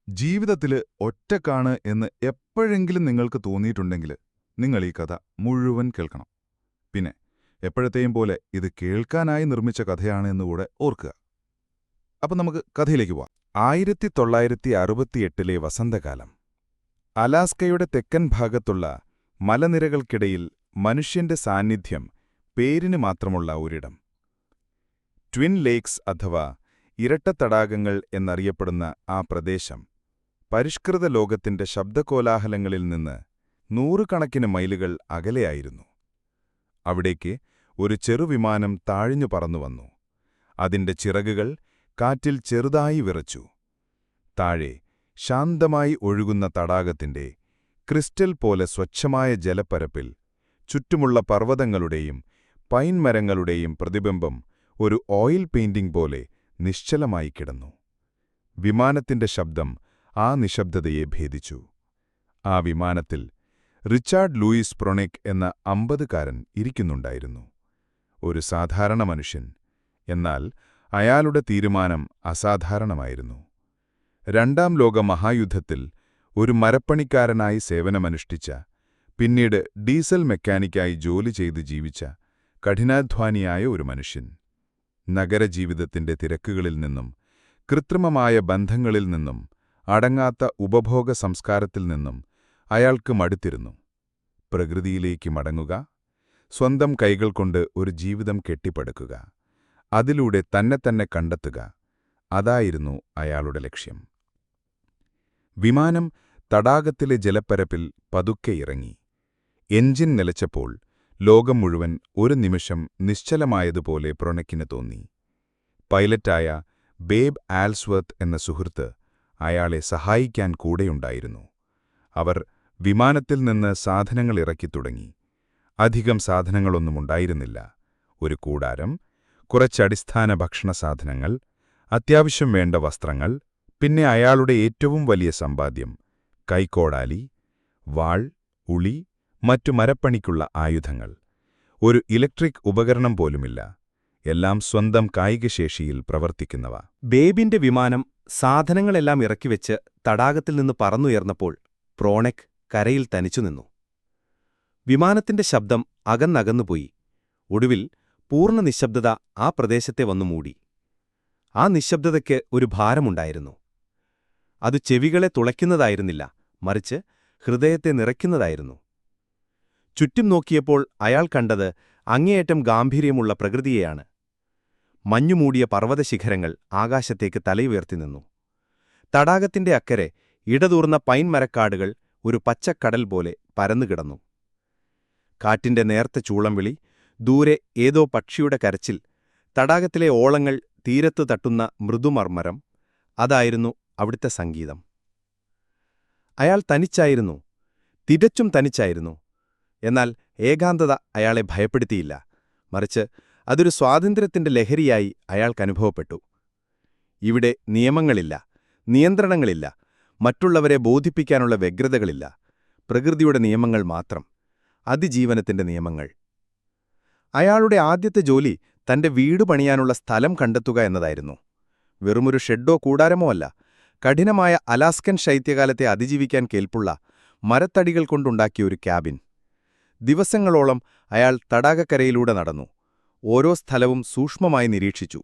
ജീവിതത്തില് ഒറ്റക്കാണ് എന്ന് എപ്പോഴെങ്കിലും നിങ്ങൾക്ക് തോന്നിയിട്ടുണ്ടെങ്കിൽ നിങ്ങൾ ഈ കഥ മുഴുവൻ കേൾക്കണം. പിന്നെ എപ്പോഴത്തെയും പോലെ ഇത് കേൾക്കാനായി നിർമ്മിച്ച കഥയാണ് എന്നുകൂടെ ഓർക്കുക. അപ്പം നമുക്ക് കഥയിലേക്ക് പോവാം. 1968 വസന്തകാലം. അലാസ്കയുടെ തെക്കൻ ഭാഗത്തുള്ള മലനിരകൾക്കിടയിൽ മനുഷ്യന്റെ സാന്നിധ്യം പേരിന് മാത്രമുള്ള ഒരിടം. ട്വിൻ ലേക്സ് അഥവാ ഇരട്ടത്തടാകങ്ങൾ എന്നറിയപ്പെടുന്ന ആ പ്രദേശം പരിഷ്കൃത ലോകത്തിന്റെ ശബ്ദകോലാഹലങ്ങളിൽ നിന്ന് നൂറുകണക്കിന് മൈലുകൾ അകലെയായിരുന്നു. അവിടേക്ക് ഒരു ചെറുവിമാനം താഴ്ന്നു പറന്നുവന്നു. അതിന്റെ ചിറകുകൾ കാറ്റിൽ ചെറുതായി വിറച്ചു. താഴെ ശാന്തമായി ഒഴുകുന്ന തടാകത്തിന്റെ ക്രിസ്റ്റൽ പോലെ സ്വച്ഛമായ ജലപ്പരപ്പിൽ ചുറ്റുമുള്ള പർവ്വതങ്ങളുടെയും പൈൻ മരങ്ങളുടെയും പ്രതിബിംബം ഒരു ഓയിൽ പെയിന്റിംഗ് പോലെ നിശ്ചലമായി കിടന്നു. വിമാനത്തിന്റെ ശബ്ദം ആ നിശബ്ദതയെ ഭേദിച്ചു. ആ വിമാനത്തിൽ റിച്ചാർഡ് ലൂയിസ് പ്രൊണെക് എന്ന 50കാരൻ ഇരിക്കുന്നുണ്ടായിരുന്നു. ഒരു സാധാരണ മനുഷ്യൻ. എന്നാൽ അയാളുടെ തീരുമാനം അസാധാരണമായിരുന്നു. രണ്ടാം ലോക മഹായുദ്ധത്തിൽ ഒരു മരപ്പണിക്കാരനായി സേവനമനുഷ്ഠിച്ച, പിന്നീട് ഡീസൽ മെക്കാനിക്കായി ജോലി ചെയ്ത് ജീവിച്ച കഠിനാധ്വാനിയായ ഒരു മനുഷ്യൻ. നഗരജീവിതത്തിന്റെ തിരക്കുകളിൽ നിന്നും കൃത്രിമമായ ബന്ധങ്ങളിൽ നിന്നും അടങ്ങാത്ത ഉപഭോഗ സംസ്കാരത്തിൽ നിന്നും അയാൾക്ക് മടുത്തിരുന്നു. പ്രകൃതിയിലേക്ക് മടങ്ങുക, സ്വന്തം കൈകൾ കൊണ്ട് ഒരു ജീവിതം കെട്ടിപ്പടുക്കുക, അതിലൂടെ തന്നെ കണ്ടെത്തുക, അതായിരുന്നു അയാളുടെ ലക്ഷ്യം. വിമാനം തടാകത്തിലെ ജലപ്പരപ്പിൽ പതുക്കെ ഇറങ്ങി. എഞ്ചിൻ നിലച്ചപ്പോൾ ലോകം മുഴുവൻ ഒരു നിമിഷം നിശ്ചലമായതുപോലെ പ്രൊണെക്കിന് തോന്നി. പൈലറ്റായ ബേബ് ആൽസ്വർത്ത് എന്ന സുഹൃത്ത് അയാളെ സഹായിക്കാൻ കൂടെയുണ്ടായിരുന്നു. അവർ വിമാനത്തിൽ നിന്ന് സാധനങ്ങൾ ഇറക്കിത്തുടങ്ങി. അധികം സാധനങ്ങളൊന്നുമുണ്ടായിരുന്നില്ല. ഒരു കൂടാരം, കുറച്ചടിസ്ഥാന ഭക്ഷണസാധനങ്ങൾ, അത്യാവശ്യം വേണ്ട വസ്ത്രങ്ങൾ, പിന്നെ അയാളുടെ ഏറ്റവും വലിയ സമ്പാദ്യം, കൈക്കോടാലി, വാൾ, ഉളി, മറ്റു മരപ്പണിക്കുള്ള ആയുധങ്ങൾ. ഒരു ഇലക്ട്രിക് ഉപകരണം പോലുമില്ല. എല്ലാം സ്വന്തം കായികശേഷിയിൽ പ്രവർത്തിക്കുന്നവ. ബേബിന്റെ വിമാനം സാധനങ്ങളെല്ലാം ഇറക്കിവെച്ച് തടാകത്തിൽ നിന്ന് പറന്നുയർന്നപ്പോൾ പ്രോണെക് കരയിൽ തനിച്ചുനിന്നു. വിമാനത്തിന്റെ ശബ്ദം അകന്നകന്നുപോയി. ഒടുവിൽ പൂർണ്ണ നിശ്ശബ്ദത ആ പ്രദേശത്തെ വന്നു മൂടി. ആ നിശ്ശബ്ദതയ്ക്ക് ഒരു ഭാരമുണ്ടായിരുന്നു. അത് ചെവികളെ തുളയ്ക്കുന്നതായിരുന്നില്ല, മറിച്ച് ഹൃദയത്തെ നിറയ്ക്കുന്നതായിരുന്നു. ചുറ്റും നോക്കിയപ്പോൾ അയാൾ കണ്ടത് അങ്ങേയറ്റം ഗാംഭീര്യമുള്ള പ്രകൃതിയെയാണ്. മഞ്ഞുമൂടിയ പർവ്വതശിഖരങ്ങൾ ആകാശത്തേക്ക് തലയുയർത്തി നിന്നു. തടാകത്തിന്റെ അക്കരെ ഇടതൂർന്ന പൈൻ മരക്കാടുകൾ ഒരു പച്ചക്കടൽ പോലെ പരന്നുകിടന്നു. കാറ്റിന്റെ നേർത്ത ചൂളംവിളി, ദൂരെ ഏതോ പക്ഷിയുടെ കരച്ചിൽ, തടാകത്തിലെ ഓളങ്ങൾ തീരത്തു തട്ടുന്ന മൃദുമർമ്മരം, അതായിരുന്നു അവിടുത്തെ സംഗീതം. അയാൾ തനിച്ചായിരുന്നു, തികച്ചും തനിച്ചായിരുന്നു. എന്നാൽ ഏകാന്തത അയാളെ ഭയപ്പെടുത്തിയില്ല, മറിച്ച് അതൊരു സ്വാതന്ത്ര്യത്തിന്റെ ലഹരിയായി അയാൾക്കനുഭവപ്പെട്ടു. ഇവിടെ നിയമങ്ങളില്ല, നിയന്ത്രണങ്ങളില്ല, മറ്റുള്ളവരെ ബോധിപ്പിക്കാനുള്ള വ്യഗ്രതകളില്ല. പ്രകൃതിയുടെ നിയമങ്ങൾ മാത്രം, അതിജീവനത്തിന്റെ നിയമങ്ങൾ. അയാളുടെ ആദ്യത്തെ ജോലി തന്റെ വീട് പണിയാനുള്ള സ്ഥലം കണ്ടെത്തുക എന്നതായിരുന്നു. വെറുമൊരു ഷെഡോ കൂടാരമോ അല്ല, കഠിനമായ അലാസ്കൻ ശൈത്യകാലത്തെ അതിജീവിക്കാൻ കേൾപ്പുള്ള മരത്തടികൾ കൊണ്ടുണ്ടാക്കിയ ഒരു ക്യാബിൻ. ദിവസങ്ങളോളം അയാൾ തടാകക്കരയിലൂടെ നടന്നു. ഓരോ സ്ഥലവും സൂക്ഷ്മമായി നിരീക്ഷിച്ചു.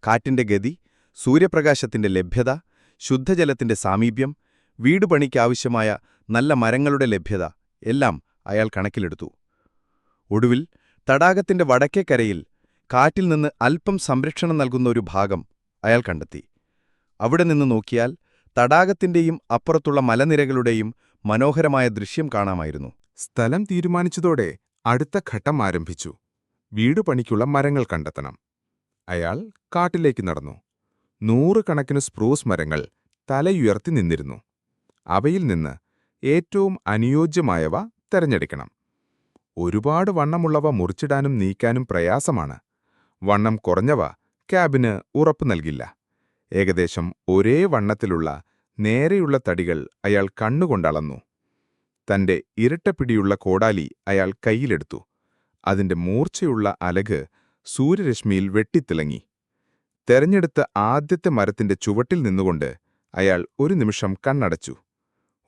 കാറ്റിന്റെ ഗതി, സൂര്യപ്രകാശത്തിന്റെ ലഭ്യത, ശുദ്ധജലത്തിന്റെ സാമീപ്യം, വീടുപണിക്കാവശ്യമായ നല്ല മരങ്ങളുടെ ലഭ്യത എല്ലാം അയാൾ കണക്കിലെടുത്തു. ഒടുവിൽ തടാകത്തിന്റെ വടക്കേക്കരയിൽ കാറ്റിൽ നിന്ന് അല്പം സംരക്ഷണം നൽകുന്ന ഒരു ഭാഗം അയാൾ കണ്ടെത്തി. അവിടെ നിന്ന് നോക്കിയാൽ തടാകത്തിന്റെയും അപ്പുറത്തുള്ള മലനിരകളുടെയും മനോഹരമായ ദൃശ്യം കാണാമായിരുന്നു. സ്ഥലം തീരുമാനിച്ചതോടെ അടുത്ത ഘട്ടം ആരംഭിച്ചു. വീടുപണിക്കുള്ള മരങ്ങൾ കണ്ടെത്തണം. അയാൾ കാട്ടിലേക്ക് നടന്നു. നൂറുകണക്കിന് സ്പ്രൂസ് മരങ്ങൾ തലയുയർത്തി നിന്നിരുന്നു. അവയിൽ നിന്ന് ഏറ്റവും അനുയോജ്യമായവ തെരഞ്ഞെടുക്കണം. ഒരുപാട് വണ്ണമുള്ളവ മുറിച്ചിടാനും നീക്കാനും പ്രയാസമാണ്. വണ്ണം കുറഞ്ഞവ ക്യാബിന് ഉറപ്പു നൽകില്ല. ഏകദേശം ഒരേ വണ്ണത്തിലുള്ള നേരെയുള്ള തടികൾ അയാൾ കണ്ണുകൊണ്ടളന്നു. തന്റെ ഇരട്ടപ്പിടിയുള്ള കോടാലി അയാൾ കൈയിലെടുത്തു. അതിന്റെ മൂർച്ചയുള്ള അലക് സൂര്യരശ്മിയിൽ വെട്ടിത്തിളങ്ങി. തെരഞ്ഞെടുത്ത ആദ്യത്തെ മരത്തിന്റെ ചുവട്ടിൽ നിന്നുകൊണ്ട് അയാൾ ഒരു നിമിഷം കണ്ണടച്ചു.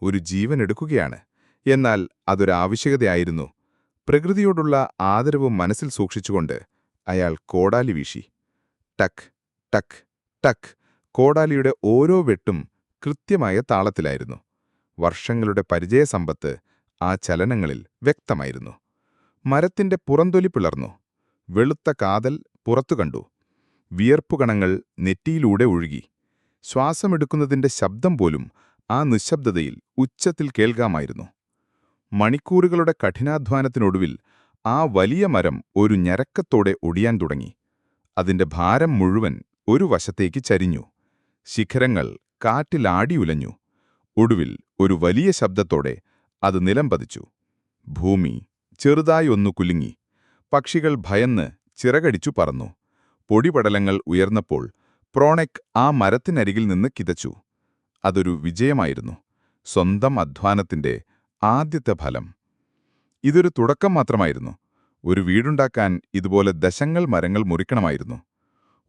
ഒരു ജീവൻ എടുക്കുകയാണ്. എന്നാൽ അതൊരാവശ്യകതയായിരുന്നു. പ്രകൃതിയോടുള്ള ആദരവും മനസ്സിൽ സൂക്ഷിച്ചുകൊണ്ട് അയാൾ കോടാലി വീശി. ടക്ക് ടക്ക് ടക്ക്. കോടാലിയുടെ ഓരോ വെട്ടും കൃത്യമായ താളത്തിലായിരുന്നു. വർഷങ്ങളുടെ പരിചയസമ്പത്ത് ആ ചലനങ്ങളിൽ വ്യക്തമായിരുന്നു. മരത്തിന്റെ പുറന്തൊലി പിളർന്നു. വെളുത്ത കാതൽ പുറത്തു കണ്ടു. വിയർപ്പുകണങ്ങൾ നെറ്റിയിലൂടെ ഒഴുകി. ശ്വാസമെടുക്കുന്നതിന്റെ ശബ്ദം പോലും ആ നിശബ്ദതയിൽ ഉച്ചത്തിൽ കേൾക്കാമായിരുന്നു. മണിക്കൂറുകളുടെ കഠിനാധ്വാനത്തിനൊടുവിൽ ആ വലിയ മരം ഒരു ഞരക്കത്തോടെ ഒടിയാൻ തുടങ്ങി. അതിന്റെ ഭാരം മുഴുവൻ ഒരു വശത്തേക്ക് ചരിഞ്ഞു. ശിഖരങ്ങൾ കാറ്റിലാടിയുലഞ്ഞു. ഒടുവിൽ ഒരു വലിയ ശബ്ദത്തോടെ അത് നിലം പതിച്ചു. ഭൂമി ചെറുതായി ഒന്നു കുലുങ്ങി. പക്ഷികൾ ഭയന്ന് ചിറകടിച്ചു പറന്നു. പൊടിപടലങ്ങൾ ഉയർന്നപ്പോൾ പ്രോണെക് ആ മരത്തിനരികിൽ നിന്ന് കിതച്ചു. അതൊരു വിജയമായിരുന്നു. സ്വന്തം അധ്വാനത്തിന്റെ ആദ്യത്തെ ഫലം. ഇതൊരു തുടക്കം മാത്രമായിരുന്നു. ഒരു വീടുണ്ടാക്കാൻ ഇതുപോലെ ദശങ്ങൾ മരങ്ങൾ മുറിക്കണമായിരുന്നു.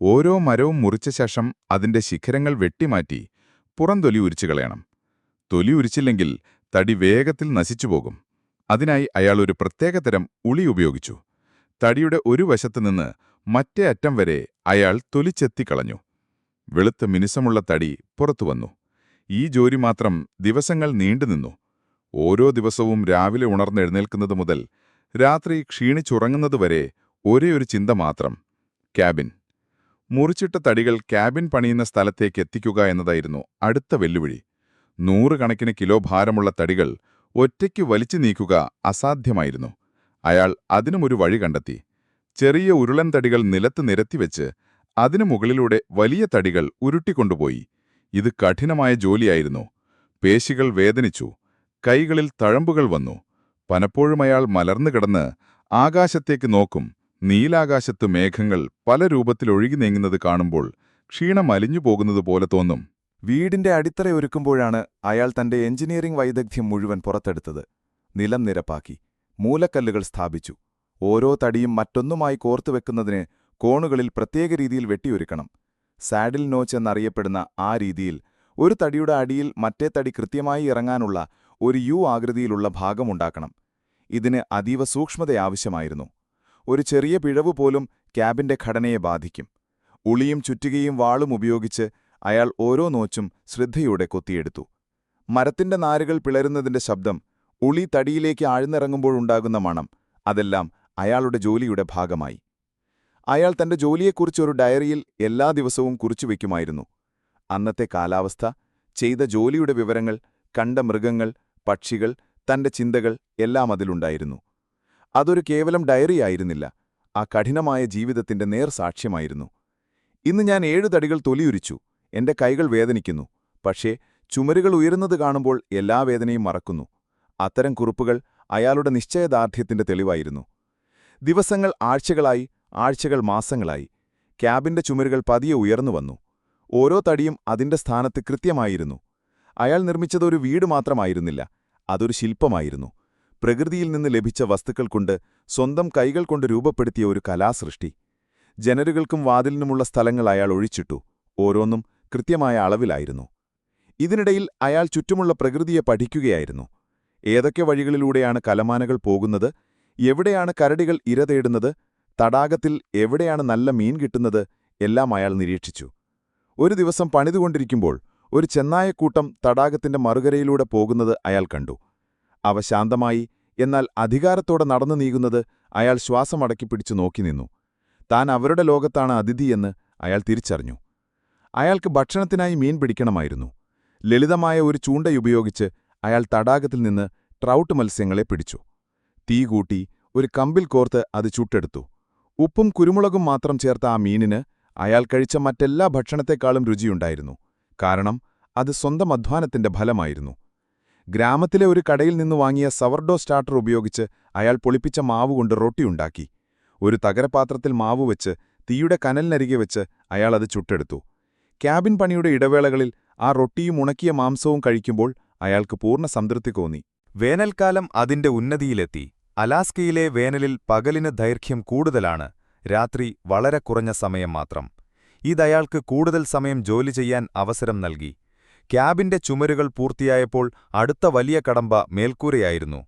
ഓരോ മരവും മുറിച്ച ശേഷം അതിന്റെ ശിഖരങ്ങൾ വെട്ടിമാറ്റി പുറംതൊലി ഉരിച്ചു കളയണം. തൊലി ഉരിച്ചില്ലെങ്കിൽ തടി വേഗത്തിൽ നശിച്ചുപോകും. അതിനായി അയാൾ ഒരു പ്രത്യേകതരം ഉളി ഉപയോഗിച്ചു. തടിയുടെ ഒരു വശത്തുനിന്ന് മറ്റേ അറ്റം വരെ അയാൾ തൊലിച്ചെത്തിക്കളഞ്ഞു. വെളുത്ത മിനുസമുള്ള തടി പുറത്തുവന്നു. ഈ ജോലി മാത്രം ദിവസങ്ങൾ നീണ്ടുനിന്നു. ഓരോ ദിവസവും രാവിലെ ഉണർന്നെഴുന്നേൽക്കുന്നത് മുതൽ രാത്രി ക്ഷീണിച്ചുറങ്ങുന്നതുവരെ ഒരേ ഒരു ചിന്ത മാത്രം: ക്യാബിൻ. മുറിച്ചിട്ട തടികൾ ക്യാബിൻ പണിയുന്ന സ്ഥലത്തേക്ക് എത്തിക്കുക എന്നതായിരുന്നു അടുത്ത വെല്ലുവിളി. 100 കണക്കിന് കിലോ ഭാരമുള്ള തടികൾ ഒറ്റയ്ക്ക് വലിച്ചു നീക്കുക അസാധ്യമായിരുന്നു. അയാൾ അതിനുമൊരു വഴി കണ്ടെത്തി. ചെറിയ ഉരുളൻ തടികൾ നിലത്ത് നിരത്തിവെച്ച് അതിനു മുകളിലൂടെ വലിയ തടികൾ ഉരുട്ടിക്കൊണ്ടുപോയി. ഇത് കഠിനമായ ജോലിയായിരുന്നു. പേശികൾ വേദനിച്ചു. കൈകളിൽ തഴമ്പുകൾ വന്നു. പലപ്പോഴും അയാൾ മലർന്നു കിടന്ന് ആകാശത്തേക്ക് നോക്കും. നീലാകാശത്ത് മേഘങ്ങൾ പല രൂപത്തിൽ ഒഴുകി നീങ്ങുന്നത് കാണുമ്പോൾ ക്ഷീണം അലിഞ്ഞു പോകുന്നതുപോലെ തോന്നും. വീടിന്റെ അടിത്തറയൊരുക്കുമ്പോഴാണ് അയാൾ തന്റെ എഞ്ചിനീയറിംഗ് വൈദഗ്ധ്യം മുഴുവൻ പുറത്തെടുത്തത്. നിലം നിരപ്പാക്കി, മൂലക്കല്ലുകൾ സ്ഥാപിച്ചു. ഓരോ തടിയും മറ്റൊന്നുമായി കോർത്തുവെക്കുന്നതിന് കോണുകളിൽ പ്രത്യേക രീതിയിൽ വെട്ടിയൊരുക്കണം. സാഡിൽ നോച്ച് എന്നറിയപ്പെടുന്ന ആ രീതിയിൽ ഒരു തടിയുടെ അടിയിൽ മറ്റേ തടി കൃത്യമായി ഇറങ്ങാനുള്ള ഒരു യു ആകൃതിയിലുള്ള ഭാഗമുണ്ടാക്കണം. ഇതിന് അതീവ സൂക്ഷ്മത ആവശ്യമായിരുന്നു. ഒരു ചെറിയ പിഴവ് പോലും ക്യാബിന്റെ ഘടനയെ ബാധിക്കും. ഉളിയും ചുറ്റികയും വാളും ഉപയോഗിച്ച് അയാൾ ഓരോ നോച്ചും ശ്രദ്ധയോടെ കൊത്തിയെടുത്തു. മരത്തിന്റെ നാരുകൾ പിളരുന്നതിന്റെ ശബ്ദം, ഉളി തടിയിലേക്ക് ആഴ്ന്നിറങ്ങുമ്പോഴുണ്ടാകുന്ന മണം, അതെല്ലാം അയാളുടെ ജോലിയുടെ ഭാഗമായി. അയാൾ തന്റെ ജോലിയെക്കുറിച്ചൊരു ഡയറിയിൽ എല്ലാ ദിവസവും കുറിച്ചുവെക്കുമായിരുന്നു. അന്നത്തെ കാലാവസ്ഥ, ചെയ്ത ജോലിയുടെ വിവരങ്ങൾ, കണ്ട മൃഗങ്ങൾ, പക്ഷികൾ, തന്റെ ചിന്തകൾ എല്ലാം അതിലുണ്ടായിരുന്നു. അതൊരു കേവലം ഡയറിയായിരുന്നില്ല, ആ കഠിനമായ ജീവിതത്തിന്റെ നേർസാക്ഷ്യമായിരുന്നു. ഇന്ന് ഞാൻ 7 തടികൾ തൊലിയുരിച്ചു. എന്റെ കൈകൾ വേദനിക്കുന്നു. പക്ഷേ ചുമരുകൾ ഉയരുന്നത് കാണുമ്പോൾ എല്ലാ വേദനയും മറക്കുന്നു. അത്തരം കുറിപ്പുകൾ അയാളുടെ നിശ്ചയദാർഢ്യത്തിന്റെ തെളിവായിരുന്നു. ദിവസങ്ങൾ ആഴ്ചകളായി, ആഴ്ചകൾ മാസങ്ങളായി. ക്യാബിന്റെ ചുമരുകൾ പതിയെ ഉയർന്നു വന്നു. ഓരോ തടിയും അതിന്റെ സ്ഥാനത്ത് കൃത്യമായിരുന്നു. അയാൾ നിർമ്മിച്ചത് ഒരു വീട് മാത്രമായിരുന്നില്ല, അതൊരു ശില്പമായിരുന്നു. പ്രകൃതിയിൽ നിന്ന് ലഭിച്ച വസ്തുക്കൾ കൊണ്ട്, സ്വന്തം കൈകൾ കൊണ്ട് രൂപപ്പെടുത്തിയ ഒരു കലാസൃഷ്ടി. ജനലുകൾക്കും വാതിലിനുമുള്ള സ്ഥലങ്ങൾ അയാൾ ഒഴിച്ചിട്ടു. ഓരോന്നും കൃത്യമായ അളവിലായിരുന്നു. ഇതിനിടയിൽ അയാൾ ചുറ്റുമുള്ള പ്രകൃതിയെ പഠിക്കുകയായിരുന്നു. ഏതൊക്കെ വഴികളിലൂടെയാണ് കലമാനകൾ പോകുന്നത്, എവിടെയാണ് കരടികൾ ഇര തേടുന്നത്, തടാകത്തിൽ എവിടെയാണ് നല്ല മീൻ കിട്ടുന്നത്, എല്ലാം അയാൾ നിരീക്ഷിച്ചു. ഒരു ദിവസം പണിതുകൊണ്ടിരിക്കുമ്പോൾ ഒരു ചെന്നായക്കൂട്ടം തടാകത്തിന്റെ മറുകരയിലൂടെ പോകുന്നത് അയാൾ കണ്ടു. അവ ശാന്തമായി, എന്നാൽ അധികാരത്തോടെ നടന്നു നീങ്ങുന്നത് അയാൾ ശ്വാസമടക്കിപ്പിടിച്ചു നോക്കി നിന്നു. താൻ അവരുടെ ലോകത്താണ് അതിഥിയെന്ന് അയാൾ തിരിച്ചറിഞ്ഞു. അയാൾക്ക് ഭക്ഷണത്തിനായി മീൻ പിടിക്കണമായിരുന്നു. ലളിതമായ ഒരു ചൂണ്ടയുപയോഗിച്ച് അയാൾ തടാകത്തിൽ നിന്ന് ട്രൗട്ട് മത്സ്യങ്ങളെ പിടിച്ചു. തീ കൂട്ടി ഒരു കമ്പിൽ കോർത്ത് അത് ചുട്ടെടുത്തു. ഉപ്പും കുരുമുളകും മാത്രം ചേർത്ത ആ മീനിന് അയാൾ കഴിച്ച മറ്റെല്ലാ ഭക്ഷണത്തെക്കാളും രുചിയുണ്ടായിരുന്നു. കാരണം അത് സ്വന്തം അധ്വാനത്തിന്റെ ഫലമായിരുന്നു. ഗ്രാമത്തിലെ ഒരു കടയിൽ നിന്ന് വാങ്ങിയ സവർഡോ സ്റ്റാർട്ടർ ഉപയോഗിച്ച് അയാൾ പൊളിപ്പിച്ച മാവുകൊണ്ട് റൊട്ടിയുണ്ടാക്കി. ഒരു തകരപാത്രത്തിൽ മാവ് വെച്ച് തീയുടെ കനലിനരികെ വെച്ച് അയാൾ അത് ചുട്ടെടുത്തു. ക്യാബിൻ പണിയുടെ ഇടവേളകളിൽ ആ റൊട്ടിയും ഉണക്കിയ മാംസവും കഴിക്കുമ്പോൾ അയാൾക്ക് പൂർണ്ണ സംതൃപ്തി തോന്നി. വേനൽക്കാലം അതിന്റെ ഉന്നതിയിലെത്തി. അലാസ്കയിലെ വേനലിൽ പകലിന് ദൈർഘ്യം കൂടുതലാണ്, രാത്രി വളരെ കുറഞ്ഞ സമയം മാത്രം. ഇതയാൾക്ക് കൂടുതൽ സമയം ജോലി ചെയ്യാൻ അവസരം നൽകി. ക്യാബിന്റെ ചുമരുകൾ പൂർത്തിയായപ്പോൾ അടുത്ത വലിയ കടമ്പ മേൽക്കൂരയായിരുന്നു.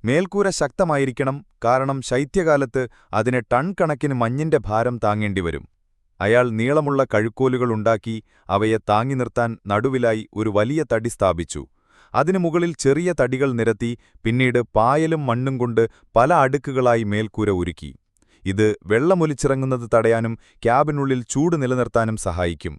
മേൽക്കൂര ശക്തമായിരിക്കണം, കാരണം ശൈത്യകാലത്ത് അതിന് ടൺ കണക്കിന് മഞ്ഞിന്റെ ഭാരം താങ്ങേണ്ടിവരും. അയാൾ നീളമുള്ള കഴുക്കോലുകൾ ഉണ്ടാക്കി അവയെ താങ്ങി നിർത്താൻ നടുവിലായി ഒരു വലിയ തടി സ്ഥാപിച്ചു. അതിനു മുകളിൽ ചെറിയ തടികൾ നിരത്തി പിന്നീട് പായലും മണ്ണും കൊണ്ട് പല അടുക്കുകളായി മേൽക്കൂര ഒരുക്കി. ഇത് വെള്ളമൊലിച്ചിറങ്ങുന്നത് തടയാനും ക്യാബിനുള്ളിൽ ചൂട് നിലനിർത്താനും സഹായിക്കും.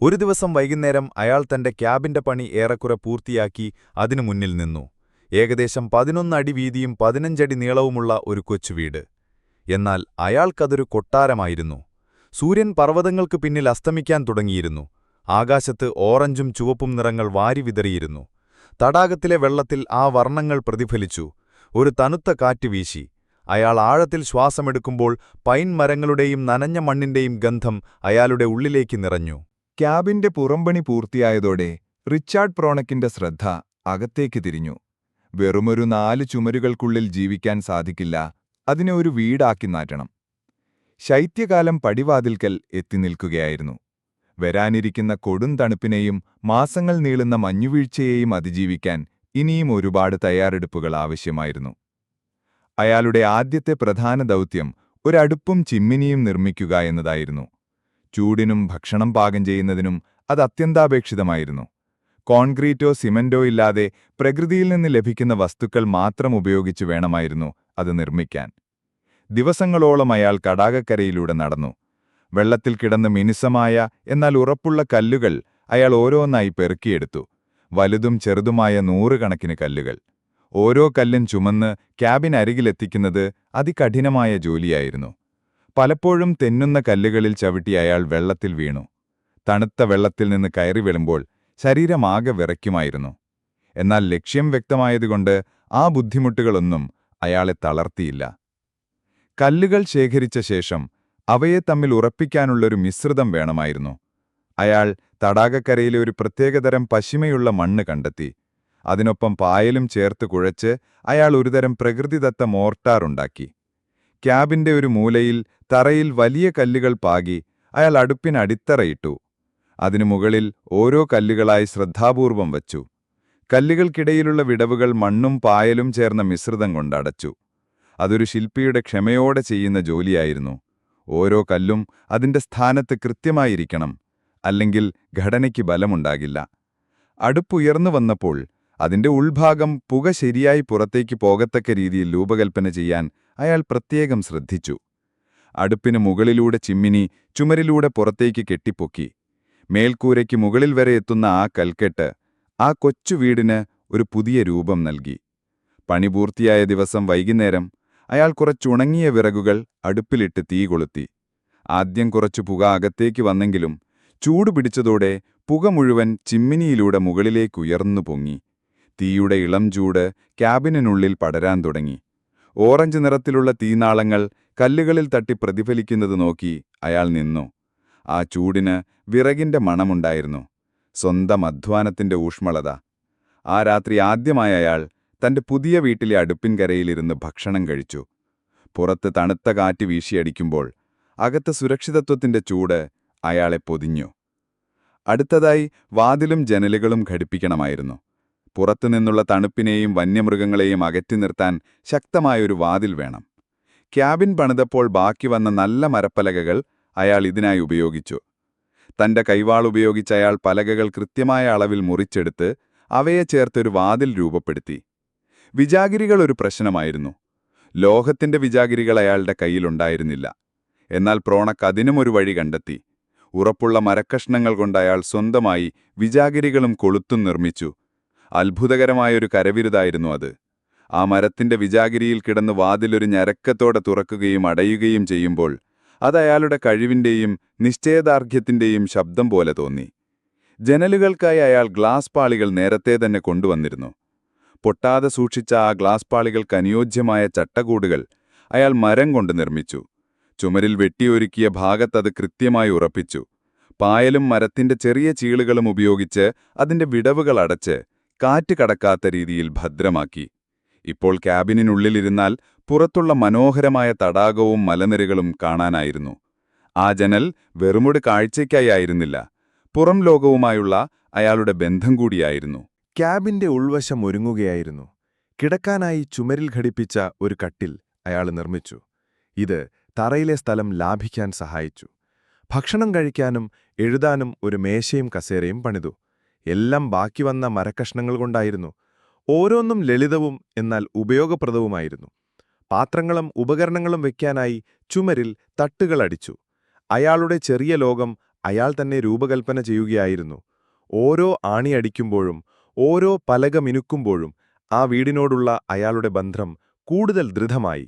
ഒരു ദിവസം വൈകുന്നേരം അയാൾ തന്റെ ക്യാബിന്റെ പണി ഏറെക്കുറെ പൂർത്തിയാക്കി അതിനു മുന്നിൽ നിന്നു. ഏകദേശം 11 അടി വീതിയും 15 അടി നീളവുമുള്ള ഒരു കൊച്ചുവീട്. എന്നാൽ അയാൾക്കതൊരു കൊട്ടാരമായിരുന്നു. സൂര്യൻ പർവ്വതങ്ങൾക്ക് പിന്നിൽ അസ്തമിക്കാൻ തുടങ്ങിയിരുന്നു. ആകാശത്ത് ഓറഞ്ചും ചുവപ്പും നിറങ്ങൾ വാരിവിതറിയിരുന്നു. തടാകത്തിലെ വെള്ളത്തിൽ ആ വർണ്ണങ്ങൾ പ്രതിഫലിച്ചു. ഒരു തണുത്ത കാറ്റ് വീശി. അയാൾ ആഴത്തിൽ ശ്വാസമെടുക്കുമ്പോൾ പൈൻ മരങ്ങളുടെയും നനഞ്ഞ മണ്ണിന്റെയും ഗന്ധം അയാളുടെ ഉള്ളിലേക്ക് നിറഞ്ഞു. ക്യാബിന്റെ പുറംപണി പൂർത്തിയായതോടെ റിച്ചാർഡ് പ്രോണക്കിന്റെ ശ്രദ്ധ അകത്തേക്ക് തിരിഞ്ഞു. വെറുമൊരു 4 ചുമരുകൾക്കുള്ളിൽ ജീവിക്കാൻ സാധിക്കില്ല, അതിനെ ഒരു വീടാക്കി മാറ്റണം. ശൈത്യകാലം പടിവാതിൽക്കൽ എത്തിനിൽക്കുകയായിരുന്നു. വരാനിരിക്കുന്ന കൊടും തണുപ്പിനെയും മാസങ്ങൾ നീളുന്ന മഞ്ഞുവീഴ്ചയെയും അതിജീവിക്കാൻ ഇനിയും ഒരുപാട് തയ്യാറെടുപ്പുകൾ ആവശ്യമായിരുന്നു. അയാളുടെ ആദ്യത്തെ പ്രധാന ദൗത്യം ഒരടുപ്പും ചിമ്മിനിയും നിർമ്മിക്കുക എന്നതായിരുന്നു. ചൂടിനും ഭക്ഷണം പാകം ചെയ്യുന്നതിനും അത് അത്യന്താപേക്ഷിതമായിരുന്നു. കോൺക്രീറ്റോ സിമന്റോ ഇല്ലാതെ പ്രകൃതിയിൽ നിന്ന് ലഭിക്കുന്ന വസ്തുക്കൾ മാത്രം ഉപയോഗിച്ച് വേണമായിരുന്നു അത് നിർമ്മിക്കാൻ. ദിവസങ്ങളോളം അയാൾ തടാകക്കരയിലൂടെ നടന്നു. വെള്ളത്തിൽ കിടന്ന് മിനുസമായ എന്നാൽ ഉറപ്പുള്ള കല്ലുകൾ അയാൾ ഓരോന്നായി പെറുക്കിയെടുത്തു. വലുതും ചെറുതുമായ 100 കണക്കിന് കല്ലുകൾ. ഓരോ കല്ലും ചുമന്ന് ക്യാബിനരികിലെത്തിക്കുന്നത് അതികഠിനമായ ജോലിയായിരുന്നു. പലപ്പോഴും തെന്നുന്ന കല്ലുകളിൽ ചവിട്ടി അയാൾ വെള്ളത്തിൽ വീണു. തണുത്ത വെള്ളത്തിൽ നിന്ന് കയറി വീഴുമ്പോൾ ശരീരമാകെ വിറയ്ക്കുമായിരുന്നു. എന്നാൽ ലക്ഷ്യം വ്യക്തമായതുകൊണ്ട് ആ ബുദ്ധിമുട്ടുകളൊന്നും അയാളെ തളർത്തിയില്ല. കല്ലുകൾ ശേഖരിച്ച ശേഷം അവയെ തമ്മിൽ ഉറപ്പിക്കാനുള്ളൊരു മിശ്രിതം വേണമായിരുന്നു. അയാൾ തടാകക്കരയിലെ ഒരു പ്രത്യേകതരം പശിമയുള്ള മണ്ണ് കണ്ടെത്തി. അതിനൊപ്പം പായലും ചേർത്ത് കുഴച്ച് അയാൾ ഒരുതരം പ്രകൃതിദത്ത മോർട്ടാറുണ്ടാക്കി. ക്യാബിന്റെ ഒരു മൂലയിൽ തറയിൽ വലിയ കല്ലുകൾ പാകി അയാൾ അടുപ്പിനടിത്തറയിട്ടു. അതിനു മുകളിൽ ഓരോ കല്ലുകളായി ശ്രദ്ധാപൂർവം വച്ചു. കല്ലുകൾക്കിടയിലുള്ള വിടവുകൾ മണ്ണും പായലും ചേർന്ന മിശ്രിതം കൊണ്ടടച്ചു. അതൊരു ശില്പിയുടെ ക്ഷമയോടെ ചെയ്യുന്ന ജോലിയായിരുന്നു. ഓരോ കല്ലും അതിന്റെ സ്ഥാനത്ത് കൃത്യമായിരിക്കണം, അല്ലെങ്കിൽ ഘടനയ്ക്ക് ബലമുണ്ടാകില്ല. അടുപ്പുയർന്നു വന്നപ്പോൾ അതിന്റെ ഉൾഭാഗം പുക ശരിയായി പുറത്തേക്ക് പോകത്തക്ക രീതിയിൽ രൂപകൽപ്പന ചെയ്യാൻ അയാൾ പ്രത്യേകം ശ്രദ്ധിച്ചു. അടുപ്പിന് മുകളിലൂടെ ചിമ്മിനി ചുമരിലൂടെ പുറത്തേക്ക് കെട്ടിപ്പൊക്കി. മേൽക്കൂരയ്ക്ക് മുകളിൽ വരെ എത്തുന്ന ആ കൽക്കെട്ട് ആ കൊച്ചു വീടിന് ഒരു പുതിയ രൂപം നൽകി. പണി പൂർത്തിയായ ദിവസം വൈകുന്നേരം അയാൾ കുറച്ചുണങ്ങിയ വിറകുകൾ അടുപ്പിലിട്ട് തീ കൊളുത്തി. ആദ്യം കുറച്ചു പുക അകത്തേക്ക് വന്നെങ്കിലും ചൂട് പിടിച്ചതോടെ പുക മുഴുവൻ ചിമ്മിനിയിലൂടെ മുകളിലേക്കുയർന്നു പൊങ്ങി. തീയുടെ ഇളം ചൂട് ക്യാബിനുള്ളിൽ പടരാൻ തുടങ്ങി. ഓറഞ്ച് നിറത്തിലുള്ള തീനാളങ്ങൾ കല്ലുകളിൽ തട്ടി പ്രതിഫലിക്കുന്നത് നോക്കി അയാൾ നിന്നു. ആ ചൂടിന് വിറകിന്റെ മണമുണ്ടായിരുന്നു, സ്വന്തം അധ്വാനത്തിന്റെ ഊഷ്മളത. ആ രാത്രി ആദ്യമായി അയാൾ തന്റെ പുതിയ വീട്ടിലെ അടുപ്പിൻകരയിലിരുന്ന് ഭക്ഷണം കഴിച്ചു. പുറത്ത് തണുത്ത കാറ്റ് വീശിയടിക്കുമ്പോൾ അകത്ത് സുരക്ഷിതത്വത്തിന്റെ ചൂട് അയാളെ പൊതിഞ്ഞു. അടുത്തതായി വാതിലും ജനലുകളും ഘടിപ്പിക്കണമായിരുന്നു. പുറത്തുനിന്നുള്ള തണുപ്പിനെയും വന്യമൃഗങ്ങളെയും അകറ്റി നിർത്താൻ ശക്തമായൊരു വാതിൽ വേണം. ക്യാബിൻ പണിതപ്പോൾ ബാക്കി വന്ന നല്ല മരപ്പലകകൾ അയാൾ ഇതിനായി ഉപയോഗിച്ചു. തന്റെ കൈവാളുപയോഗിച്ച് അയാൾ പലകകൾ കൃത്യമായ അളവിൽ മുറിച്ചെടുത്ത് അവയെ ചേർത്തൊരു വാതിൽ രൂപപ്പെടുത്തി. വിജാഗിരികൾ ഒരു പ്രശ്നമായിരുന്നു. ലോഹത്തിന്റെ വിജാഗിരികൾ അയാളുടെ കയ്യിലുണ്ടായിരുന്നില്ല. എന്നാൽ പ്രോണക്ക് അതിനുമൊരു വഴി കണ്ടെത്തി. ഉറപ്പുള്ള മരക്കഷ്ണങ്ങൾ കൊണ്ട് അയാൾ സ്വന്തമായി വിജാഗിരികളും കൊളുത്തും നിർമ്മിച്ചു. അത്ഭുതകരമായൊരു കരവിരുതായിരുന്നു അത്. ആ മരത്തിന്റെ വിജാഗിരിയിൽ കിടന്ന് വാതിലൊരു ഞരക്കത്തോടെ തുറക്കുകയും അടയുകയും ചെയ്യുമ്പോൾ അത് അയാളുടെ കഴിവിന്റെയും നിശ്ചയദാർഢ്യത്തിന്റെയും ശബ്ദം പോലെ തോന്നി. ജനലുകൾക്കായി അയാൾ ഗ്ലാസ് പാളികൾ നേരത്തെ തന്നെ കൊണ്ടുവന്നിരുന്നു. പൊട്ടാതെ സൂക്ഷിച്ച ആ ഗ്ലാസ് പാളികൾക്ക് അനുയോജ്യമായ ചട്ടകൂടുകൾ അയാൾ മരം കൊണ്ട് നിർമ്മിച്ചു. ചുമരിൽ വെട്ടിയൊരുക്കിയ ഭാഗത്തത് കൃത്യമായി ഉറപ്പിച്ചു. പായലും മരത്തിന്റെ ചെറിയ ചീളുകളും ഉപയോഗിച്ച് അതിന്റെ വിടവുകൾ അടച്ച് കാറ്റ് കടക്കാത്ത രീതിയിൽ ഭദ്രമാക്കി. ഇപ്പോൾ ക്യാബിനുള്ളിലിരുന്നാൽ പുറത്തുള്ള മനോഹരമായ തടാകവും മലനിരകളും കാണാനായിരുന്നു. ആ ജനൽ വെറുമൊരു കാഴ്ചയ്ക്കായി ആയിരുന്നില്ല, പുറം ലോകവുമായുള്ള അയാളുടെ ബന്ധം കൂടിയായിരുന്നു. ക്യാബിന്റെ ഉൾവശം ഒരുങ്ങുകയായിരുന്നു. കിടക്കാനായി ചുമരിൽ ഘടിപ്പിച്ച ഒരു കട്ടിൽ അയാൾ നിർമ്മിച്ചു. ഇത് തറയിലെ സ്ഥലം ലാഭിക്കാൻ സഹായിച്ചു. ഭക്ഷണം കഴിക്കാനും എഴുതാനും ഒരു മേശയും കസേരയും പണിതു. എല്ലാം ബാക്കി വന്ന മരക്കഷ്ണങ്ങൾ കൊണ്ടായിരുന്നു. ഓരോന്നും ലളിതവും എന്നാൽ ഉപയോഗപ്രദവുമായിരുന്നു. പാത്രങ്ങളും ഉപകരണങ്ങളും വയ്ക്കാനായി ചുമരിൽ തട്ടുകളടിച്ചു. അയാളുടെ ചെറിയ ലോകം അയാൾ തന്നെ രൂപകൽപ്പന ചെയ്യുകയായിരുന്നു. ഓരോ ആണിയടിക്കുമ്പോഴും ഓരോ പലക മിനുക്കുമ്പോഴും ആ വീടിനോടുള്ള അയാളുടെ ബന്ധം കൂടുതൽ ദൃഢമായി.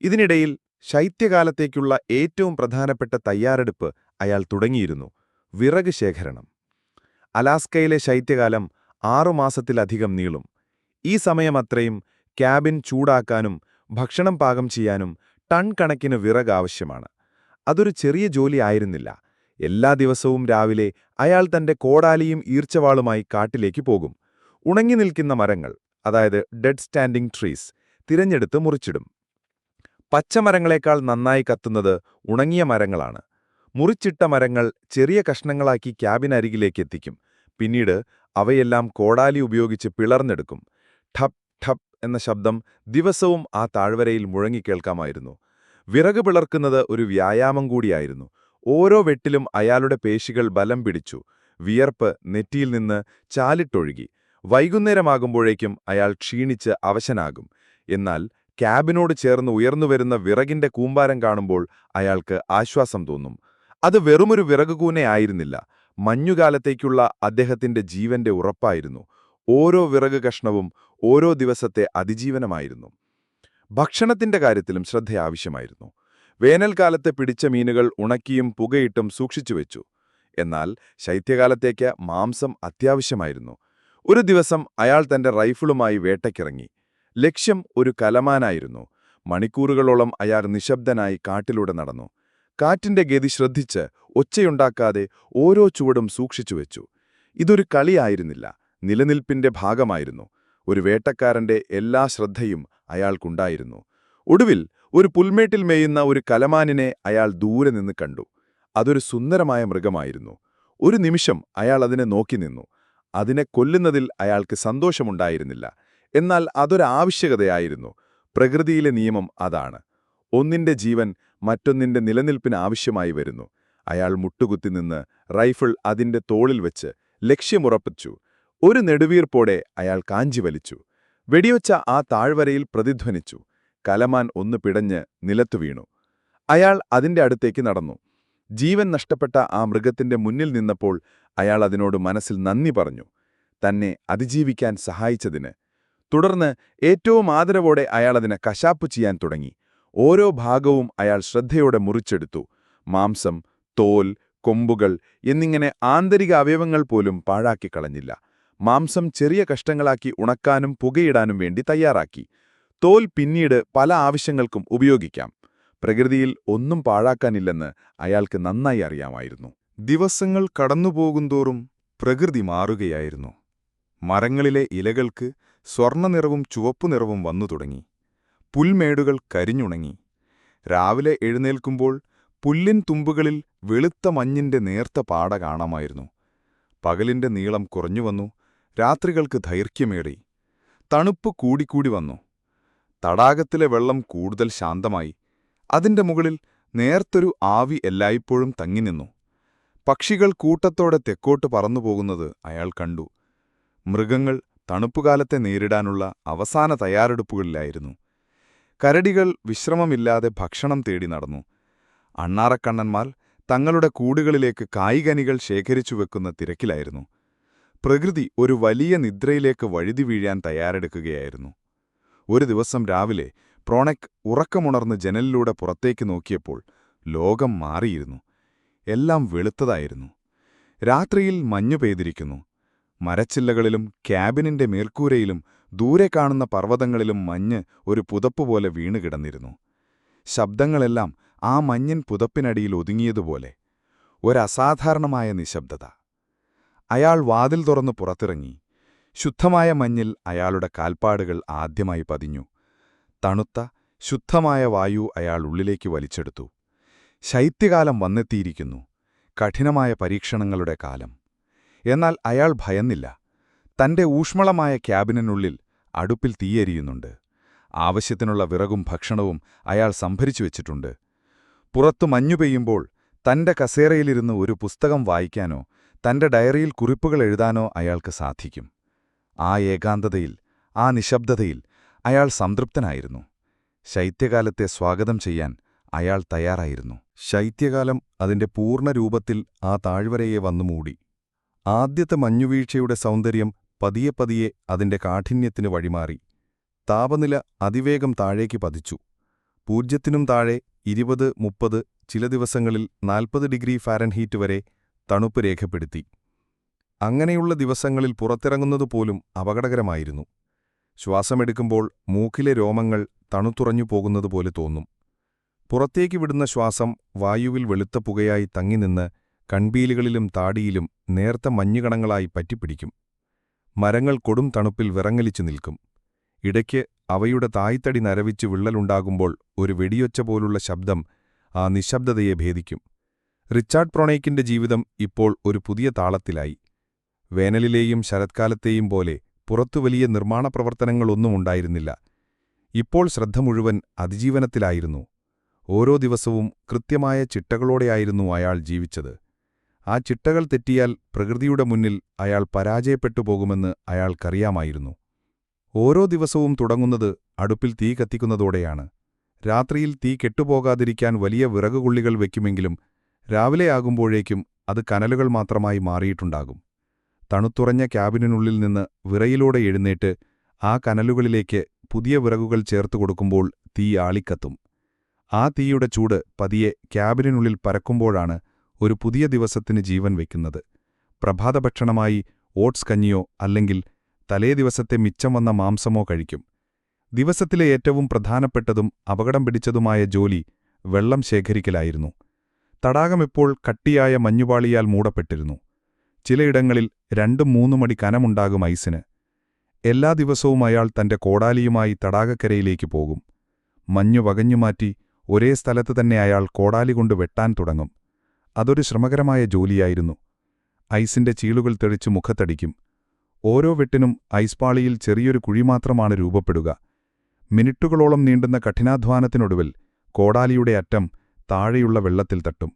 ഇതിനിടയിൽ ശൈത്യകാലത്തേക്കുള്ള ഏറ്റവും പ്രധാനപ്പെട്ട തയ്യാറെടുപ്പ് അയാൾ തുടങ്ങിയിരുന്നു: വിറക് ശേഖരണം. അലാസ്കയിലെ ശൈത്യകാലം 6 മാസത്തിലധികം നീളും. ഈ സമയമത്രയും ക്യാബിൻ ചൂടാക്കാനും ഭക്ഷണം പാകം ചെയ്യാനും ടൺ കണക്കിന് വിറക് ആവശ്യമാണ്. അതൊരു ചെറിയ ജോലി ആയിരുന്നില്ല. എല്ലാ ദിവസവും രാവിലെ അയാൾ തന്റെ കോടാലിയും ഈർച്ചവാളുമായി കാട്ടിലേക്ക് പോകും. ഉണങ്ങി നിൽക്കുന്ന മരങ്ങൾ, അതായത് ഡെഡ് സ്റ്റാൻഡിംഗ് ട്രീസ്, തിരഞ്ഞെടുത്ത് മുറിച്ചിടും. പച്ചമരങ്ങളെക്കാൾ നന്നായി കത്തുന്നത് ഉണങ്ങിയ മരങ്ങളാണ്. മുറിച്ചിട്ട മരങ്ങൾ ചെറിയ കഷ്ണങ്ങളാക്കി ക്യാബിനരികിലേക്ക് എത്തിക്കും. പിന്നീട് അവയെല്ലാം കോടാലി ഉപയോഗിച്ച് പിളർന്നെടുക്കും. ഠപ് ഠപ് എന്ന ശബ്ദം ദിവസവും ആ താഴ്വരയിൽ മുഴങ്ങിക്കേൾക്കാമായിരുന്നു. വിറക് പിളർക്കുന്നത് ഒരു വ്യായാമം കൂടിയായിരുന്നു. ഓരോ വെട്ടിലും അയാളുടെ പേശികൾ ബലം പിടിച്ചു. വിയർപ്പ് നെറ്റിയിൽ നിന്ന് ചാലിട്ടൊഴുകി. വൈകുന്നേരമാകുമ്പോഴേക്കും അയാൾ ക്ഷീണിച്ച് അവശനാകും. എന്നാൽ ക്യാബിനോട് ചേർന്ന് ഉയർന്നുവരുന്ന വിറകിന്റെ കൂമ്പാരം കാണുമ്പോൾ അയാൾക്ക് ആശ്വാസം തോന്നും. അത് വെറുമൊരു വിറകുകൂന ആയിരുന്നില്ല. മഞ്ഞുകാലത്തേക്കുള്ള അദ്ദേഹത്തിന്റെ ജീവന്റെ ഉറപ്പായിരുന്നു. ഓരോ വിറക് കഷ്ണവും ഓരോ ദിവസത്തെ അതിജീവനമായിരുന്നു. ഭക്ഷണത്തിന്റെ കാര്യത്തിലും ശ്രദ്ധ ആവശ്യമായിരുന്നു. വേനൽക്കാലത്ത് പിടിച്ച മീനുകൾ ഉണക്കിയും പുകയിട്ടും സൂക്ഷിച്ചുവെച്ചു. എന്നാൽ ശൈത്യകാലത്തേക്ക് മാംസം അത്യാവശ്യമായിരുന്നു. ഒരു ദിവസം അയാൾ തന്റെ റൈഫിളുമായി വേട്ടയ്ക്കിറങ്ങി. ലക്ഷ്യം ഒരു കലമാനായിരുന്നു. മണിക്കൂറുകളോളം അയാൾ നിശബ്ദനായി കാട്ടിലൂടെ നടന്നു. കാറ്റിന്റെ ഗതി ശ്രദ്ധിച്ച് ഒച്ചയുണ്ടാക്കാതെ ഓരോ ചുവടും സൂക്ഷിച്ചുവെച്ചു. ഇതൊരു കളിയായിരുന്നില്ല, നിലനിൽപ്പിന്റെ ഭാഗമായിരുന്നു. ഒരു വേട്ടക്കാരന്റെ എല്ലാ ശ്രദ്ധയും അയാൾക്കുണ്ടായിരുന്നു. ഒടുവിൽ ഒരു പുൽമേട്ടിൽ മേയുന്ന ഒരു കലമാനിനെ അയാൾ ദൂരെ നിന്ന് കണ്ടു. അതൊരു സുന്ദരമായ മൃഗമായിരുന്നു. ഒരു നിമിഷം അയാൾ അതിനെ നോക്കി നിന്നു. അതിനെ കൊല്ലുന്നതിൽ അയാൾക്ക് സന്തോഷമുണ്ടായിരുന്നില്ല. എന്നാൽ അതൊരാവശ്യകതയായിരുന്നു. പ്രകൃതിയിലെ നിയമം അതാണ്. ഒന്നിന്റെ ജീവൻ മറ്റൊന്നിന്റെ നിലനിൽപ്പിന് ആവശ്യമായി വരുന്നു. അയാൾ മുട്ടുകുത്തി നിന്ന് റൈഫിൾ അതിന്റെ തോളിൽ വെച്ച് ലക്ഷ്യമുറപ്പിച്ചു. ഒരു നെടുവീർപ്പോടെ അയാൾ കാഞ്ചി വലിച്ചു. വെടിയൊച്ച ആ താഴ്വരയിൽ പ്രതിധ്വനിച്ചു. കലമാൻ ഒന്ന് പിടഞ്ഞ് നിലത്തു വീണു. അയാൾ അതിന്റെ അടുത്തേക്ക് നടന്നു. ജീവൻ നഷ്ടപ്പെട്ട ആ മൃഗത്തിന്റെ മുന്നിൽ നിന്നപ്പോൾ അയാൾ അതിനോട് മനസ്സിൽ നന്ദി പറഞ്ഞു, തന്നെ അതിജീവിക്കാൻ സഹായിച്ചതിന്. തുടർന്ന് ഏറ്റവും ആദരവോടെ അയാൾ അതിനെ കശാപ്പു ചെയ്യാൻ തുടങ്ങി. ഓരോ ഭാഗവും അയാൾ ശ്രദ്ധയോടെ മുറിച്ചെടുത്തു. മാംസം, തോൽ, കൊമ്പുകൾ എന്നിങ്ങനെ ആന്തരിക അവയവങ്ങൾ പോലും പാഴാക്കിക്കളഞ്ഞില്ല. മാംസം ചെറിയ കഷ്ണങ്ങളാക്കി ഉണക്കാനും പുകയിടാനും വേണ്ടി തയ്യാറാക്കി. തോൽ പിന്നീട് പല ആവശ്യങ്ങൾക്കും ഉപയോഗിക്കാം. പ്രകൃതിയിൽ ഒന്നും പാഴാക്കാനില്ലെന്ന് അയാൾക്ക് നന്നായി അറിയാമായിരുന്നു. ദിവസങ്ങൾ കടന്നുപോകുന്തോറും പ്രകൃതി മാറുകയായിരുന്നു. മരങ്ങളിലെ ഇലകൾക്ക് സ്വർണ്ണനിറവും ചുവപ്പുനിറവും വന്നു തുടങ്ങി. പുൽമേടുകൾ കരിഞ്ഞുണങ്ങി. രാവിലെ എഴുന്നേൽക്കുമ്പോൾ പുല്ലിൻ തുമ്പുകളിൽ വെളുത്ത മഞ്ഞിന്റെ നേർത്ത പാട കാണാമായിരുന്നു. പകലിന്റെ നീളം കുറഞ്ഞുവന്നു. രാത്രികൾക്ക് ദൈർഘ്യമേറി. തണുപ്പ് കൂടിക്കൂടി വന്നു. തടാകത്തിലെ വെള്ളം കൂടുതൽ ശാന്തമായി. അതിന്റെ മുകളിൽ നേർത്തൊരു ആവി എല്ലായ്പ്പോഴും തങ്ങിനിന്നു. പക്ഷികൾ കൂട്ടത്തോടെ തെക്കോട്ട് പറന്നുപോകുന്നത് അയാൾ കണ്ടു. മൃഗങ്ങൾ തണുപ്പുകാലത്തെ നേരിടാനുള്ള അവസാന തയ്യാറെടുപ്പുകളിലായിരുന്നു. കരടികൾ വിശ്രമമില്ലാതെ ഭക്ഷണം തേടി നടന്നു. അണ്ണാറക്കണ്ണന്മാർ തങ്ങളുടെ കൂടുകളിലേക്ക് കായ്കനികൾ ശേഖരിച്ചു വെക്കുന്ന തിരക്കിലായിരുന്നു. പ്രകൃതി ഒരു വലിയ നിദ്രയിലേക്ക് വഴുതി വീഴാൻ തയ്യാറെടുക്കുകയായിരുന്നു. ഒരു ദിവസം രാവിലെ പ്രോണക് ഉറക്കമുണർന്ന് ജനലിലൂടെ പുറത്തേക്ക് നോക്കിയപ്പോൾ ലോകം മാറിയിരുന്നു. എല്ലാം വെളുത്തതായിരുന്നു. രാത്രിയിൽ മഞ്ഞു പെയ്തിരിക്കുന്നു. മരച്ചില്ലകളിലും ക്യാബിനിന്റെ മേൽക്കൂരയിലും ദൂരെ കാണുന്ന പർവ്വതങ്ങളിലും മഞ്ഞ് ഒരു പുതപ്പുപോലെ വീണുകിടന്നിരുന്നു. ശബ്ദങ്ങളെല്ലാം ആ മഞ്ഞിൻ പുതപ്പിനടിയിൽ ഒതുങ്ങിയതുപോലെ. ഒരസാധാരണമായ നിശബ്ദത. അയാൾ വാതിൽ തുറന്നു പുറത്തിറങ്ങി. ശുദ്ധമായ മഞ്ഞിൽ അയാളുടെ കാൽപ്പാടുകൾ ആദ്യമായി പതിഞ്ഞു. തണുത്ത, ശുദ്ധമായ വായു അയാൾ ഉള്ളിലേക്ക് വലിച്ചെടുത്തു. ശൈത്യകാലം വന്നെത്തിയിരിക്കുന്നു. കഠിനമായ പരീക്ഷണങ്ങളുടെ കാലം. എന്നാൽ അയാൾ ഭയന്നില്ല. തന്റെ ഊഷ്മളമായ ക്യാബിനുള്ളിൽ അടുപ്പിൽ തീയെരിയുന്നുണ്ട്. ആവശ്യത്തിനുള്ള വിറകും ഭക്ഷണവും അയാൾ സംഭരിച്ചു വെച്ചിട്ടുണ്ട്. പുറത്തു മഞ്ഞു പെയ്യുമ്പോൾ തന്റെ കസേരയിലിരുന്ന് ഒരു പുസ്തകം വായിക്കാനോ തന്റെ ഡയറിയിൽ കുറിപ്പുകൾ എഴുതാനോ അയാൾക്ക് സാധിക്കും. ആ ഏകാന്തതയിൽ, ആ നിശബ്ദതയിൽ അയാൾ സംതൃപ്തനായിരുന്നു. ശൈത്യകാലത്തെ സ്വാഗതം ചെയ്യാൻ അയാൾ തയ്യാറായിരുന്നു. ശൈത്യകാലം അതിന്റെ പൂർണ്ണരൂപത്തിൽ ആ താഴ്വരയെ വന്നു മൂടി. ആദ്യത്തെ മഞ്ഞുവീഴ്ചയുടെ സൗന്ദര്യം പതിയെ പതിയെ അതിന്റെ കാഠിന്യത്തിന് വഴിമാറി. താപനില അതിവേഗം താഴേക്ക് പതിച്ചു. 0 താഴെ 20-30, ചില ദിവസങ്ങളിൽ 40 ഡിഗ്രി ഫാരൻഹീറ്റ് വരെ തണുപ്പ് രേഖപ്പെടുത്തി. അങ്ങനെയുള്ള ദിവസങ്ങളിൽ പുറത്തിറങ്ങുന്നതുപോലും അപകടകരമായിരുന്നു. ശ്വാസമെടുക്കുമ്പോൾ മൂക്കിലെ രോമങ്ങൾ തണുത്തുറഞ്ഞു പോകുന്നതുപോലെ തോന്നും. പുറത്തേക്ക് വിടുന്ന ശ്വാസം വായുവിൽ വെളുത്ത പുകയായി തങ്ങിനിന്ന് കൺപീലികളിലും താടിയിലും നേർത്ത മഞ്ഞുകണങ്ങളായി പറ്റിപ്പിടിക്കും. മരങ്ങൾ കൊടും തണുപ്പിൽ വിറങ്ങലിച്ചു നിൽക്കും. ഇടയ്ക്ക് അവയുടെ തായ്തടി നരവിച്ച് വിള്ളലുണ്ടാകുമ്പോൾ ഒരു വെടിയൊച്ച പോലുള്ള ശബ്ദം ആ നിശബ്ദതയെ ഭേദിക്കും. റിച്ചാർഡ് പ്രോണേക്കിന്റെ ജീവിതം ഇപ്പോൾ ഒരു പുതിയ താളത്തിലായി. വേനലിലെയും ശരത്കാലത്തെയും പോലെ പുറത്തു വലിയ നിർമ്മാണ പ്രവർത്തനങ്ങളൊന്നും ഉണ്ടായിരുന്നില്ല. ഇപ്പോൾ ശ്രദ്ധ മുഴുവൻ അതിജീവനത്തിലായിരുന്നു. ഓരോ ദിവസവും കൃത്യമായ ചിട്ടകളോടെയായിരുന്നു അയാൾ ജീവിച്ചത്. ആ ചിട്ടകൾ തെറ്റിയാൽ പ്രകൃതിയുടെ മുന്നിൽ അയാൾ പരാജയപ്പെട്ടു പോകുമെന്ന് അയാൾക്കറിയാമായിരുന്നു. ഓരോ ദിവസവും തുടങ്ങുന്നത് അടുപ്പിൽ തീ കത്തിക്കുന്നതോടെയാണ്. രാത്രിയിൽ തീ കെട്ടുപോകാതിരിക്കാൻ വലിയ വിറകുകൊള്ളികൾ വയ്ക്കുമെങ്കിലും രാവിലെയാകുമ്പോഴേക്കും അത് കനലുകൾ മാത്രമായി മാറിയിട്ടുണ്ടാകും. തണുത്തുറഞ്ഞ ക്യാബിനുള്ളിൽ നിന്ന് വിറയിലൂടെ എഴുന്നേറ്റ് ആ കനലുകളിലേക്ക് പുതിയ വിറകുകൾ ചേർത്തു കൊടുക്കുമ്പോൾ തീ ആളിക്കത്തും. ആ തീയുടെ ചൂട് പതിയെ ക്യാബിനുള്ളിൽ പരക്കുമ്പോഴാണ് ഒരു പുതിയ ദിവസത്തിന് ജീവൻ വയ്ക്കുന്നത്. പ്രഭാതഭക്ഷണമായി ഓട്സ് കഞ്ഞിയോ അല്ലെങ്കിൽ തലേദിവസത്തെ മിച്ചം വന്ന മാംസമോ കഴിക്കും. ദിവസത്തിലെ ഏറ്റവും പ്രധാനപ്പെട്ടതും അപകടം പിടിച്ചതുമായ ജോലി വെള്ളം ശേഖരിക്കലായിരുന്നു. തടാകമിപ്പോൾ കട്ടിയായ മഞ്ഞുപാളിയാൽ മൂടപ്പെട്ടിരുന്നു. ചിലയിടങ്ങളിൽ 2-3 മടി കനമുണ്ടാകും ഐസിന്. എല്ലാ ദിവസവും അയാൾ തന്റെ കോടാലിയുമായി തടാകക്കരയിലേക്ക് പോകും. മഞ്ഞു വകഞ്ഞുമാറ്റി ഒരേ സ്ഥലത്ത് തന്നെ അയാൾ കോടാലി കൊണ്ട് വെട്ടാൻ തുടങ്ങും. അതൊരു ശ്രമകരമായ ജോലിയായിരുന്നു. ഐസിന്റെ ചീളുകൾ തെളിച്ച് മുഖത്തടിക്കും. ഓരോ വെട്ടിനും ഐസ്പാളിയിൽ ചെറിയൊരു കുഴി മാത്രമാണ് രൂപപ്പെടുക. മിനിറ്റുകളോളം നീണ്ടുന്ന കഠിനാധ്വാനത്തിനൊടുവിൽ കോടാലിയുടെ അറ്റം താഴെയുള്ള വെള്ളത്തിൽ തട്ടും.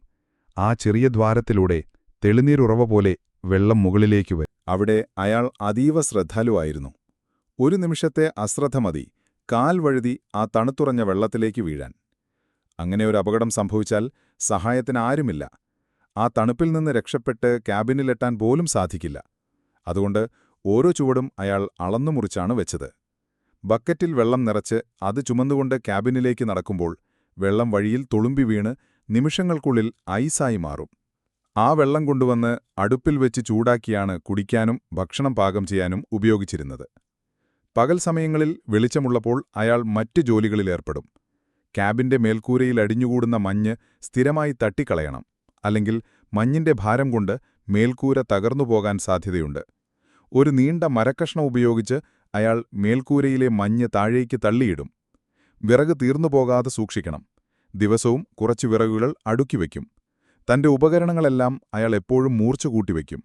ആ ചെറിയ ദ്വാരത്തിലൂടെ തെളിനീരുറവ പോലെ വെള്ളം മുകളിലേക്ക് വരും. അവിടെ അയാൾ അതീവ ശ്രദ്ധാലുവായിരുന്നു. ഒരു നിമിഷത്തെ അശ്രദ്ധ മതി കാൽ വഴുതി ആ തണുത്തുറഞ്ഞ വെള്ളത്തിലേക്ക് വീഴാൻ. അങ്ങനെ ഒരു അപകടം സംഭവിച്ചാൽ സഹായത്തിന് ആരുമില്ല. ആ തണുപ്പിൽ നിന്ന് രക്ഷപ്പെട്ട് ക്യാബിനിലെത്താൻ പോലും സാധിക്കില്ല. അതുകൊണ്ട് ഓരോ ചുവടും അയാൾ അളന്നുമുറിച്ചാണ് വെച്ചത്. ബക്കറ്റിൽ വെള്ളം നിറച്ച് അത് ചുമന്നുകൊണ്ട് ക്യാബിനിലേക്ക് നടക്കുമ്പോൾ വെള്ളം വഴിയിൽ തുളുമ്പി വീണ് നിമിഷങ്ങൾക്കുള്ളിൽ ഐസായി മാറും. ആ വെള്ളം കൊണ്ടുവന്ന് അടുപ്പിൽ വെച്ച് ചൂടാക്കിയാണ് കുടിക്കാനും ഭക്ഷണം പാകം ചെയ്യാനും ഉപയോഗിച്ചിരുന്നത്. പകൽ സമയങ്ങളിൽ വെളിച്ചമുള്ളപ്പോൾ അയാൾ മറ്റ് ജോലികളിലേർപ്പെടും. ക്യാബിന്റെ മേൽക്കൂരയിൽ അടിഞ്ഞുകൂടുന്ന മഞ്ഞ് സ്ഥിരമായി തട്ടിക്കളയണം, അല്ലെങ്കിൽ മഞ്ഞിന്റെ ഭാരം കൊണ്ട് മേൽക്കൂര തകർന്നുപോകാൻ സാധ്യതയുണ്ട്. ഒരു നീണ്ട മരക്കഷ്ണം ഉപയോഗിച്ച് അയാൾ മേൽക്കൂരയിലെ മഞ്ഞ് താഴേക്ക് തള്ളിയിടും. വിറക് തീർന്നുപോകാതെ സൂക്ഷിക്കണം. ദിവസവും കുറച്ച് വിറകുകൾ അടുക്കിവെക്കും. തന്റെ ഉപകരണങ്ങളെല്ലാം അയാൾ എപ്പോഴും മൂർച്ച കൂട്ടിവെക്കും.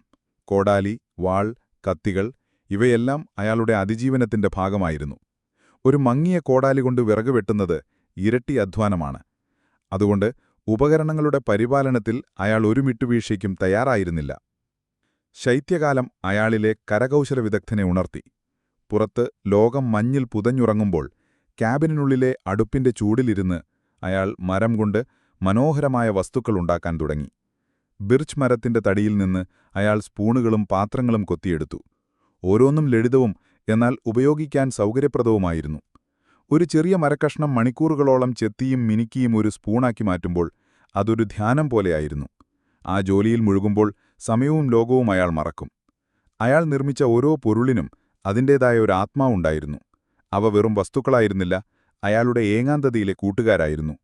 കോടാലി, വാൾ, കത്തികൾ ഇവയെല്ലാം അയാളുടെ അതിജീവനത്തിന്റെ ഭാഗമായിരുന്നു. ഒരു മങ്ങിയ കോടാലി കൊണ്ട് വിറക് വെട്ടുന്നത് ഇരട്ടി അധ്വാനമാണ്. അതുകൊണ്ട് ഉപകരണങ്ങളുടെ പരിപാലനത്തിൽ അയാൾ ഒരു വിട്ടുവീഴ്ചയ്ക്കും തയ്യാറായിരുന്നില്ല. ശൈത്യകാലം അയാളിലെ കരകൗശല വിദഗ്ധനെ ഉണർത്തി. പുറത്ത് ലോകം മഞ്ഞിൽ പുതഞ്ഞുറങ്ങുമ്പോൾ ക്യാബിനുള്ളിലെ അടുപ്പിന്റെ ചൂടിലിരുന്ന് അയാൾ മരം കൊണ്ട് മനോഹരമായ വസ്തുക്കളുണ്ടാക്കാൻ തുടങ്ങി. ബിർച്ച് മരത്തിന്റെ തടിയിൽ നിന്ന് അയാൾ സ്പൂണുകളും പാത്രങ്ങളും കൊത്തിയെടുത്തു. ഓരോന്നും ലളിതവും എന്നാൽ ഉപയോഗിക്കാൻ സൗകര്യപ്രദവുമായിരുന്നു. ഒരു ചെറിയ മരക്കഷ്ണം മണിക്കൂറുകളോളം ചെത്തിയും മിനുക്കിയും ഒരു സ്പൂണാക്കി മാറ്റുമ്പോൾ അതൊരു ധ്യാനം പോലെയായിരുന്നു. ആ ജോലിയിൽ മുഴുകുമ്പോൾ സമയവും ലോകവും അയാൾ മറക്കും. അയാൾ നിർമ്മിച്ച ഓരോ പൊരുളിനും അതിൻ്റേതായ ഒരു ആത്മാവുണ്ടായിരുന്നു. അവ വെറും വസ്തുക്കളായിരുന്നില്ല, അയാളുടെ ഏകാന്തതയിലെ കൂട്ടുകാരായിരുന്നു.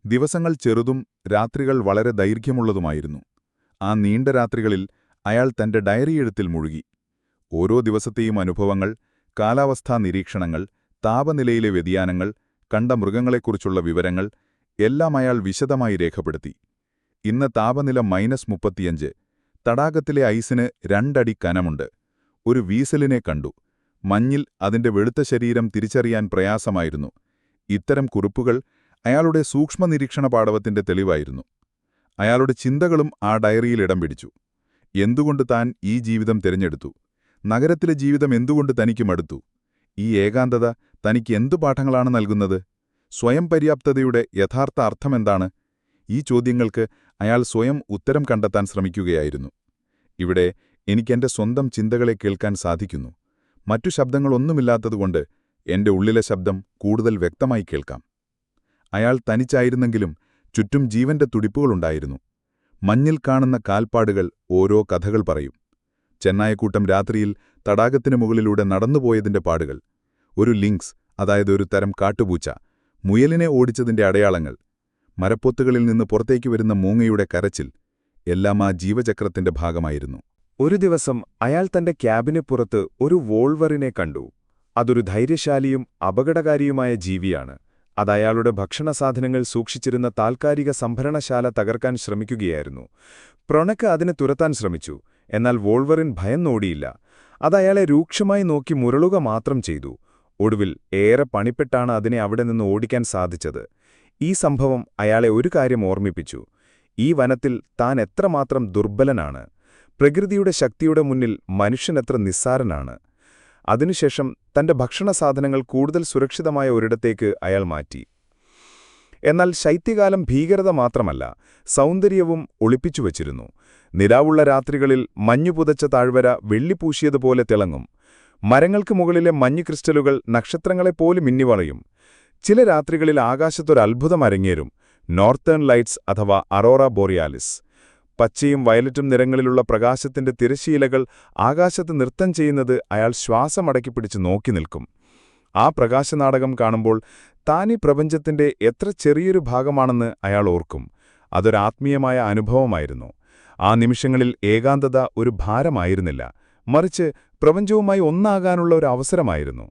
ദിവസങ്ങൾ ചെറുതും രാത്രികൾ വളരെ ദൈർഘ്യമുള്ളതുമായിരുന്നു. ആ നീണ്ട രാത്രികളിൽ അയാൾ തന്റെ ഡയറി എഴുത്തിൽ മുഴുകി. ഓരോ ദിവസത്തെയും അനുഭവങ്ങൾ, കാലാവസ്ഥാ നിരീക്ഷണങ്ങൾ, താപനിലയിലെ വ്യതിയാനങ്ങൾ, കണ്ട മൃഗങ്ങളെക്കുറിച്ചുള്ള വിവരങ്ങൾ എല്ലാം അയാൾ വിശദമായി രേഖപ്പെടുത്തി. ഇന്ന് താപനില -35, തടാകത്തിലെ ഐസിന് 2 അടി കനമുണ്ട്. ഒരു വീസലിനെ കണ്ടു. മഞ്ഞിൽ അതിന്റെ വെളുത്ത ശരീരം തിരിച്ചറിയാൻ പ്രയാസമായിരുന്നു. ഇത്തരം കുറിപ്പുകൾ അയാളുടെ സൂക്ഷ്മനിരീക്ഷണ പാടവത്തിന്റെ തെളിവായിരുന്നു. അയാളുടെ ചിന്തകളും ആ ഡയറിയിൽ ഇടം പിടിച്ചു. എന്തുകൊണ്ട് താൻ ഈ ജീവിതം തിരഞ്ഞെടുത്തു? നഗരത്തിലെ ജീവിതം എന്തുകൊണ്ട് തനിക്ക് മടുത്തു? ഈ ഏകാന്തത തനിക്ക് എന്തു പാഠങ്ങളാണ് നൽകുന്നത്? സ്വയം പര്യാപ്തതയുടെ യഥാർത്ഥ അർത്ഥമെന്താണ്? ഈ ചോദ്യങ്ങൾക്ക് അയാൾ സ്വയം ഉത്തരം കണ്ടെത്താൻ ശ്രമിക്കുകയായിരുന്നു. ഇവിടെ എനിക്കെന്റെ സ്വന്തം ചിന്തകളെ കേൾക്കാൻ സാധിക്കുന്നു. മറ്റു ശബ്ദങ്ങളൊന്നുമില്ലാത്തതുകൊണ്ട് എന്റെ ഉള്ളിലെ ശബ്ദം കൂടുതൽ വ്യക്തമായി കേൾക്കാം. അയാൾ തനിച്ചായിരുന്നെങ്കിലും ചുറ്റും ജീവന്റെ തുടിപ്പുകളുണ്ടായിരുന്നു. മഞ്ഞിൽ കാണുന്ന കാൽപ്പാടുകൾ ഓരോ കഥകൾ പറയും. ചെന്നായക്കൂട്ടം രാത്രിയിൽ തടാകത്തിനു മുകളിലൂടെ നടന്നുപോയതിന്റെ പാടുകൾ, ഒരു ലിങ്ക്സ്, അതായത് ഒരു തരം കാട്ടുപൂച്ച, മുയലിനെ ഓടിച്ചതിന്റെ അടയാളങ്ങൾ, മരപ്പൊത്തുകളിൽ നിന്ന് പുറത്തേക്ക് വരുന്ന മൂങ്ങയുടെ കരച്ചിൽ, എല്ലാം ആ ജീവചക്രത്തിന്റെ ഭാഗമായിരുന്നു. ഒരു ദിവസം അയാൾ തന്റെ ക്യാബിന് പുറത്ത് ഒരു വോൾവറിനെ കണ്ടു. അതൊരു ധൈര്യശാലിയും അപകടകാരിയുമായ ജീവിയാണ്. അത് അയാളുടെ ഭക്ഷണസാധനങ്ങൾ സൂക്ഷിച്ചിരുന്ന താൽക്കാലിക സംഭരണശാല തകർക്കാൻ ശ്രമിക്കുകയായിരുന്നു. പ്രൊണക്ക് അതിനെ തുരത്താൻ ശ്രമിച്ചു. എന്നാൽ വോൾവറിൻ ഭയന്നോടിയില്ല. അതയാളെ രൂക്ഷമായി നോക്കി മുരളുക മാത്രം ചെയ്തു. ഒടുവിൽ ഏറെ പണിപ്പെട്ടാണ് അതിനെ അവിടെ നിന്ന് ഓടിക്കാൻ സാധിച്ചത്. ഈ സംഭവം അയാളെ ഒരു കാര്യം ഓർമ്മിപ്പിച്ചു. ഈ വനത്തിൽ താൻ എത്രമാത്രം ദുർബലനാണ്. പ്രകൃതിയുടെ ശക്തിയുടെ മുന്നിൽ മനുഷ്യനെത്ര നിസ്സാരനാണ്. അതിനുശേഷം തന്റെ ഭക്ഷണസാധനങ്ങൾ കൂടുതൽ സുരക്ഷിതമായ ഒരിടത്തേക്ക് അയാൾ മാറ്റി. എന്നാൽ ശൈത്യകാലം ഭീകരത മാത്രമല്ല, സൗന്ദര്യവും ഒളിപ്പിച്ചുവച്ചിരുന്നു. നിലാവുള്ള രാത്രികളിൽ മഞ്ഞുപുതച്ച താഴ്വര വെള്ളിപൂശിയതുപോലെ തിളങ്ങും. മരങ്ങൾക്ക് മുകളിലെ മഞ്ഞു ക്രിസ്റ്റലുകൾ നക്ഷത്രങ്ങളെപ്പോലെ മിന്നിവളയും. ചില രാത്രികളിൽ ആകാശത്തൊരത്ഭുതം അരങ്ങേറും. നോർത്തേൺ ലൈറ്റ്സ് അഥവാ അറോറ ബോറിയാലിസ്. പച്ചയും വയലറ്റും നിറങ്ങളിലുള്ള പ്രകാശത്തിന്റെ തിരശ്ശീലകൾ ആകാശത്ത് നൃത്തം ചെയ്യുന്നത് അയാൾ ശ്വാസമടക്കിപ്പിടിച്ച് നോക്കി നിൽക്കും. ആ പ്രകാശനാടകം കാണുമ്പോൾ താനീ പ്രപഞ്ചത്തിന്റെ എത്ര ചെറിയൊരു ഭാഗമാണെന്ന് അയാൾ ഓർക്കും. അതൊരാത്മീയമായ അനുഭവമായിരുന്നു. ആ നിമിഷങ്ങളിൽ ഏകാന്തത ഒരു ഭാരമായിരുന്നില്ല, മറിച്ച് പ്രപഞ്ചവുമായി ഒന്നാകാനുള്ള ഒരു അവസരമായിരുന്നു.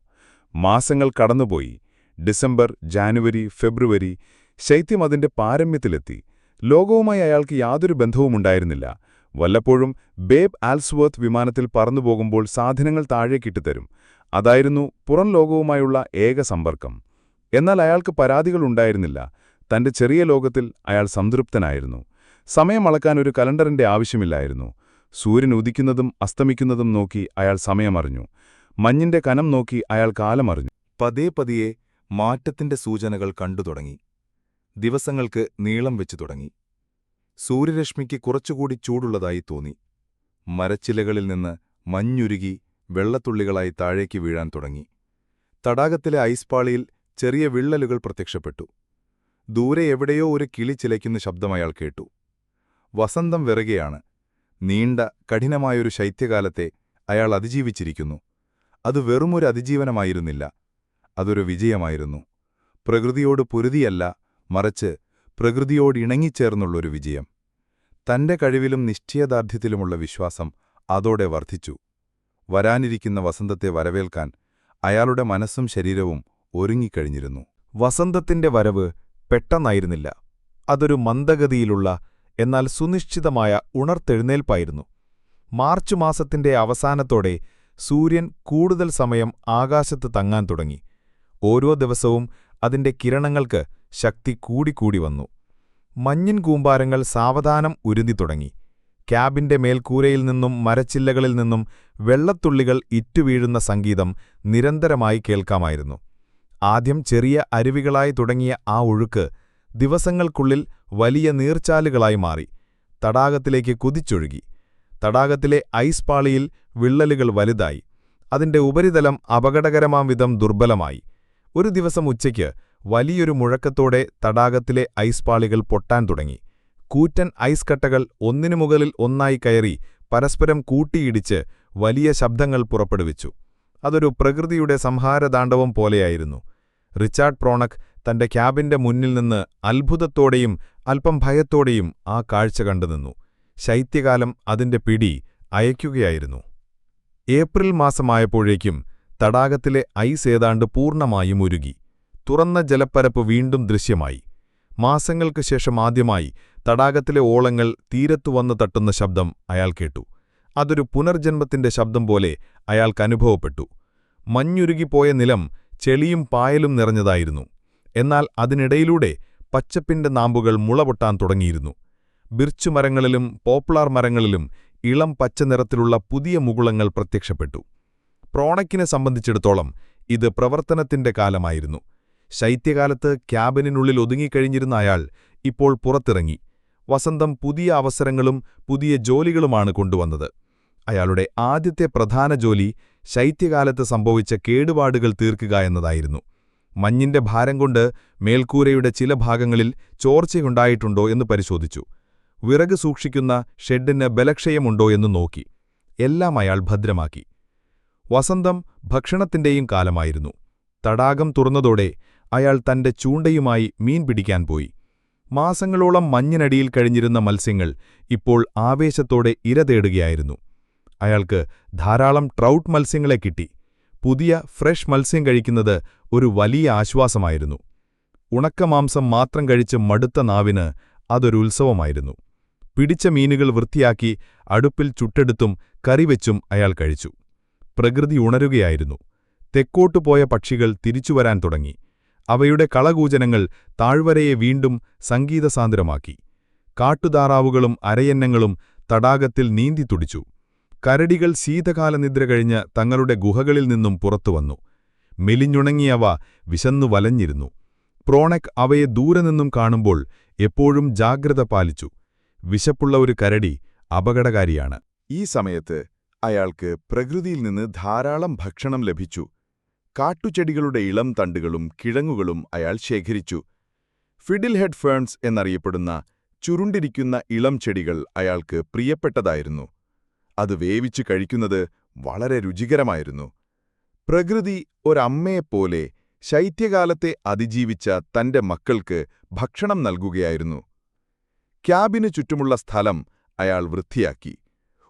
മാസങ്ങൾ കടന്നുപോയി. ഡിസംബർ, ജാനുവരി, ഫെബ്രുവരി. ശൈത്യം അതിന്റെ പാരമ്യത്തിലെത്തി. ലോകവുമായി അയാൾക്ക് യാതൊരു ബന്ധവുമുണ്ടായിരുന്നില്ല. വല്ലപ്പോഴും ബേബ് ആൽസ്വർത്ത് വിമാനത്തിൽ പറന്നുപോകുമ്പോൾ സാധനങ്ങൾ താഴേക്കിട്ടുതരും. അതായിരുന്നു പുറം ലോകവുമായുള്ള ഏക സമ്പർക്കം. എന്നാൽ അയാൾക്ക് പരാതികളുണ്ടായിരുന്നില്ല. തന്റെ ചെറിയ ലോകത്തിൽ അയാൾ സംതൃപ്തനായിരുന്നു. സമയം അളക്കാൻ ഒരു കലണ്ടറിന്റെ ആവശ്യമില്ലായിരുന്നു. സൂര്യൻ ഉദിക്കുന്നതും അസ്തമിക്കുന്നതും നോക്കി അയാൾ സമയമറിഞ്ഞു. മഞ്ഞിന്റെ കനം നോക്കി അയാൾ കാലമറിഞ്ഞു. പതിയെ മാറ്റത്തിന്റെ സൂചനകൾ കണ്ടു തുടങ്ങി. ദിവസങ്ങൾക്ക് നീളം വെച്ചു തുടങ്ങി. സൂര്യരശ്മിക്ക് കുറച്ചുകൂടി ചൂടുള്ളതായി തോന്നി. മരച്ചിലകളിൽ നിന്ന് മഞ്ഞുരുകി വെള്ളത്തുള്ളികളായി താഴേക്ക് വീഴാൻ തുടങ്ങി. തടാകത്തിലെ ഐസ്പാളിയിൽ ചെറിയ വിള്ളലുകൾ പ്രത്യക്ഷപ്പെട്ടു. ദൂരെ എവിടെയോ ഒരു കിളി ചിലയ്ക്കുന്ന ശബ്ദം അയാൾ കേട്ടു. വസന്തം വിറകയാണ്. നീണ്ട കഠിനമായൊരു ശൈത്യകാലത്തെ അയാൾ അതിജീവിച്ചിരിക്കുന്നു. അത് വെറുമൊരു അതിജീവനമായിരുന്നില്ല, അതൊരു വിജയമായിരുന്നു. പ്രകൃതിയോട് പൊരുതിയല്ല, മറിച്ച് പ്രകൃതിയോടിണങ്ങിച്ചേർന്നുള്ളൊരു വിജയം. തന്റെ കഴിവിലും നിശ്ചയദാർഢ്യത്തിലുമുള്ള വിശ്വാസം അതോടെ വർദ്ധിച്ചു. വരാനിരിക്കുന്ന വസന്തത്തെ വരവേൽക്കാൻ അയാളുടെ മനസ്സും ശരീരവും ഒരുങ്ങിക്കഴിഞ്ഞിരുന്നു. വസന്തത്തിന്റെ വരവ് പെട്ടെന്നായിരുന്നില്ല. അതൊരു മന്ദഗതിയിലുള്ള എന്നാൽ സുനിശ്ചിതമായ ഉണർത്തെഴുന്നേൽപ്പായിരുന്നു. മാർച്ച് മാസത്തിന്റെ അവസാനത്തോടെ സൂര്യൻ കൂടുതൽ സമയം ആകാശത്ത് തങ്ങാൻ തുടങ്ങി. ഓരോ ദിവസവും അതിന്റെ കിരണങ്ങൾക്ക് ശക്തി കൂടിക്കൂടി വന്നു. മഞ്ഞിൻ കൂമ്പാരങ്ങൾ സാവധാനം ഉരുന്തി തുടങ്ങി. ക്യാബിന്റെ മേൽക്കൂരയിൽ നിന്നും മരച്ചില്ലകളിൽ നിന്നും വെള്ളത്തുള്ളികൾ ഇറ്റുവീഴുന്ന സംഗീതം നിരന്തരമായി കേൾക്കാമായിരുന്നു. ആദ്യം ചെറിയ അരുവികളായി തുടങ്ങിയ ആ ഒഴുക്ക് ദിവസങ്ങൾക്കുള്ളിൽ വലിയ നീർച്ചാലുകളായി മാറി. തടാകത്തിലേക്ക് കുതിച്ചൊഴുകി. തടാകത്തിലെ ഐസ് പാളിയിൽ വിള്ളലുകൾ വലുതായി. അതിന്റെ ഉപരിതലം അപകടകരമാം വിധം ദുർബലമായി. ഒരു ദിവസം ഉച്ചയ്ക്ക് വലിയൊരു മുഴക്കത്തോടെ തടാകത്തിലെ ഐസ് പാളികൾ പൊട്ടാൻ തുടങ്ങി. കൂറ്റൻ ഐസ് കട്ടകൾ ഒന്നിനു മുകളിൽ ഒന്നായി കയറി പരസ്പരം കൂട്ടിയിടിച്ച് വലിയ ശബ്ദങ്ങൾ പുറപ്പെടുവിച്ചു. അതൊരു പ്രകൃതിയുടെ സംഹാരതാണ്ഡവം പോലെയായിരുന്നു. റിച്ചാർഡ് പ്രോണക് തന്റെ ക്യാബിന്റെ മുന്നിൽ നിന്ന് അത്ഭുതത്തോടെയും അല്പം ഭയത്തോടെയും ആ കാഴ്ച കണ്ടുനിന്നു. ശൈത്യകാലം അതിന്റെ പിടി അയയ്ക്കുകയായിരുന്നു. ഏപ്രിൽ മാസമായപ്പോഴേക്കും തടാകത്തിലെ ഐസ് ഏതാണ്ട് പൂർണ്ണമായും ഉരുകി. തുറന്ന ജലപ്പരപ്പ് വീണ്ടും ദൃശ്യമായി. മാസങ്ങൾക്ക് ശേഷം ആദ്യമായി തടാകത്തിലെ ഓളങ്ങൾ തീരത്തുവന്ന് തട്ടുന്ന ശബ്ദം അയാൾ കേട്ടു. അതൊരു പുനർജന്മത്തിന്റെ ശബ്ദം പോലെ അയാൾക്കനുഭവപ്പെട്ടു. മഞ്ഞുരുകിപ്പോയ നിലം ചെളിയും പായലും നിറഞ്ഞതായിരുന്നു. എന്നാൽ അതിനിടയിലൂടെ പച്ചപ്പിന്റെ നാമ്പുകൾ മുളപൊട്ടാൻ തുടങ്ങിയിരുന്നു. ബിർച്ചുമരങ്ങളിലും പോപ്ലാർ മരങ്ങളിലും ഇളം പച്ചനിറത്തിലുള്ള പുതിയ മുകുളങ്ങൾ പ്രത്യക്ഷപ്പെട്ടു. പ്രോണക്കിനെ സംബന്ധിച്ചിടത്തോളം ഇത് പ്രവർത്തനത്തിന്റെ കാലമായിരുന്നു. ശൈത്യകാലത്ത് ക്യാബിനുള്ളിൽ ഒതുങ്ങിക്കഴിഞ്ഞിരുന്ന അയാൾ ഇപ്പോൾ പുറത്തിറങ്ങി. വസന്തം പുതിയ അവസരങ്ങളും പുതിയ ജോലികളുമാണ് കൊണ്ടുവന്നത്. അയാളുടെ ആദ്യത്തെ പ്രധാന ജോലി ശൈത്യകാലത്ത് സംഭവിച്ച കേടുപാടുകൾ തീർക്കുക എന്നതായിരുന്നു. മഞ്ഞിന്റെ ഭാരം കൊണ്ട് മേൽക്കൂരയുടെ ചില ഭാഗങ്ങളിൽ ചോർച്ചയുണ്ടായിട്ടുണ്ടോ എന്ന് പരിശോധിച്ചു. വിറക് സൂക്ഷിക്കുന്ന ഷെഡിന് ബലക്ഷയമുണ്ടോ എന്ന് നോക്കി. എല്ലാം അയാൾ ഭദ്രമാക്കി. വസന്തം ഭക്ഷണത്തിന്റെയും കാലമായിരുന്നു. തടാകം തുറന്നതോടെ അയാൾ തന്റെ ചൂണ്ടയുമായി മീൻ പിടിക്കാൻ പോയി. മാസങ്ങളോളം മഞ്ഞിനടിയിൽ കഴിഞ്ഞിരുന്ന മത്സ്യങ്ങൾ ഇപ്പോൾ ആവേശത്തോടെ ഇര തേടുകയായിരുന്നു. അയാൾക്ക് ധാരാളം ട്രൗട്ട് മത്സ്യങ്ങളെ കിട്ടി. പുതിയ ഫ്രഷ് മത്സ്യം കഴിക്കുന്നത് ഒരു വലിയ ആശ്വാസമായിരുന്നു. ഉണക്കമാംസം മാത്രം കഴിച്ച് മടുത്ത നാവിന് അതൊരു ഉത്സവമായിരുന്നു. പിടിച്ച മീനുകൾ വൃത്തിയാക്കി അടുപ്പിൽ ചുട്ടെടുത്തും കറിവെച്ചും അയാൾ കഴിച്ചു. പ്രകൃതി ഉണരുകയായിരുന്നു. തെക്കോട്ടുപോയ പക്ഷികൾ തിരിച്ചുവരാൻ തുടങ്ങി. അവയുടെ കളകൂജനങ്ങൾ താഴ്വരയെ വീണ്ടും സംഗീതസാന്ദ്രമാക്കി. കാട്ടുതാറാവുകളും അരയന്നങ്ങളും തടാകത്തിൽ നീന്തിത്തുടിച്ചു. കരടികൾ ശീതകാലനിദ്ര കഴിഞ്ഞ് തങ്ങളുടെ ഗുഹകളിൽ നിന്നും പുറത്തുവന്നു. മെലിഞ്ഞുണങ്ങിയവ വിശന്നു വലഞ്ഞിരുന്നു. പ്രോണക് അവയെ ദൂരെ നിന്നും കാണുമ്പോൾ എപ്പോഴും ജാഗ്രത പാലിച്ചു. വിശപ്പുള്ള ഒരു കരടി അപകടകാരിയാണ്. ഈ സമയത്ത് അയാൾക്ക് പ്രകൃതിയിൽ നിന്ന് ധാരാളം ഭക്ഷണം ലഭിച്ചു. കാട്ടുചെടികളുടെ ഇളം തണ്ടുകളും കിഴങ്ങുകളും അയാൾ ശേഖരിച്ചു. ഫിഡിൽ ഹെഡ് ഫേൺസ് എന്നറിയപ്പെടുന്ന ചുരുണ്ടിരിക്കുന്ന ഇളം ചെടികൾ അയാൾക്ക് പ്രിയപ്പെട്ടതായിരുന്നു. അത് വേവിച്ചു കഴിക്കുന്നത് വളരെ രുചികരമായിരുന്നു. പ്രകൃതി ഒരമ്മയെപ്പോലെ ശൈത്യകാലത്തെ അതിജീവിച്ച തന്റെ മക്കൾക്ക് ഭക്ഷണം നൽകുകയായിരുന്നു. ക്യാബിനു ചുറ്റുമുള്ള സ്ഥലം അയാൾ വൃത്തിയാക്കി.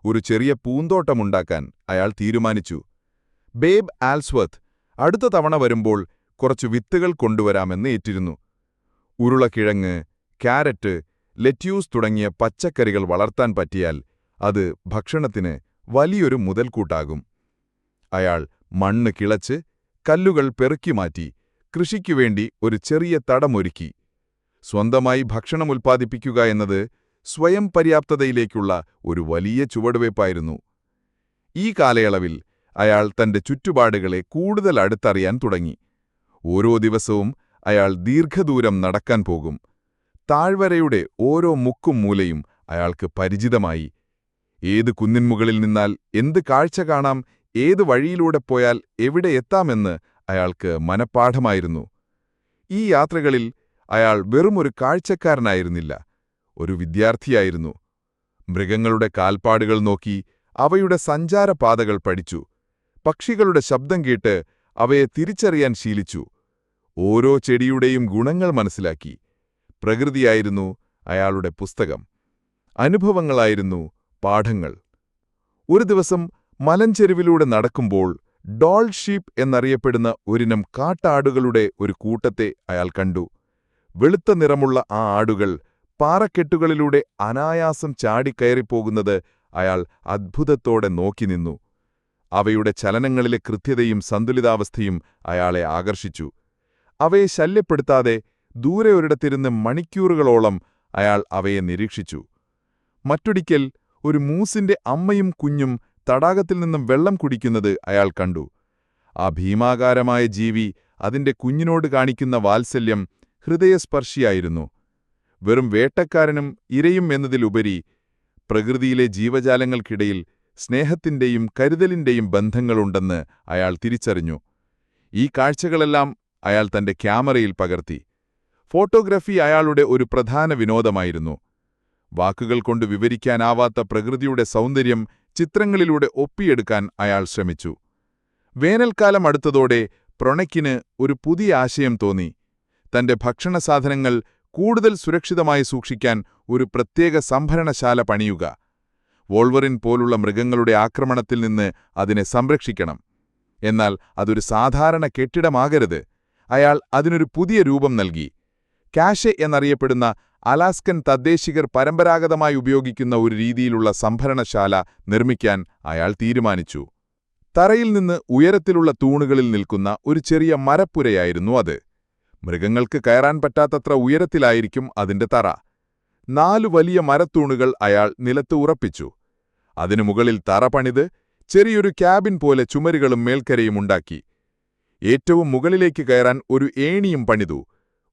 ഒരു ചെറിയ പൂന്തോട്ടമുണ്ടാക്കാൻ അയാൾ തീരുമാനിച്ചു. ബേബ് ആൽസ്വർത്ത് അടുത്ത തവണ വരുമ്പോൾ കുറച്ചു വിത്തുകൾ കൊണ്ടുവരാമെന്ന് ഏറ്റിരുന്നു. ഉരുളക്കിഴങ്ങ്, ക്യാരറ്റ്, ലെറ്റ്യൂസ് തുടങ്ങിയ പച്ചക്കറികൾ വളർത്താൻ പറ്റിയാൽ അത് ഭക്ഷണത്തിന് വലിയൊരു മുതൽക്കൂട്ടാകും. അയാൾ മണ്ണ് കിളച്ച് കല്ലുകൾ പെറുക്കിമാറ്റി കൃഷിക്കുവേണ്ടി ഒരു ചെറിയ തടമൊരുക്കി. സ്വന്തമായി ഭക്ഷണം ഉൽപ്പാദിപ്പിക്കുക എന്നത് സ്വയം പര്യാപ്തതയിലേക്കുള്ള ഒരു വലിയ ചുവടുവയ്പ്പായിരുന്നു. ഈ കാലയളവിൽ അയാൾ തന്റെ ചുറ്റുപാടുകളെ കൂടുതൽ അടുത്തറിയാൻ തുടങ്ങി. ഓരോ ദിവസവും അയാൾ ദീർഘദൂരം നടക്കാൻ പോകും. താഴ്വരയുടെ ഓരോ മുക്കും മൂലയും അയാൾക്ക് പരിചിതമായി. ഏത് കുന്നിൻമുകളിൽ നിന്നാൽ എന്ത് കാഴ്ച കാണാം, ഏത് വഴിയിലൂടെ പോയാൽ എവിടെ എത്താമെന്ന് അയാൾക്ക് മനഃപ്പാഠമായിരുന്നു. ഈ യാത്രകളിൽ അയാൾ വെറുമൊരു കാഴ്ചക്കാരനായിരുന്നില്ല, ഒരു വിദ്യാർത്ഥിയായിരുന്നു. മൃഗങ്ങളുടെ കാൽപ്പാടുകൾ നോക്കി അവയുടെ സഞ്ചാരപാതകൾ പഠിച്ചു. പക്ഷികളുടെ ശബ്ദം കേട്ട് അവയെ തിരിച്ചറിയാൻ ശീലിച്ചു. ഓരോ ചെടിയുടെയും ഗുണങ്ങൾ മനസ്സിലാക്കി. പ്രകൃതിയായിരുന്നു അയാളുടെ പുസ്തകം. അനുഭവങ്ങളായിരുന്നു പാഠങ്ങൾ. ഒരു ദിവസം മലഞ്ചെരുവിലൂടെ നടക്കുമ്പോൾ ഡോൾ ഷീപ്പ് എന്നറിയപ്പെടുന്ന ഒരിനം കാട്ടാടുകളുടെ ഒരു കൂട്ടത്തെ അയാൾ കണ്ടു. വെളുത്ത നിറമുള്ള ആ ആടുകൾ പാറക്കെട്ടുകളിലൂടെ അനായാസം ചാടിക്കയറിപ്പോകുന്നത് അയാൾ അത്ഭുതത്തോടെ നോക്കി നിന്നു. അവയുടെ ചലനങ്ങളിലെ കൃത്യതയും സന്തുലിതാവസ്ഥയും അയാളെ ആകർഷിച്ചു. അവയെ ശല്യപ്പെടുത്താതെ ദൂരെ ഒരിടത്തിരുന്ന് മണിക്കൂറുകളോളം അയാൾ അവയെ നിരീക്ഷിച്ചു. മറ്റൊരിക്കൽ ഒരു മൂസിന്റെ അമ്മയും കുഞ്ഞും തടാകത്തിൽ നിന്നും വെള്ളം കുടിക്കുന്നത് അയാൾ കണ്ടു. ആ ഭീമാകാരമായ ജീവി അതിന്റെ കുഞ്ഞിനോട് കാണിക്കുന്ന വാത്സല്യം ഹൃദയസ്പർശിയായിരുന്നു. വെറും വേട്ടക്കാരനും ഇരയും എന്നതിലുപരി പ്രകൃതിയിലെ ജീവജാലങ്ങൾക്കിടയിൽ സ്നേഹത്തിന്റെയും കരുതലിന്റെയും ബന്ധങ്ങളുണ്ടെന്ന് അയാൾ തിരിച്ചറിഞ്ഞു. ഈ കാഴ്ചകളെല്ലാം അയാൾ തന്റെ ക്യാമറയിൽ പകർത്തി. ഫോട്ടോഗ്രഫി അയാളുടെ ഒരു പ്രധാന വിനോദമായിരുന്നു. വാക്കുകൾ കൊണ്ട് വിവരിക്കാനാവാത്ത പ്രകൃതിയുടെ സൗന്ദര്യം ചിത്രങ്ങളിലൂടെ ഒപ്പിയെടുക്കാൻ അയാൾ ശ്രമിച്ചു. വേനൽക്കാലം അടുത്തതോടെ പ്രൊണക്കിന് ഒരു പുതിയ ആശയം തോന്നി. തന്റെ ഭക്ഷണസാധനങ്ങൾ കൂടുതൽ സുരക്ഷിതമായി സൂക്ഷിക്കാൻ ഒരു പ്രത്യേക സംഭരണശാല പണിയുക. വോൾവറിൻ പോലുള്ള മൃഗങ്ങളുടെ ആക്രമണത്തിൽ നിന്ന് അതിനെ സംരക്ഷിക്കണം. എന്നാൽ അതൊരു സാധാരണ കെട്ടിടമാകരുത്. അയാൾ അതിനൊരു പുതിയ രൂപം നൽകി. കാഷെ എന്നറിയപ്പെടുന്ന അലാസ്കൻ തദ്ദേശികർ പരമ്പരാഗതമായി ഉപയോഗിക്കുന്ന ഒരു രീതിയിലുള്ള സംഭരണശാല നിർമ്മിക്കാൻ അയാൾ തീരുമാനിച്ചു. തറയിൽ നിന്ന് ഉയരത്തിലുള്ള തൂണുകളിൽ നിൽക്കുന്ന ഒരു ചെറിയ മരപ്പുരയായിരുന്നു അത്. മൃഗങ്ങൾക്ക് കയറാൻ പറ്റാത്തത്ര ഉയരത്തിലായിരിക്കും അതിന്റെ തറ. 4 വലിയ മരത്തൂണുകൾ അയാൾ നിലത്ത് ഉറപ്പിച്ചു. അതിനു മുകളിൽ തറ പണിത് ചെറിയൊരു ക്യാബിൻ പോലെ ചുമരുകളും മേൽക്കരയും ഉണ്ടാക്കി. ഏറ്റവും മുകളിലേക്ക് കയറാൻ ഒരു ഏണിയും പണിതു.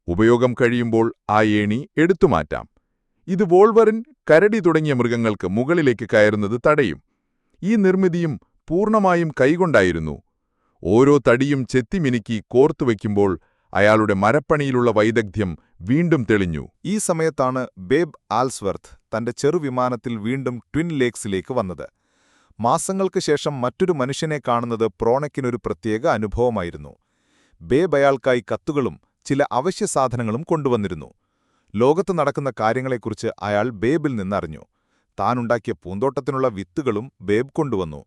ഉപയോഗം കഴിയുമ്പോൾ ആ ഏണി എടുത്തുമാറ്റാം. ഇത് വോൾവറിൻ, കരടി തുടങ്ങിയ മൃഗങ്ങൾക്ക് മുകളിലേക്ക് കയറുന്നത് തടയും. ഈ നിർമ്മിതിയും പൂർണ്ണമായും കൈകൊണ്ടായിരുന്നു. ഓരോ തടിയും ചെത്തിമിനുക്കി കോർത്തുവയ്ക്കുമ്പോൾ അയാളുടെ മരപ്പണിയിലുള്ള വൈദഗ്ധ്യം വീണ്ടും തെളിഞ്ഞു. ഈ സമയത്താണ് ബേബ് ആൽസ്വർത്ത് തന്റെ ചെറുവിമാനത്തിൽ വീണ്ടും ട്വിൻ ലേക്സിലേക്ക് വന്നത്. മാസങ്ങൾക്ക് ശേഷം മറ്റൊരു മനുഷ്യനെ കാണുന്നത് പ്രോണക്കിനൊരു പ്രത്യേക അനുഭവമായിരുന്നു. ബേബ് അയാൾക്കായി കത്തുകളും ചില അവശ്യ സാധനങ്ങളും കൊണ്ടുവന്നിരുന്നു. ലോകത്ത് നടക്കുന്ന കാര്യങ്ങളെക്കുറിച്ച് അയാൾ ബേബിൽ നിന്നറിഞ്ഞു. താനുണ്ടാക്കിയ പൂന്തോട്ടത്തിനുള്ള വിത്തുകളും ബേബ് കൊണ്ടുവന്നു.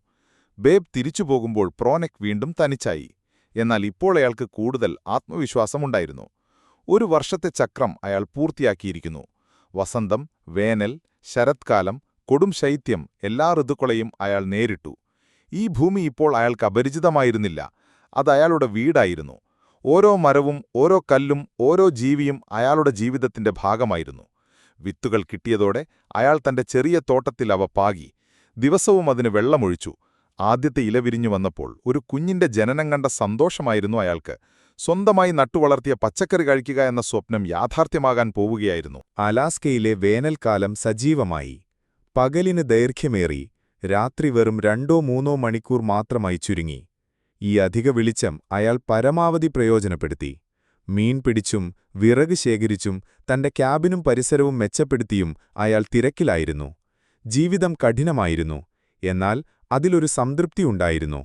ബേബ് തിരിച്ചു പോകുമ്പോൾ പ്രോനെക് വീണ്ടും തനിച്ചായി. എന്നാൽ ഇപ്പോൾ അയാൾക്ക് കൂടുതൽ ആത്മവിശ്വാസമുണ്ടായിരുന്നു. 1 വർഷത്തെ ചക്രം അയാൾ പൂർത്തിയാക്കിയിരിക്കുന്നു. വസന്തം, വേനൽ, ശരത്കാലം, കൊടും ശൈത്യം, എല്ലാ ഋതുക്കളെയും അയാൾ നേരിട്ടു. ഈ ഭൂമി ഇപ്പോൾ അയാൾക്ക് അപരിചിതമായിരുന്നില്ല. അത് അയാളുടെ വീടായിരുന്നു. ഓരോ മരവും, ഓരോ കല്ലും, ഓരോ ജീവിയും അയാളുടെ ജീവിതത്തിന്റെ ഭാഗമായിരുന്നു. വിത്തുകൾ കിട്ടിയതോടെ അയാൾ തന്റെ ചെറിയ തോട്ടത്തിൽ അവ പാകി. ദിവസവും അതിന് വെള്ളമൊഴിച്ചു. ആദ്യത്തെ ഇല വിരിഞ്ഞു വന്നപ്പോൾ ഒരു കുഞ്ഞിന്റെ ജനനം കണ്ട സന്തോഷമായിരുന്നു അയാൾക്ക്. സ്വന്തമായി നട്ടുവളർത്തിയ പച്ചക്കറി കഴിക്കുക എന്ന സ്വപ്നം യാഥാർത്ഥ്യമാകാൻ പോവുകയായിരുന്നു. അലാസ്കയിലെ വേനൽക്കാലം സജീവമായി. പകലിന് ദൈർഘ്യമേറി, രാത്രി വെറും 2-3 മണിക്കൂർ മാത്രമായി ചുരുങ്ങി. ഈ അധിക വെളിച്ചം അയാൾ പരമാവധി പ്രയോജനപ്പെടുത്തി. മീൻ പിടിച്ചും വിറക് ശേഖരിച്ചും തന്റെ ക്യാബിനും പരിസരവും മെച്ചപ്പെടുത്തിയും അയാൾ തിരക്കിലായിരുന്നു. ജീവിതം കഠിനമായിരുന്നു, എന്നാൽ അതിലൊരു സംതൃപ്തിയുണ്ടായിരുന്നു.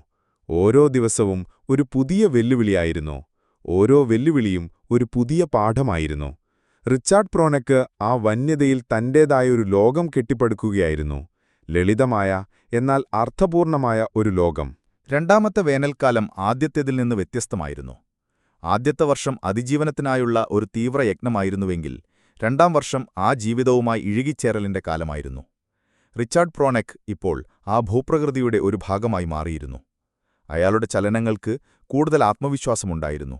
ഓരോ ദിവസവും ഒരു പുതിയ വെല്ലുവിളിയായിരുന്നു. ഓരോ വെല്ലുവിളിയും ഒരു പുതിയ പാഠമായിരുന്നു. റിച്ചാർഡ് പ്രോനക്ക് ആ വന്യതയിൽ തന്റേതായൊരു ലോകം കെട്ടിപ്പടുക്കുകയായിരുന്നു. ലളിതമായ, എന്നാൽ അർത്ഥപൂർണമായ ഒരു ലോകം. രണ്ടാമത്തെ വേനൽക്കാലം ആദ്യത്തേതിൽ നിന്ന് വ്യത്യസ്തമായിരുന്നു. ആദ്യത്തെ വർഷം അതിജീവനത്തിനായുള്ള ഒരു തീവ്ര യജ്ഞമായിരുന്നുവെങ്കിൽ 2ാം വർഷം ആ ജീവിതവുമായി ഇഴുകിച്ചേരലിന്റെ കാലമായിരുന്നു. റിച്ചാർഡ് പ്രോനെക് ഇപ്പോൾ ആ ഭൂപ്രകൃതിയുടെ ഒരു ഭാഗമായി മാറിയിരുന്നു. അയാളുടെ ചലനങ്ങൾക്ക് കൂടുതൽ ആത്മവിശ്വാസമുണ്ടായിരുന്നു.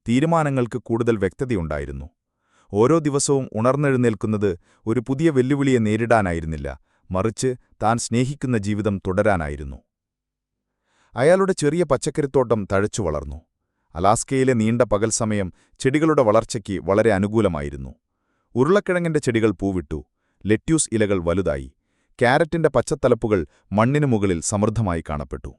തീരുമാനങ്ങൾക്ക് കൂടുതൽ വ്യക്തതയുണ്ടായിരുന്നു. ഓരോ ദിവസവും ഉണർന്നെഴുന്നേൽക്കുന്നത് ഒരു പുതിയ വെല്ലുവിളിയെ നേരിടാനായിരുന്നില്ല, മറിച്ച് താൻ സ്നേഹിക്കുന്ന ജീവിതം തുടരാനായിരുന്നു. അയാളുടെ ചെറിയ പച്ചക്കറിത്തോട്ടം തഴച്ചു വളർന്നു. അലാസ്കയിലെ നീണ്ട പകൽ സമയം ചെടികളുടെ വളർച്ചയ്ക്ക് വളരെ അനുകൂലമായിരുന്നു. ഉരുളക്കിഴങ്ങിന്റെ ചെടികൾ പൂവിട്ടു. ലെറ്റ്യൂസ് ഇലകൾ വലുതായി. ക്യാരറ്റിന്റെ പച്ചത്തലപ്പുകൾ മണ്ണിനു മുകളിൽ സമൃദ്ധമായി കാണപ്പെട്ടു.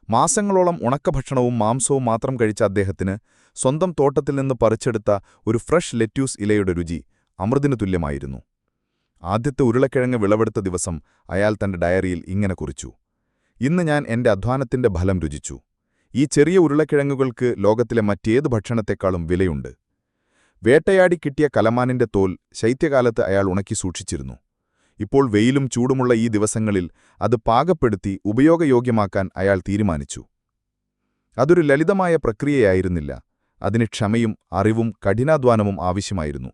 മാസങ്ങളോളം ഉണക്കഭക്ഷണവും മാംസവും മാത്രം കഴിച്ച അദ്ദേഹത്തിന് സ്വന്തം തോട്ടത്തിൽ നിന്ന് പറിച്ചെടുത്ത ഒരു ഫ്രഷ് ലെറ്റ്യൂസ് ഇലയുടെ രുചി അമൃതിനു തുല്യമായിരുന്നു. ആദ്യത്തെ ഉരുളക്കിഴങ്ങ് വിളവെടുത്ത ദിവസം അയാൾ തന്റെ ഡയറിയിൽ ഇങ്ങനെ കുറിച്ചു: ഇന്ന് ഞാൻ എന്റെ അധ്വാനത്തിന്റെ ഫലം രുചിച്ചു. ഈ ചെറിയ ഉരുളക്കിഴങ്ങുകൾക്ക് ലോകത്തിലെ മറ്റേത് ഭക്ഷണത്തെക്കാളും വിലയുണ്ട്. വേട്ടയാടി കിട്ടിയ കലമാനിന്റെ തോൽ ശൈത്യകാലത്ത് അയാൾ ഉണക്കി സൂക്ഷിച്ചിരുന്നു. ഇപ്പോൾ വെയിലും ചൂടുമുള്ള ഈ ദിവസങ്ങളിൽ അത് പാകപ്പെടുത്തി ഉപയോഗയോഗ്യമാക്കാൻ അയാൾ തീരുമാനിച്ചു. അതൊരു ലളിതമായ പ്രക്രിയയായിരുന്നില്ല. അതിന് ക്ഷമയും അറിവും കഠിനാധ്വാനവും ആവശ്യമായിരുന്നു.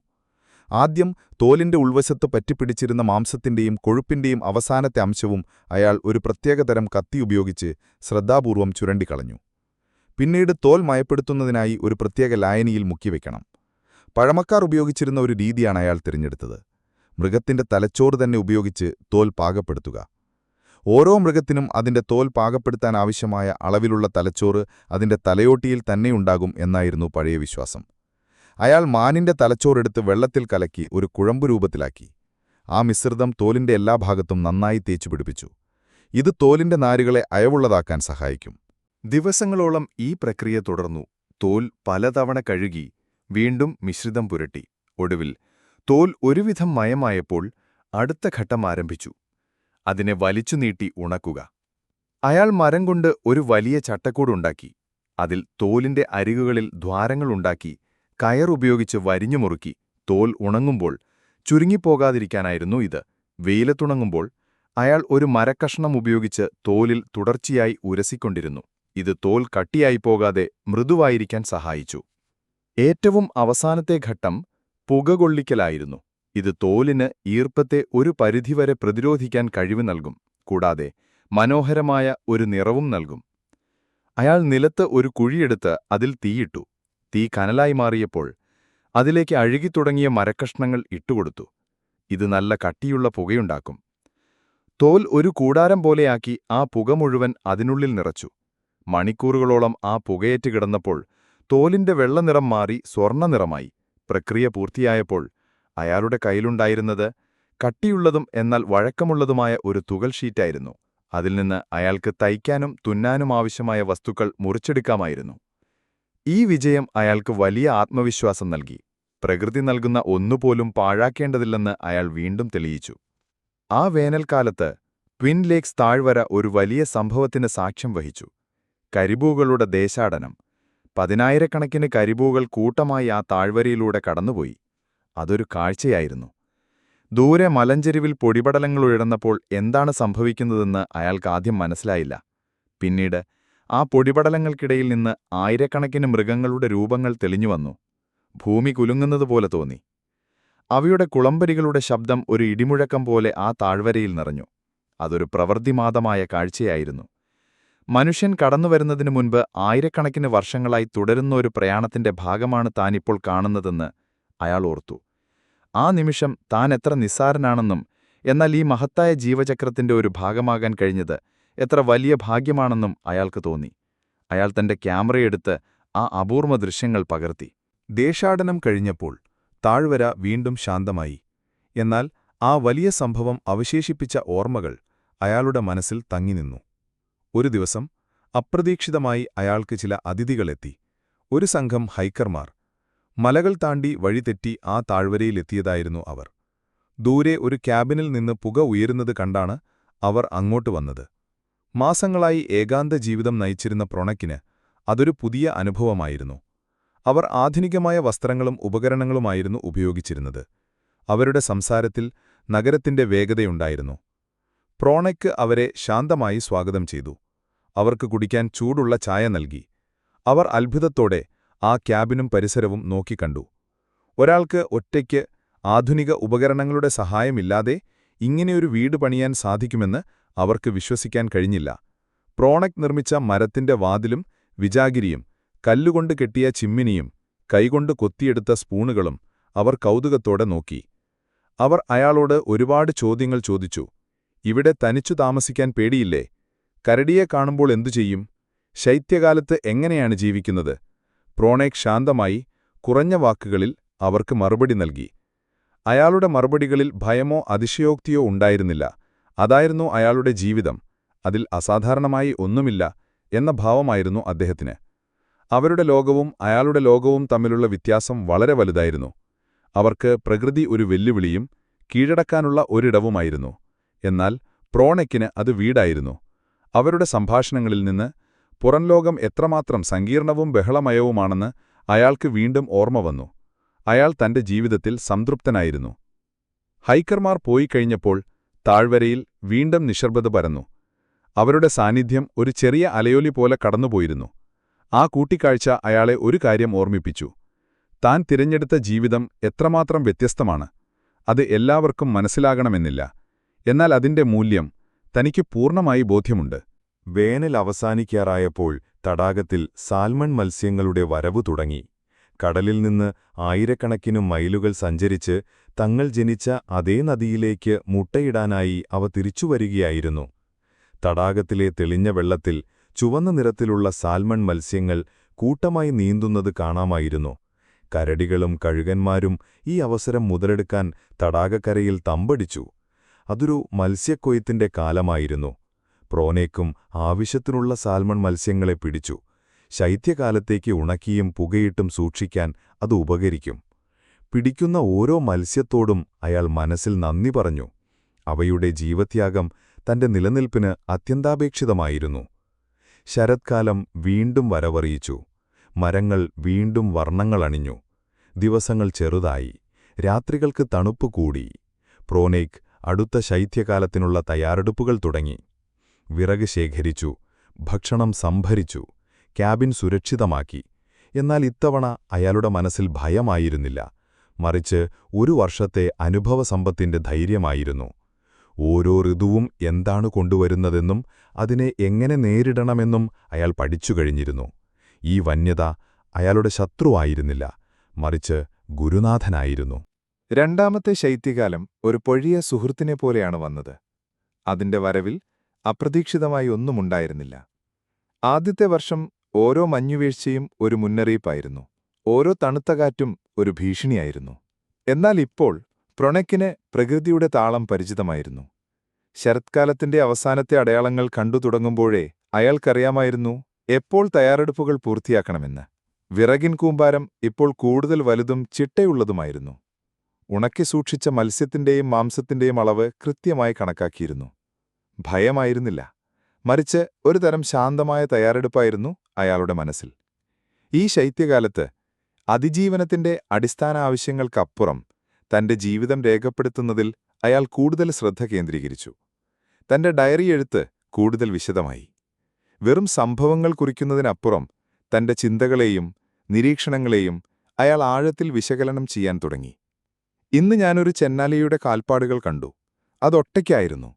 ആദ്യം തോലിന്റെ ഉൾവശത്ത് പറ്റിപ്പിടിച്ചിരുന്ന മാംസത്തിന്റെയും കൊഴുപ്പിന്റെയും അവസാനത്തെ അംശവും അയാൾ ഒരു പ്രത്യേകതരം കത്തി ഉപയോഗിച്ച് ശ്രദ്ധാപൂർവം ചുരണ്ടിക്കളഞ്ഞു. പിന്നീട് തോൽ മയപ്പെടുത്തുന്നതിനായി ഒരു പ്രത്യേക ലായനിയിൽ മുക്കിവെക്കണം. പഴമക്കാർ ഉപയോഗിച്ചിരുന്ന ഒരു രീതിയാണ് അയാൾ തിരഞ്ഞെടുത്തത്. മൃഗത്തിന്റെ തലച്ചോറ് തന്നെ ഉപയോഗിച്ച് തോൽ പാകപ്പെടുത്തുക. ഓരോ മൃഗത്തിനും അതിന്റെ തോൽ പാകപ്പെടുത്താൻ ആവശ്യമായ അളവിലുള്ള തലച്ചോറ് അതിന്റെ തലയോട്ടിയിൽ തന്നെയുണ്ടാകും എന്നായിരുന്നു പഴയ വിശ്വാസം. അയാൾ മാനിന്റെ തലച്ചോറെടുത്ത് വെള്ളത്തിൽ കലക്കി ഒരു കുഴമ്പ് രൂപത്തിലാക്കി. ആ മിശ്രിതം തോലിന്റെ എല്ലാ ഭാഗത്തും നന്നായി തേച്ചുപിടിപ്പിച്ചു. ഇത് തോലിന്റെ നാരുകളെ അയവുള്ളതാക്കാൻ സഹായിക്കും. ദിവസങ്ങളോളം ഈ പ്രക്രിയ തുടർന്നു. തോൽ പലതവണ കഴുകി വീണ്ടും മിശ്രിതം പുരട്ടി. ഒടുവിൽ തോൽ ഒരുവിധം മയമായപ്പോൾ അടുത്ത ഘട്ടം ആരംഭിച്ചു. അതിനെ വലിച്ചുനീട്ടി ഉണക്കുക. അയാൾ മരം കൊണ്ട് ഒരു വലിയ ചട്ടക്കൂടുണ്ടാക്കി. അതിൽ തോലിന്റെ അരികുകളിൽ ദ്വാരങ്ങളുണ്ടാക്കി കയറുപയോഗിച്ച് വരിഞ്ഞുമുറുക്കി. തോൽ ഉണങ്ങുമ്പോൾ ചുരുങ്ങിപ്പോകാതിരിക്കാനായിരുന്നു ഇത്. വെയിലത്തുണങ്ങുമ്പോൾ അയാൾ ഒരു മരക്കഷ്ണം ഉപയോഗിച്ച് തോലിൽ തുടർച്ചയായി ഉരസിക്കൊണ്ടിരുന്നു. ഇത് തോൽ കട്ടിയായി പോകാതെ മൃദുവായിരിക്കാൻ സഹായിച്ചു. ഏറ്റവും അവസാനത്തെ ഘട്ടം പുകകൊള്ളിക്കലായിരുന്നു. ഇത് തോലിന് ഈർപ്പത്തെ ഒരു പരിധിവരെ പ്രതിരോധിക്കാൻ കഴിവ് നൽകും, കൂടാതെ മനോഹരമായ ഒരു നിറവും നൽകും. അയാൾ നിലത്ത് ഒരു കുഴിയെടുത്ത് അതിൽ തീയിട്ടു. തീ കനലായി മാറിയപ്പോൾ അതിലേക്ക് അഴുകിത്തുടങ്ങിയ മരക്കഷ്ണങ്ങൾ ഇട്ടുകൊടുത്തു. ഇത് നല്ല കട്ടിയുള്ള പുകയുണ്ടാക്കും. തോൽ ഒരു കൂടാരം പോലെയാക്കി ആ പുക മുഴുവൻ അതിനുള്ളിൽ നിറച്ചു. മണിക്കൂറുകളോളം ആ പുകയേറ്റ് കിടന്നപ്പോൾ തോലിന്റെ വെള്ളനിറം മാറി സ്വർണ്ണനിറമായി. പ്രക്രിയ പൂർത്തിയായപ്പോൾ അയാളുടെ കയ്യിലുണ്ടായിരുന്നത് കട്ടിയുള്ളതും എന്നാൽ വഴക്കമുള്ളതുമായ ഒരു തുകൽ ഷീറ്റായിരുന്നു. അതിൽ നിന്ന് അയാൾക്ക് തയ്ക്കാനും തുന്നാനും ആവശ്യമായ വസ്തുക്കൾ മുറിച്ചെടുക്കാമായിരുന്നു. ഈ വിജയം അയാൾക്ക് വലിയ ആത്മവിശ്വാസം നൽകി. പ്രകൃതി നൽകുന്ന ഒന്നുപോലും പാഴാക്കേണ്ടതില്ലെന്ന് അയാൾ വീണ്ടും തെളിയിച്ചു. ആ വേനൽക്കാലത്ത് ട്വിൻ ലേക്സ് താഴ്വര ഒരു വലിയ സംഭവത്തിന് സാക്ഷ്യം വഹിച്ചു. കരിബൂകളുടെ ദേശാടനം. 10,000-കണക്കിന് കരിബൂകൾ കൂട്ടമായി ആ താഴ്വരയിലൂടെ കടന്നുപോയി. അതൊരു കാഴ്ചയായിരുന്നു. ദൂരെ മലഞ്ചെരിവിൽ പൊടിപടലങ്ങൾ ഉയർന്നപ്പോൾ എന്താണ് സംഭവിക്കുന്നതെന്ന് അയാൾക്ക് ആദ്യം മനസ്സിലായില്ല. പിന്നീട് ആ പൊടിപടലങ്ങൾക്കിടയിൽ നിന്ന് ആയിരക്കണക്കിന് മൃഗങ്ങളുടെ രൂപങ്ങൾ തെളിഞ്ഞുവന്നു. ഭൂമി കുലുങ്ങുന്നതുപോലെ തോന്നി. അവയുടെ കുളമ്പരികളുടെ ശബ്ദം ഒരു ഇടിമുഴക്കം പോലെ ആ താഴ്വരയിൽ നിറഞ്ഞു. അതൊരു പ്രവൃത്തിമാദമായ കാഴ്ചയായിരുന്നു. മനുഷ്യൻ കടന്നുവരുന്നതിനു മുൻപ് ആയിരക്കണക്കിന് വർഷങ്ങളായി തുടരുന്ന ഒരു പ്രയാണത്തിന്റെ ഭാഗമാണ് താനിപ്പോൾ കാണുന്നതെന്ന് അയാൾ ഓർത്തു. ആ നിമിഷം താൻ എത്ര നിസ്സാരനാണെന്നും എന്നാൽ ഈ മഹത്തായ ജീവചക്രത്തിന്റെ ഒരു ഭാഗമാകാൻ കഴിഞ്ഞത് എത്ര വലിയ ഭാഗ്യമാണെന്നും അയാൾക്ക് തോന്നി. അയാൾ തന്റെ ക്യാമറയെടുത്ത് ആ അപൂർവ ദൃശ്യങ്ങൾ പകർത്തി. ദേശാടനം കഴിഞ്ഞപ്പോൾ താഴ്വര വീണ്ടും ശാന്തമായി. എന്നാൽ ആ വലിയ സംഭവം അവശേഷിപ്പിച്ച ഓർമ്മകൾ അയാളുടെ മനസ്സിൽ തങ്ങിനിന്നു. ഒരു ദിവസം അപ്രതീക്ഷിതമായി അയാൾക്ക് ചില അതിഥികളെത്തി. ഒരു സംഘം ഹൈക്കർമാർ. മലകൾ താണ്ടി വഴിതെറ്റി ആ താഴ്വരയിലെത്തിയതായിരുന്നു അവർ. ദൂരെ ഒരു ക്യാബിനിൽ നിന്ന് പുക ഉയരുന്നത് കണ്ടാണ് അവർ അങ്ങോട്ട് വന്നത്. മാസങ്ങളായി ഏകാന്ത ജീവിതം നയിച്ചിരുന്ന പ്രൊണക്കിന് അതൊരു പുതിയ അനുഭവമായിരുന്നു. അവർ ആധുനികമായ വസ്ത്രങ്ങളും ഉപകരണങ്ങളുമായിരുന്നു ഉപയോഗിച്ചിരുന്നത്. അവരുടെ സംസാരത്തിൽ നഗരത്തിന്റെ വേഗതയുണ്ടായിരുന്നു. പ്രോണയ്ക്ക് അവരെ ശാന്തമായി സ്വാഗതം ചെയ്തു. അവർക്ക് കുടിക്കാൻ ചൂടുള്ള ചായ നൽകി. അവർ അത്ഭുതത്തോടെ ആ ക്യാബിനും പരിസരവും നോക്കിക്കണ്ടു. ഒരാൾക്ക് ഒറ്റയ്ക്ക് ആധുനിക ഉപകരണങ്ങളുടെ സഹായമില്ലാതെ ഇങ്ങനെയൊരു വീട് പണിയാൻ സാധിക്കുമെന്ന് അവർക്ക് വിശ്വസിക്കാൻ കഴിഞ്ഞില്ല. പ്രോണക് നിർമ്മിച്ച മരത്തിന്റെ വാതിലും വിജാഗിരിയും കല്ലുകൊണ്ട് കെട്ടിയ ചിമ്മിനിയും കൈകൊണ്ട് കൊത്തിയെടുത്ത സ്പൂണുകളും അവർ കൗതുകത്തോടെ നോക്കി. അവർ അയാളോട് ഒരുപാട് ചോദ്യങ്ങൾ ചോദിച്ചു. ഇവിടെ തനിച്ചു താമസിക്കാൻ പേടിയില്ലേ? കരടിയെ കാണുമ്പോൾ എന്തു ചെയ്യും? ശൈത്യകാലത്ത് എങ്ങനെയാണ് ജീവിക്കുന്നത്? പ്രോണേക് ശാന്തമായി കുറഞ്ഞ വാക്കുകളിൽ അവർക്ക് മറുപടി നൽകി. അയാളുടെ മറുപടികളിൽ ഭയമോ അതിശയോക്തിയോ ഉണ്ടായിരുന്നില്ല. അതായിരുന്നു അയാളുടെ ജീവിതം. അതിൽ അസാധാരണമായി ഒന്നുമില്ല എന്ന ഭാവമായിരുന്നു അദ്ദേഹത്തിന്. അവരുടെ ലോകവും അയാളുടെ ലോകവും തമ്മിലുള്ള വ്യത്യാസം വളരെ വലുതായിരുന്നു. അവർക്ക് പ്രകൃതി ഒരു വെല്ലുവിളിയും കീഴടക്കാനുള്ള ഒരിടവുമായിരുന്നു. എന്നാൽ പ്രോണയ്ക്കിന് അത് വീടായിരുന്നു. അവരുടെ സംഭാഷണങ്ങളിൽ നിന്ന് പുറംലോകം എത്രമാത്രം സങ്കീർണവും ബഹളമയവുമാണെന്ന് അയാൾക്ക് വീണ്ടും ഓർമ്മ വന്നു. അയാൾ തന്റെ ജീവിതത്തിൽ സംതൃപ്തനായിരുന്നു. ഹൈക്കർമാർ പോയിക്കഴിഞ്ഞപ്പോൾ താഴ്വരയിൽ വീണ്ടും നിശ്ശബ്ദത പരന്നു. അവരുടെ സാന്നിധ്യം ഒരു ചെറിയ അലയൊലി പോലെ കടന്നുപോയിരുന്നു. ആ കൂട്ടിക്കാഴ്ച അയാളെ ഒരു കാര്യം ഓർമ്മിപ്പിച്ചു. താൻ തിരഞ്ഞെടുത്ത ജീവിതം എത്രമാത്രം വ്യത്യസ്തമാണ്. അത് എല്ലാവർക്കും മനസ്സിലാകണമെന്നില്ല. എന്നാൽ അതിന്റെ മൂല്യം തനിക്ക് പൂർണ്ണമായി ബോധ്യമുണ്ട്. വേനൽ അവസാനിക്കാറായപ്പോൾ തടാകത്തിൽ സാൽമൺ മത്സ്യങ്ങളുടെ വരവു തുടങ്ങി. കടലിൽ നിന്ന് ആയിരക്കണക്കിന് മൈലുകൾ സഞ്ചരിച്ച് തങ്ങൾ ജനിച്ച അതേ നദിയിലേക്ക് മുട്ടയിടാനായി അവ തിരിച്ചുവരികയായിരുന്നു. തടാകത്തിലെ തെളിഞ്ഞ വെള്ളത്തിൽ ചുവന്ന നിറത്തിലുള്ള സാൽമൺ മത്സ്യങ്ങൾ കൂട്ടമായി നീന്തുന്നത് കാണാമായിരുന്നു. കരടികളും കഴുകന്മാരും ഈ അവസരം മുതലെടുക്കാൻ തടാകക്കരയിൽ തമ്പടിച്ചു. അതൊരു മത്സ്യക്കൊയ്ത്തിന്റെ കാലമായിരുന്നു. പ്രോനേക്കും ആവശ്യത്തിനുള്ള സാൽമൺ മത്സ്യങ്ങളെ പിടിച്ചു. ശൈത്യകാലത്തേക്ക് ഉണക്കിയും പുകയിട്ടും സൂക്ഷിക്കാൻ അത് ഉപകരിക്കും. പിടിക്കുന്ന ഓരോ മത്സ്യത്തോടും അയാൾ മനസ്സിൽ നന്ദി പറഞ്ഞു. അവയുടെ ജീവത്യാഗം തന്റെ നിലനിൽപ്പിന് അത്യന്താപേക്ഷിതമായിരുന്നു. ശരത്കാലം വീണ്ടും വരവറിയിച്ചു. മരങ്ങൾ വീണ്ടും വർണ്ണങ്ങളണിഞ്ഞു. ദിവസങ്ങൾ ചെറുതായി. രാത്രികൾക്ക് തണുപ്പ് കൂടി. പ്രോനേക് അടുത്ത ശൈത്യകാലത്തിനുള്ള തയ്യാറെടുപ്പുകൾ തുടങ്ങി. വിറക് ശേഖരിച്ചു. ഭക്ഷണം സംഭരിച്ചു. ക്യാബിൻ സുരക്ഷിതമാക്കി. എന്നാൽ ഇത്തവണ അയാളുടെ മനസ്സിൽ ഭയമായിരുന്നില്ല. മറിച്ച് ഒരു വർഷത്തെ അനുഭവസമ്പത്തിന്റെ ധൈര്യമായിരുന്നു. ഓരോ ഋതുവും എന്താണ് കൊണ്ടുവരുന്നതെന്നും അതിനെ എങ്ങനെ നേരിടണമെന്നും അയാൾ പഠിച്ചു കഴിഞ്ഞിരുന്നു. ഈ വന്യത അയാളുടെ ശത്രുവായിരുന്നില്ല, മറിച്ച് ഗുരുനാഥനായിരുന്നു. രണ്ടാമത്തെ ശൈത്യകാലം ഒരു പൊഴിയ സുഹൃത്തിനെ പോലെയാണ് വന്നത്. അതിന്റെ വരവിൽ അപ്രതീക്ഷിതമായി ഒന്നുമുണ്ടായിരുന്നില്ല. ആദ്യത്തെ വർഷം ഓരോ മഞ്ഞുവീഴ്ചയും ഒരു മുന്നറിയിപ്പായിരുന്നു. ഓരോ തണുത്ത കാറ്റും ഒരു ഭീഷണിയായിരുന്നു. എന്നാൽ ഇപ്പോൾ പ്രൊണക്കിന് പ്രകൃതിയുടെ താളം പരിചിതമായിരുന്നു. ശരത്കാലത്തിന്റെ അവസാനത്തെ അടയാളങ്ങൾ കണ്ടു തുടങ്ങുമ്പോഴേ അയാൾക്കറിയാമായിരുന്നു എപ്പോൾ തയ്യാറെടുപ്പുകൾ പൂർത്തിയാക്കണമെന്ന്. വിറകിൻ കൂമ്പാരം ഇപ്പോൾ കൂടുതൽ വലുതും ചിട്ടയുള്ളതുമായിരുന്നു. ഉണക്കി സൂക്ഷിച്ച മത്സ്യത്തിന്റെയും മാംസത്തിന്റെയും അളവ് കൃത്യമായി കണക്കാക്കിയിരുന്നു. ഭയമായിരുന്നില്ല, മറിച്ച് ഒരു തരം ശാന്തമായ തയ്യാറെടുപ്പായിരുന്നു അയാളുടെ മനസ്സിൽ. ഈ ശൈത്യകാലത്ത് അതിജീവനത്തിന്റെ അടിസ്ഥാന ആവശ്യങ്ങൾക്കപ്പുറം തന്റെ ജീവിതം രേഖപ്പെടുത്തുന്നതിൽ അയാൾ കൂടുതൽ ശ്രദ്ധ കേന്ദ്രീകരിച്ചു. തന്റെ ഡയറി എഴുത്ത് കൂടുതൽ വിശദമായി. വെറും സംഭവങ്ങൾ കുറിക്കുന്നതിനപ്പുറം തന്റെ ചിന്തകളെയും നിരീക്ഷണങ്ങളെയും അയാൾ ആഴത്തിൽ വിശകലനം ചെയ്യാൻ തുടങ്ങി. ഇന്ന് ഞാനൊരു ചെന്നാലിയുടെ കാൽപ്പാടുകൾ കണ്ടു. അതൊറ്റയ്ക്കായിരുന്നു.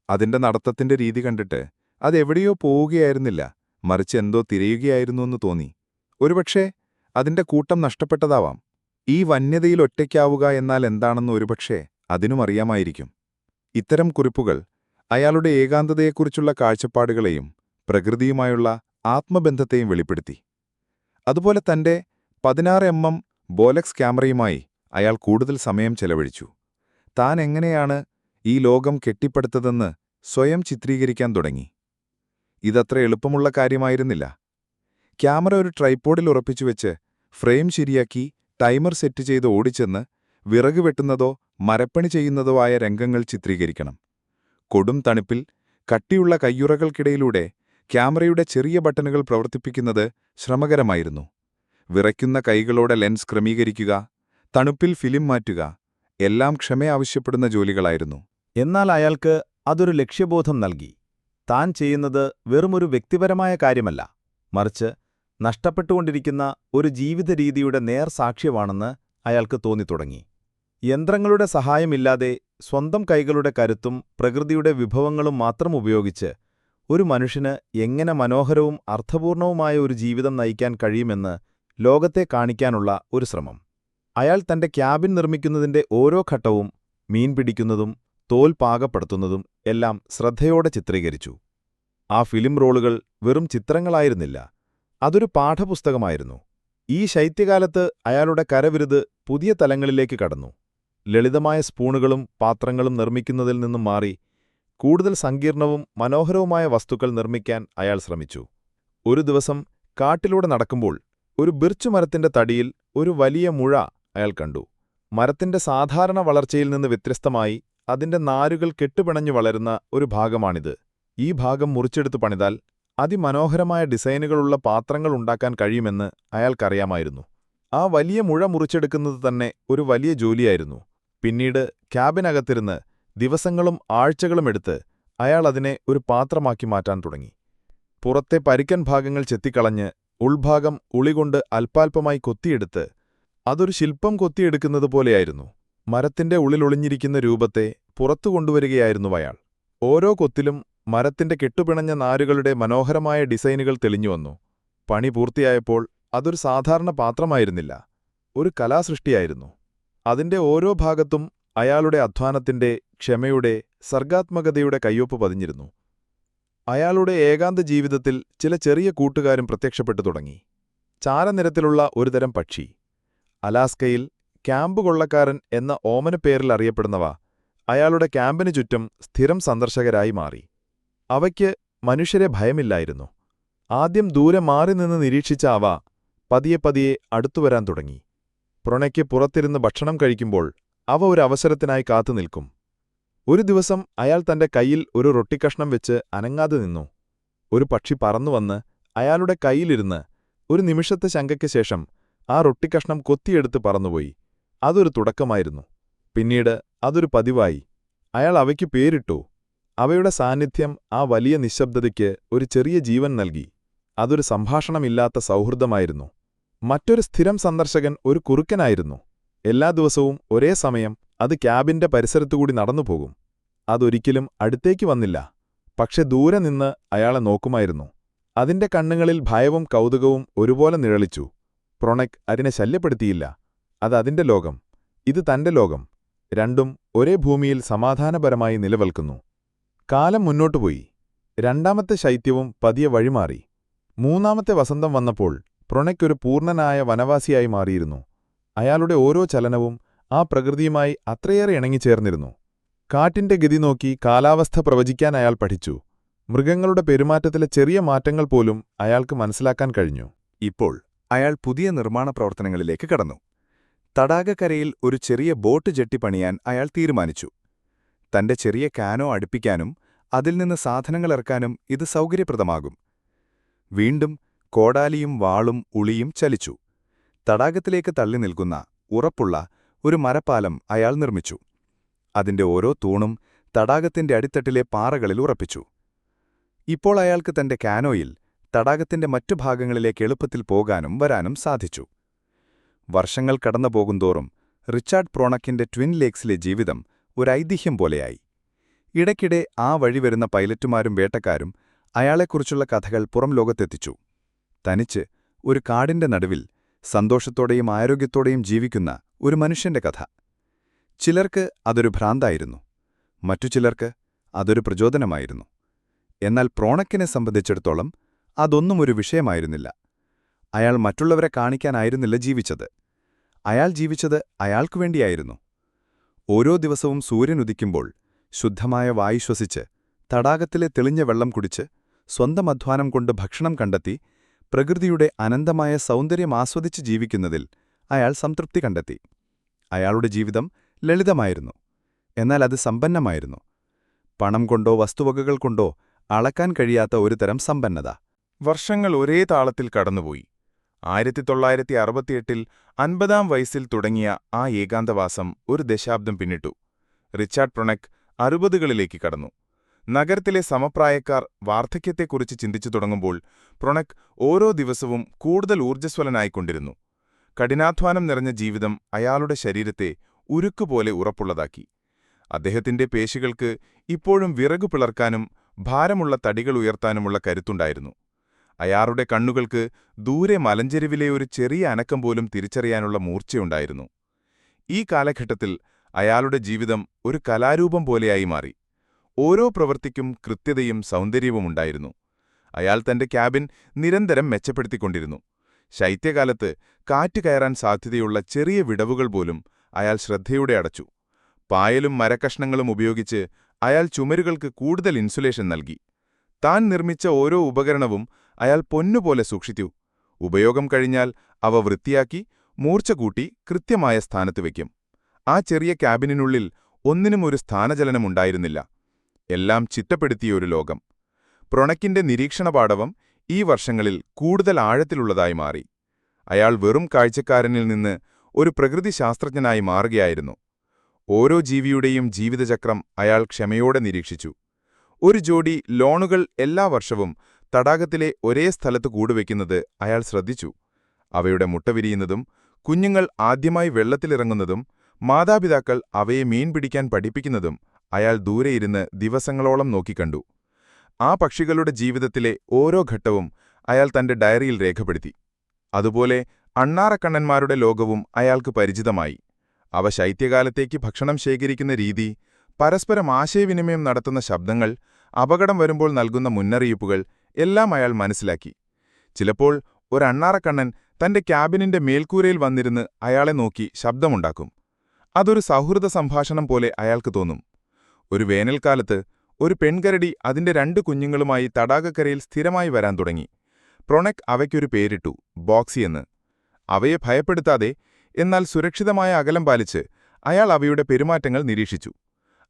അതിന്റെ നടത്തത്തിന്റെ രീതി കണ്ടിട്ട് അതെവിടെയോ പോവുകയായിരുന്നില്ല, മറിച്ച് എന്തോ തിരയുകയായിരുന്നുവെന്ന് തോന്നി. ഒരുപക്ഷേ അതിന്റെ കൂട്ടം നഷ്ടപ്പെട്ടതാവാം. ഈ വന്യതയിൽ ഒറ്റയ്ക്കാവുക എന്നാൽ എന്താണെന്ന് ഒരുപക്ഷേ അതിനും അറിയാമായിരിക്കും. ഇത്തരം കുറിപ്പുകൾ അയാളുടെ ഏകാന്തതയെക്കുറിച്ചുള്ള കാഴ്ചപ്പാടുകളെയും പ്രകൃതിയുമായുള്ള ആത്മബന്ധത്തെയും വെളിപ്പെടുത്തി. അതുപോലെ തന്റെ 16mm ബോലക്സ് ക്യാമറയുമായി അയാൾ കൂടുതൽ സമയം ചെലവഴിച്ചു. താൻ എങ്ങനെയാണ് ഈ ലോകം കെട്ടിപ്പടുത്തതെന്ന് സ്വയം ചിത്രീകരിക്കാൻ തുടങ്ങി. ഇതത്ര എളുപ്പമുള്ള കാര്യമായിരുന്നില്ല. ക്യാമറ ഒരു ട്രൈപ്പോഡിൽ ഉറപ്പിച്ചുവെച്ച് ഫ്രെയിം ശരിയാക്കി ടൈമർ സെറ്റ് ചെയ്ത് ഓടിച്ചെന്ന് വിറക് വെട്ടുന്നതോ മരപ്പണി ചെയ്യുന്നതോ ആയ രംഗങ്ങൾ ചിത്രീകരിക്കണം. കൊടും തണുപ്പിൽ കട്ടിയുള്ള കയ്യുറകൾക്കിടയിലൂടെ ക്യാമറയുടെ ചെറിയ ബട്ടണുകൾ പ്രവർത്തിപ്പിക്കുന്നത് ശ്രമകരമായിരുന്നു. വിറയ്ക്കുന്ന കൈകളോടെ ലെൻസ് ക്രമീകരിക്കുക, തണുപ്പിൽ ഫിലിം മാറ്റുക, എല്ലാം ക്ഷമ ആവശ്യപ്പെടുന്ന ജോലികളായിരുന്നു. എന്നാൽ അയാൾക്ക് അതൊരു ലക്ഷ്യബോധം നൽകി. താൻ ചെയ്യുന്നത് വെറുമൊരു വ്യക്തിപരമായ കാര്യമല്ല, മറിച്ച് നഷ്ടപ്പെട്ടുകൊണ്ടിരിക്കുന്ന ഒരു ജീവിതരീതിയുടെ നേർസാക്ഷ്യമാണെന്ന് അയാൾക്ക് തോന്നിത്തുടങ്ങി. യന്ത്രങ്ങളുടെ സഹായമില്ലാതെ സ്വന്തം കൈകളുടെ കരുത്തും പ്രകൃതിയുടെ വിഭവങ്ങളും മാത്രം ഉപയോഗിച്ച് ഒരു മനുഷ്യന് എങ്ങനെ മനോഹരവും അർത്ഥപൂർണവുമായ ഒരു ജീവിതം നയിക്കാൻ കഴിയുമെന്ന് ലോകത്തെ കാണിക്കാനുള്ള ഒരു ശ്രമം. അയാൾ തന്റെ ക്യാബിൻ നിർമ്മിക്കുന്നതിന്റെ ഓരോ ഘട്ടവും, മീൻ പിടിക്കുന്നതും തോൽ പാകപ്പെടുത്തുന്നതും എല്ലാം ശ്രദ്ധയോടെ ചിത്രീകരിച്ചു. ആ ഫിലിം റോളുകൾ വെറും ചിത്രങ്ങളായിരുന്നില്ല, അതൊരു പാഠപുസ്തകമായിരുന്നു. ഈ ശൈത്യകാലത്ത് അയാളുടെ കരവിരുത് പുതിയ തലങ്ങളിലേക്ക് കടന്നു. ലളിതമായ സ്പൂണുകളും പാത്രങ്ങളും നിർമ്മിക്കുന്നതിൽ നിന്നും മാറി കൂടുതൽ സങ്കീർണവും മനോഹരവുമായ വസ്തുക്കൾ നിർമ്മിക്കാൻ അയാൾ ശ്രമിച്ചു. ഒരു ദിവസം കാട്ടിലൂടെ നടക്കുമ്പോൾ ഒരു ബിർച്ചു മരത്തിന്റെ തടിയിൽ ഒരു വലിയ മുഴ അയാൾ കണ്ടു. മരത്തിന്റെ സാധാരണ വളർച്ചയിൽ നിന്ന് വ്യത്യസ്തമായി അതിന്റെ നാരുകൾ കെട്ടുപിണഞ്ഞു വളരുന്ന ഒരു ഭാഗമാണിത്. ഈ ഭാഗം മുറിച്ചെടുത്ത് പണിതാൽ അതിമനോഹരമായ ഡിസൈനുകളുള്ള പാത്രങ്ങൾ ഉണ്ടാക്കാൻ കഴിയുമെന്ന് അയാൾക്കറിയാമായിരുന്നു. ആ വലിയ മുഴ മുറിച്ചെടുക്കുന്നത് തന്നെ ഒരു വലിയ ജോലിയായിരുന്നു. പിന്നീട് ക്യാബിനകത്തിരുന്ന് ദിവസങ്ങളും ആഴ്ചകളും എടുത്ത് അയാൾ അതിനെ ഒരു പാത്രമാക്കി മാറ്റാൻ തുടങ്ങി. പുറത്തെ പരുക്കൻ ഭാഗങ്ങൾ ചെത്തിക്കളഞ്ഞ് ഉൾഭാഗം ഉളികൊണ്ട് അല്പാൽപമായി കൊത്തിയെടുത്ത് അതൊരു ശില്പം കൊത്തിയെടുക്കുന്നത് പോലെയായിരുന്നു. മരത്തിന്റെ ഉള്ളിലൊളിഞ്ഞിരിക്കുന്ന രൂപത്തെ പുറത്തു കൊണ്ടുവരികയായിരുന്നു അയാൾ. ഓരോ കൊത്തിലും മരത്തിന്റെ കെട്ടുപിണഞ്ഞ നാരുകളുടെ മനോഹരമായ ഡിസൈനുകൾ തെളിഞ്ഞുവന്നു. പണി പൂർത്തിയായപ്പോൾ അതൊരു സാധാരണ പാത്രമായിരുന്നില്ല, ഒരു കലാസൃഷ്ടിയായിരുന്നു. അതിന്റെ ഓരോ ഭാഗത്തും അയാളുടെ അധ്വാനത്തിന്റെ, ക്ഷമയുടെ, സർഗാത്മകതയുടെ കയ്യൊപ്പ് പതിഞ്ഞിരുന്നു. അയാളുടെ ഏകാന്ത ജീവിതത്തിൽ ചില ചെറിയ കൂട്ടുകാരും പ്രത്യക്ഷപ്പെട്ടു തുടങ്ങി. ചാരനിറത്തിലുള്ള ഒരുതരം പക്ഷി. അലാസ്കയിൽ ക്യാമ്പ് കൊള്ളക്കാരൻ എന്ന ഓമനപ്പേരിൽ അറിയപ്പെടുന്നവ അയാളുടെ ക്യാമ്പിനു ചുറ്റും സ്ഥിരം സന്ദർശകരായി മാറി. അവയ്ക്ക് മനുഷ്യരെ ഭയമില്ലായിരുന്നു. ആദ്യം ദൂരെ മാറി നിന്ന് നിരീക്ഷിച്ച അവ പതിയെ പതിയെ അടുത്തുവരാൻ തുടങ്ങി. പ്രൊണയ്ക്ക് പുറത്തിരുന്ന് ഭക്ഷണം കഴിക്കുമ്പോൾ അവ ഒരു അവസരത്തിനായി കാത്തുനിൽക്കും. ഒരു ദിവസം അയാൾ തന്റെ കൈയിൽ ഒരു റൊട്ടിക്കഷ്ണം വെച്ച് അനങ്ങാതെ നിന്നു. ഒരു പക്ഷി പറന്നുവന്ന് അയാളുടെ കൈയിലിരുന്ന് ഒരു നിമിഷത്തെ ശങ്കയ്ക്ക് ശേഷം ആ റൊട്ടിക്കഷ്ണം കൊത്തിയെടുത്ത് പറന്നുപോയി. അതൊരു തുടക്കമായിരുന്നു. പിന്നീട് അതൊരു പതിവായി. അയാൾ അവയ്ക്ക് പേരിട്ടു. അവയുടെ സാന്നിധ്യം ആ വലിയ നിശ്ശബ്ദതയ്ക്ക് ഒരു ചെറിയ ജീവൻ നൽകി. അതൊരു സംഭാഷണമില്ലാത്ത സൗഹൃദമായിരുന്നു. മറ്റൊരു സ്ഥിരം സന്ദർശകൻ ഒരു കുറുക്കനായിരുന്നു. എല്ലാ ദിവസവും ഒരേ സമയം അത് ക്യാബിന്റെ പരിസരത്തുകൂടി നടന്നുപോകും. അതൊരിക്കലും അടുത്തേക്ക് വന്നില്ല, പക്ഷെ ദൂരെ നിന്ന് അയാളെ നോക്കുമായിരുന്നു. അതിന്റെ കണ്ണുകളിൽ ഭയവും കൗതുകവും ഒരുപോലെ നിഴലിച്ചു. പ്രൊണക് അതിനെ ശല്യപ്പെടുത്തിയില്ല. അത് അതിന്റെ ലോകം, ഇത് തന്റെ ലോകം. രണ്ടും ഒരേ ഭൂമിയിൽ സമാധാനപരമായി നിലനിൽക്കുന്നു. കാലം മുന്നോട്ടുപോയി. രണ്ടാമത്തെ ശൈത്യവും പതിയെ വഴിമാറി. മൂന്നാമത്തെ വസന്തം വന്നപ്പോൾ പ്രൊണക് ഒരു പൂർണ്ണനായ വനവാസിയായി മാറിയിരുന്നു. അയാളുടെ ഓരോ ചലനവും ആ പ്രകൃതിയുമായി അത്രയേറെ ഇണങ്ങിച്ചേർന്നിരുന്നു. കാറ്റിന്റെ ഗതി നോക്കി കാലാവസ്ഥ പ്രവചിക്കാൻ അയാൾ പഠിച്ചു. മൃഗങ്ങളുടെ പെരുമാറ്റത്തിലെ ചെറിയ മാറ്റങ്ങൾ പോലും അയാൾക്ക് മനസ്സിലാക്കാൻ കഴിഞ്ഞു. ഇപ്പോൾ അയാൾ പുതിയ നിർമ്മാണ പ്രവർത്തനങ്ങളിലേക്ക് കടന്നു. തടാകക്കരയിൽ ഒരു ചെറിയ ബോട്ട് ജെട്ടി പണിയാൻ അയാൾ തീരുമാനിച്ചു. തന്റെ ചെറിയ കാനോ അടുപ്പിക്കാനും അതിൽ നിന്ന് സാധനങ്ങൾ ഇറക്കാനും ഇത് സൗകര്യപ്രദമാകും. വീണ്ടും കോടാലിയും വാളും ഉളിയും ചലിച്ചു. തടാകത്തിലേക്ക് തള്ളി നിൽക്കുന്ന ഉറപ്പുള്ള ഒരു മരപ്പാലം അയാൾ നിർമ്മിച്ചു. അതിന്റെ ഓരോ തൂണും തടാകത്തിന്റെ അടിത്തട്ടിലെ പാറകളിൽ ഉറപ്പിച്ചു. ഇപ്പോൾ അയാൾക്ക് തന്റെ കാനോയിൽ തടാകത്തിന്റെ മറ്റു ഭാഗങ്ങളിലേക്ക് എളുപ്പത്തിൽ പോകാനും വരാനും സാധിച്ചു. വർഷങ്ങൾ കടന്നുപോകുന്തോറും റിച്ചാർഡ് പ്രോണക്കിന്റെ ട്വിൻ ലേക്സിലെ ജീവിതം ഒരു ഐതിഹ്യം പോലെയായി. ഇടയ്ക്കിടെ ആ വഴി വരുന്ന പൈലറ്റുമാരും വേട്ടക്കാരും അയാളെക്കുറിച്ചുള്ള കഥകൾ പുറം ലോകത്തെത്തിച്ചു. തനിച്ച് ഒരു കാടിന്റെ നടുവിൽ സന്തോഷത്തോടെയും ആരോഗ്യത്തോടെയും ജീവിക്കുന്ന ഒരു മനുഷ്യന്റെ കഥ. ചിലർക്ക് അതൊരു ഭ്രാന്തായിരുന്നു, മറ്റു ചിലർക്ക് അതൊരു പ്രചോദനമായിരുന്നു. എന്നാൽ പ്രോണക്കിനെ സംബന്ധിച്ചിടത്തോളം അതൊന്നും ഒരു വിഷയമായിരുന്നില്ല. അയാൾ മറ്റുള്ളവരെ കാണിക്കാനായിരുന്നില്ല ജീവിച്ചത്. അയാൾ ജീവിച്ചത് അയാൾക്കു വേണ്ടിയായിരുന്നു. ഓരോ ദിവസവും സൂര്യൻ ഉദിക്കുമ്പോൾ ശുദ്ധമായ വായു ശ്വസിച്ച്, തടാകത്തിലെ തെളിഞ്ഞ വെള്ളം കുടിച്ച്, സ്വന്തം അധ്വാനം കൊണ്ട് ഭക്ഷണം കണ്ടെത്തി, പ്രകൃതിയുടെ അനന്തമായ സൗന്ദര്യം ആസ്വദിച്ച് ജീവിക്കുന്നതിൽ അയാൾ സംതൃപ്തി കണ്ടെത്തി. അയാളുടെ ജീവിതം ലളിതമായിരുന്നു, എന്നാൽ അത് സമ്പന്നമായിരുന്നു. പണം കൊണ്ടോ വസ്തുവകകൾ കൊണ്ടോ അളക്കാൻ കഴിയാത്ത ഒരുതരം സമ്പന്നത. വർഷങ്ങൾ ഒരേ താളത്തിൽ കടന്നുപോയി. 1968 50-ാം വയസ്സിൽ തുടങ്ങിയ ആ ഏകാന്തവാസം ഒരു ദശാബ്ദം പിന്നിട്ടു. റിച്ചാർഡ് പ്രൊണക് 60കളിലേക്ക് കടന്നു. നഗരത്തിലെ സമപ്രായക്കാർ വാർദ്ധക്യത്തെക്കുറിച്ച് ചിന്തിച്ചു തുടങ്ങുമ്പോൾ പ്രൊണക് ഓരോ ദിവസവും കൂടുതൽ ഊർജ്ജസ്വലനായിക്കൊണ്ടിരുന്നു. കഠിനാധ്വാനം നിറഞ്ഞ ജീവിതം അയാളുടെ ശരീരത്തെ ഉരുക്കുപോലെ ഉറപ്പുള്ളതാക്കി. അദ്ദേഹത്തിന്റെ പേശികൾക്ക് ഇപ്പോഴും വിറകു പിളർക്കാനും ഭാരമുള്ള തടികൾ ഉയർത്താനുമുള്ള കരുത്തുണ്ടായിരുന്നു. അയാളുടെ കണ്ണുകൾക്ക് ദൂരെ മലഞ്ചെരുവിലെ ഒരു ചെറിയ അനക്കം പോലും തിരിച്ചറിയാനുള്ള മൂർച്ചയുണ്ടായിരുന്നു. ഈ കാലഘട്ടത്തിൽ അയാളുടെ ജീവിതം ഒരു കലാരൂപം പോലെയായി മാറി. ഓരോ പ്രവൃത്തിക്കും കൃത്യതയും സൗന്ദര്യവുമുണ്ടായിരുന്നു. അയാൾ തന്റെ ക്യാബിൻ നിരന്തരം മെച്ചപ്പെടുത്തിക്കൊണ്ടിരുന്നു. ശൈത്യകാലത്ത് കാറ്റ് കയറാൻ സാധ്യതയുള്ള ചെറിയ വിടവുകൾ പോലും അയാൾ ശ്രദ്ധയോടെ അടച്ചു. പായലും മരക്കഷ്ണങ്ങളും ഉപയോഗിച്ച് അയാൾ ചുമരുകൾക്ക് കൂടുതൽ ഇൻസുലേഷൻ നൽകി. താൻ നിർമ്മിച്ച ഓരോ ഉപകരണവും അയാൾ പൊന്നുപോലെ സൂക്ഷിച്ചു. ഉപയോഗം കഴിഞ്ഞാൽ അവ വൃത്തിയാക്കി മൂർച്ച കൂട്ടി കൃത്യമായ സ്ഥാനത്ത് വയ്ക്കും. ആ ചെറിയ ക്യാബിനുള്ളിൽ ഒന്നിനും ഒരു സ്ഥാനചലനമുണ്ടായിരുന്നില്ല. എല്ലാം ചിട്ടപ്പെടുത്തിയൊരു ലോകം. പ്രൊണക്കിന്റെ നിരീക്ഷണപാടവം ഈ വർഷങ്ങളിൽ കൂടുതൽ ആഴത്തിലുള്ളതായി മാറി. അയാൾ വെറും കാഴ്ചക്കാരനിൽ നിന്ന് ഒരു പ്രകൃതിശാസ്ത്രജ്ഞനായി മാറുകയായിരുന്നു. ഓരോ ജീവിയുടെയും ജീവിതചക്രം അയാൾ ക്ഷമയോടെ നിരീക്ഷിച്ചു. ഒരു ജോഡി ലോണുകൾ എല്ലാ വർഷവും തടാകത്തിലെ ഒരേ സ്ഥലത്ത് കൂടുവയ്ക്കുന്നത് അയാൾ ശ്രദ്ധിച്ചു. അവയുടെ മുട്ട വിരിയുന്നതും കുഞ്ഞുങ്ങൾ ആദ്യമായി വെള്ളത്തിലിറങ്ങുന്നതും മാതാപിതാക്കൾ അവയെ മീൻ പിടിക്കാൻ പഠിപ്പിക്കുന്നതും അയാൾ ദൂരെയിരുന്ന് ദിവസങ്ങളോളം നോക്കിക്കണ്ടു. ആ പക്ഷികളുടെ ജീവിതത്തിലെ ഓരോ ഘട്ടവും അയാൾ തന്റെ ഡയറിയിൽ രേഖപ്പെടുത്തി. അതുപോലെ അണ്ണാറക്കണ്ണന്മാരുടെ ലോകവും അയാൾക്ക് പരിചിതമായി. അവ ശൈത്യകാലത്തേക്ക് ഭക്ഷണം ശേഖരിക്കുന്ന രീതി, പരസ്പരം ആശയവിനിമയം നടത്തുന്ന ശബ്ദങ്ങൾ, അപകടം വരുമ്പോൾ നൽകുന്ന മുന്നറിയിപ്പുകൾ എല്ലാം അയാൾ മനസ്സിലാക്കി. ചിലപ്പോൾ ഒരണ്ണാറക്കണ്ണൻ തന്റെ ക്യാബിനിന്റെ മേൽക്കൂരയിൽ വന്നിരുന്ന് അയാളെ നോക്കി ശബ്ദമുണ്ടാക്കും. അതൊരു സൗഹൃദ സംഭാഷണം പോലെ അയാൾക്ക് തോന്നും. ഒരു വേനൽക്കാലത്ത് ഒരു പെൺകരടി അതിന്റെ 2 കുഞ്ഞുങ്ങളുമായി തടാകക്കരയിൽ സ്ഥിരമായി വരാൻ തുടങ്ങി. പ്രൊണക് അവയ്ക്കൊരു പേരിട്ടു, ബോക്സി എന്ന്. അവയെ ഭയപ്പെടുത്താതെ എന്നാൽ സുരക്ഷിതമായ അകലം പാലിച്ച് അയാൾ അവയുടെ പെരുമാറ്റങ്ങൾ നിരീക്ഷിച്ചു.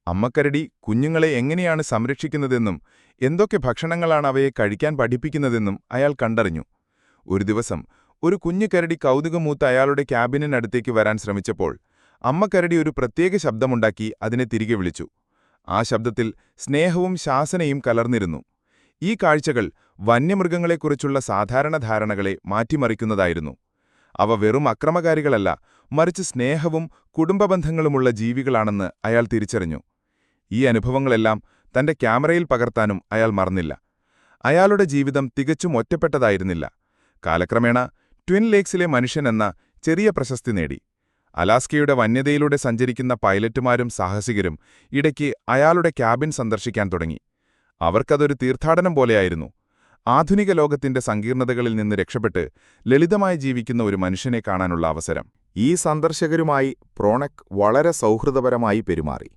അമ്മക്കരടി കുഞ്ഞുങ്ങളെ എങ്ങനെയാണ് സംരക്ഷിക്കുന്നതെന്നും എന്തൊക്കെ ഭക്ഷണങ്ങളാണ് അവയെ കഴിക്കാൻ പഠിപ്പിക്കുന്നതെന്നും അയാൾ കണ്ടറിഞ്ഞു. ഒരു ദിവസം ഒരു കുഞ്ഞുകരടി കൗതുകമൂത്ത് അയാളുടെ ക്യാബിനടുത്തേക്ക് വരാൻ ശ്രമിച്ചപ്പോൾ അമ്മക്കരടി ഒരു പ്രത്യേക ശബ്ദമുണ്ടാക്കി അതിനെ തിരികെ വിളിച്ചു. ആ ശബ്ദത്തിൽ സ്നേഹവും ശാസനയും കലർന്നിരുന്നു. ഈ കാഴ്ചകൾ വന്യമൃഗങ്ങളെക്കുറിച്ചുള്ള സാധാരണ ധാരണകളെ മാറ്റിമറിക്കുന്നതായിരുന്നു. അവ വെറും അക്രമകാരികളല്ല, മറിച്ച് സ്നേഹവും കുടുംബബന്ധങ്ങളുമുള്ള ജീവികളാണെന്ന് അയാൾ തിരിച്ചറിഞ്ഞു. ഈ അനുഭവങ്ങളെല്ലാം തന്റെ ക്യാമറയിൽ പകർത്താനും അയാൾ മറന്നില്ല. അയാളുടെ ജീവിതം തികച്ചും ഒറ്റപ്പെട്ടതായിരുന്നില്ല. കാലക്രമേണ ട്വിൻ ലേക്സിലെ മനുഷ്യനെന്ന ചെറിയ പ്രശസ്തി നേടി. അലാസ്കയുടെ വന്യതയിലൂടെ സഞ്ചരിക്കുന്ന പൈലറ്റുമാരും സാഹസികരും ഇടയ്ക്ക് അയാളുടെ ക്യാബിൻ സന്ദർശിക്കാൻ തുടങ്ങി. അവർക്കതൊരു തീർത്ഥാടനം പോലെയായിരുന്നു. ആധുനിക ലോകത്തിന്റെ സങ്കീർണതകളിൽ നിന്ന് രക്ഷപ്പെട്ട് ലളിതമായി ജീവിക്കുന്ന ഒരു മനുഷ്യനെ കാണാനുള്ള അവസരം. ഈ സന്ദർശകരുമായി പ്രോണക് വളരെ സൗഹൃദപരമായി പെരുമാറി.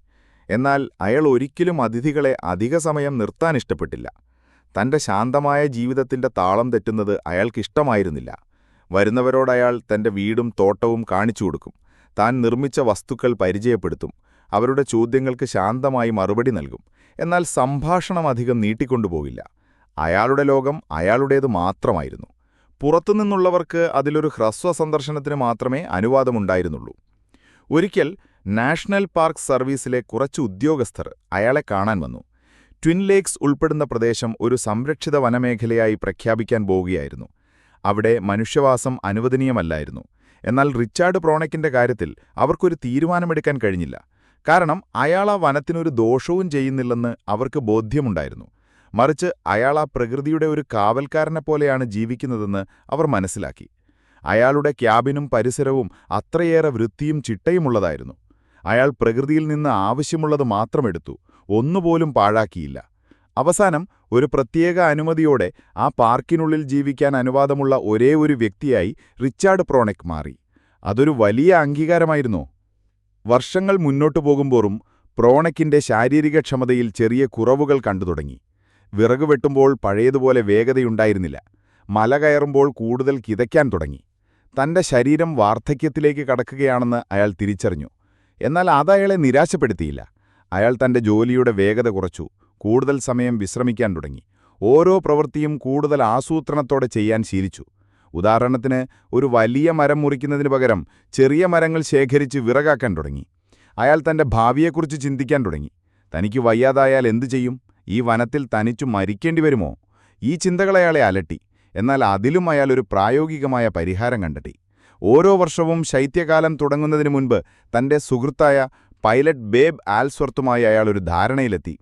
എന്നാൽ അയാൾ ഒരിക്കലും അതിഥികളെ അധിക സമയം നിർത്താൻ ഇഷ്ടപ്പെട്ടില്ല. തന്റെ ശാന്തമായ ജീവിതത്തിന്റെ താളം തെറ്റുന്നത് അയാൾക്കിഷ്ടമായിരുന്നില്ല. വരുന്നവരോടയാൾ തന്റെ വീടും തോട്ടവും കാണിച്ചു കൊടുക്കും. താൻ നിർമ്മിച്ച വസ്തുക്കൾ പരിചയപ്പെടുത്തും. അവരുടെ ചോദ്യങ്ങൾക്ക് ശാന്തമായി മറുപടി നൽകും. എന്നാൽ സംഭാഷണം അധികം നീട്ടിക്കൊണ്ടുപോകില്ല. അയാളുടെ ലോകം അയാളുടേത് മാത്രമായിരുന്നു. പുറത്തുനിന്നുള്ളവർക്ക് അതിലൊരു ഹ്രസ്വ സന്ദർശനത്തിന് മാത്രമേ അനുവാദമുണ്ടായിരുന്നുള്ളൂ. ഒരിക്കൽ നാഷണൽ പാർക്ക് സർവീസിലെ കുറച്ച് ഉദ്യോഗസ്ഥർ അയാളെ കാണാൻ വന്നു. ട്വിൻ ലേക്സ് ഉൾപ്പെടുന്ന പ്രദേശം ഒരു സംരക്ഷിത വനമേഖലയായി പ്രഖ്യാപിക്കാൻ പോവുകയായിരുന്നു. അവിടെ മനുഷ്യവാസം അനുവദനീയമല്ലായിരുന്നു. എന്നാൽ റിച്ചാർഡ് പ്രോണക്കിന്റെ കാര്യത്തിൽ അവർക്കൊരു തീരുമാനമെടുക്കാൻ കഴിഞ്ഞില്ല. കാരണം അയാൾ ആ വനത്തിനൊരു ദോഷവും ചെയ്യുന്നില്ലെന്ന് അവർക്ക് ബോധ്യമുണ്ടായിരുന്നു. മറിച്ച് അയാൾ ആ പ്രകൃതിയുടെ ഒരു കാവൽക്കാരനെപ്പോലെയാണ് ജീവിക്കുന്നതെന്ന് അവർ മനസ്സിലാക്കി. അയാളുടെ ക്യാബിനും പരിസരവും അത്രയേറെ വൃത്തിയും ചിട്ടയുമുള്ളതായിരുന്നു. അയാൾ പ്രകൃതിയിൽ നിന്ന് ആവശ്യമുള്ളത് മാത്രമെടുത്തു, ഒന്നുപോലും പാഴാക്കിയില്ല. അവസാനം ഒരു പ്രത്യേക അനുമതിയോടെ ആ പാർക്കിനുള്ളിൽ ജീവിക്കാൻ അനുവാദമുള്ള ഒരേ ഒരു വ്യക്തിയായി റിച്ചാർഡ് പ്രോണക് മാറി. അതൊരു വലിയ അംഗീകാരമായിരുന്നു. വർഷങ്ങൾ മുന്നോട്ടു പോകുമ്പോഴും പ്രോണക്കിന്റെ ശാരീരികക്ഷമതയിൽ ചെറിയ കുറവുകൾ കണ്ടുതുടങ്ങി. വിറക് വെട്ടുമ്പോൾ പഴയതുപോലെ വേഗതയുണ്ടായിരുന്നില്ല. മല കയറുമ്പോൾ കൂടുതൽ കിതയ്ക്കാൻ തുടങ്ങി. തന്റെ ശരീരം വാർദ്ധക്യത്തിലേക്ക് കടക്കുകയാണെന്ന് അയാൾ തിരിച്ചറിഞ്ഞു. എന്നാൽ അതയാളെ നിരാശപ്പെടുത്തിയില്ല. അയാൾ തന്റെ ജോലിയുടെ വേഗത കുറച്ചു, കൂടുതൽ സമയം വിശ്രമിക്കാൻ തുടങ്ങി. ഓരോ പ്രവൃത്തിയും കൂടുതൽ ആസൂത്രണത്തോടെ ചെയ്യാൻ ശീലിച്ചു. ഉദാഹരണത്തിന്, ഒരു വലിയ മരം മുറിക്കുന്നതിനു പകരം ചെറിയ മരങ്ങൾ ശേഖരിച്ച് വിറകാക്കാൻ തുടങ്ങി. അയാൾ തന്റെ ഭാവിയെക്കുറിച്ച് ചിന്തിക്കാൻ തുടങ്ങി. തനിക്ക് വയ്യാതായാൽ എന്തു ചെയ്യും? ഈ വനത്തിൽ തനിച്ചു മരിക്കേണ്ടി വരുമോ? ഈ ചിന്തകളയാളെ അലട്ടി. എന്നാൽ അതിലും അയാൾ ഒരു പ്രായോഗികമായ പരിഹാരം കണ്ടെത്തി. ഓരോ വർഷവും ശൈത്യകാലം തുടങ്ങുന്നതിനു മുൻപ് തന്റെ സുഹൃത്തായ പൈലറ്റ് ബേബ് ആൽസ്വർത്തുമായി അയാൾ ഒരു ധാരണയിലെത്തി.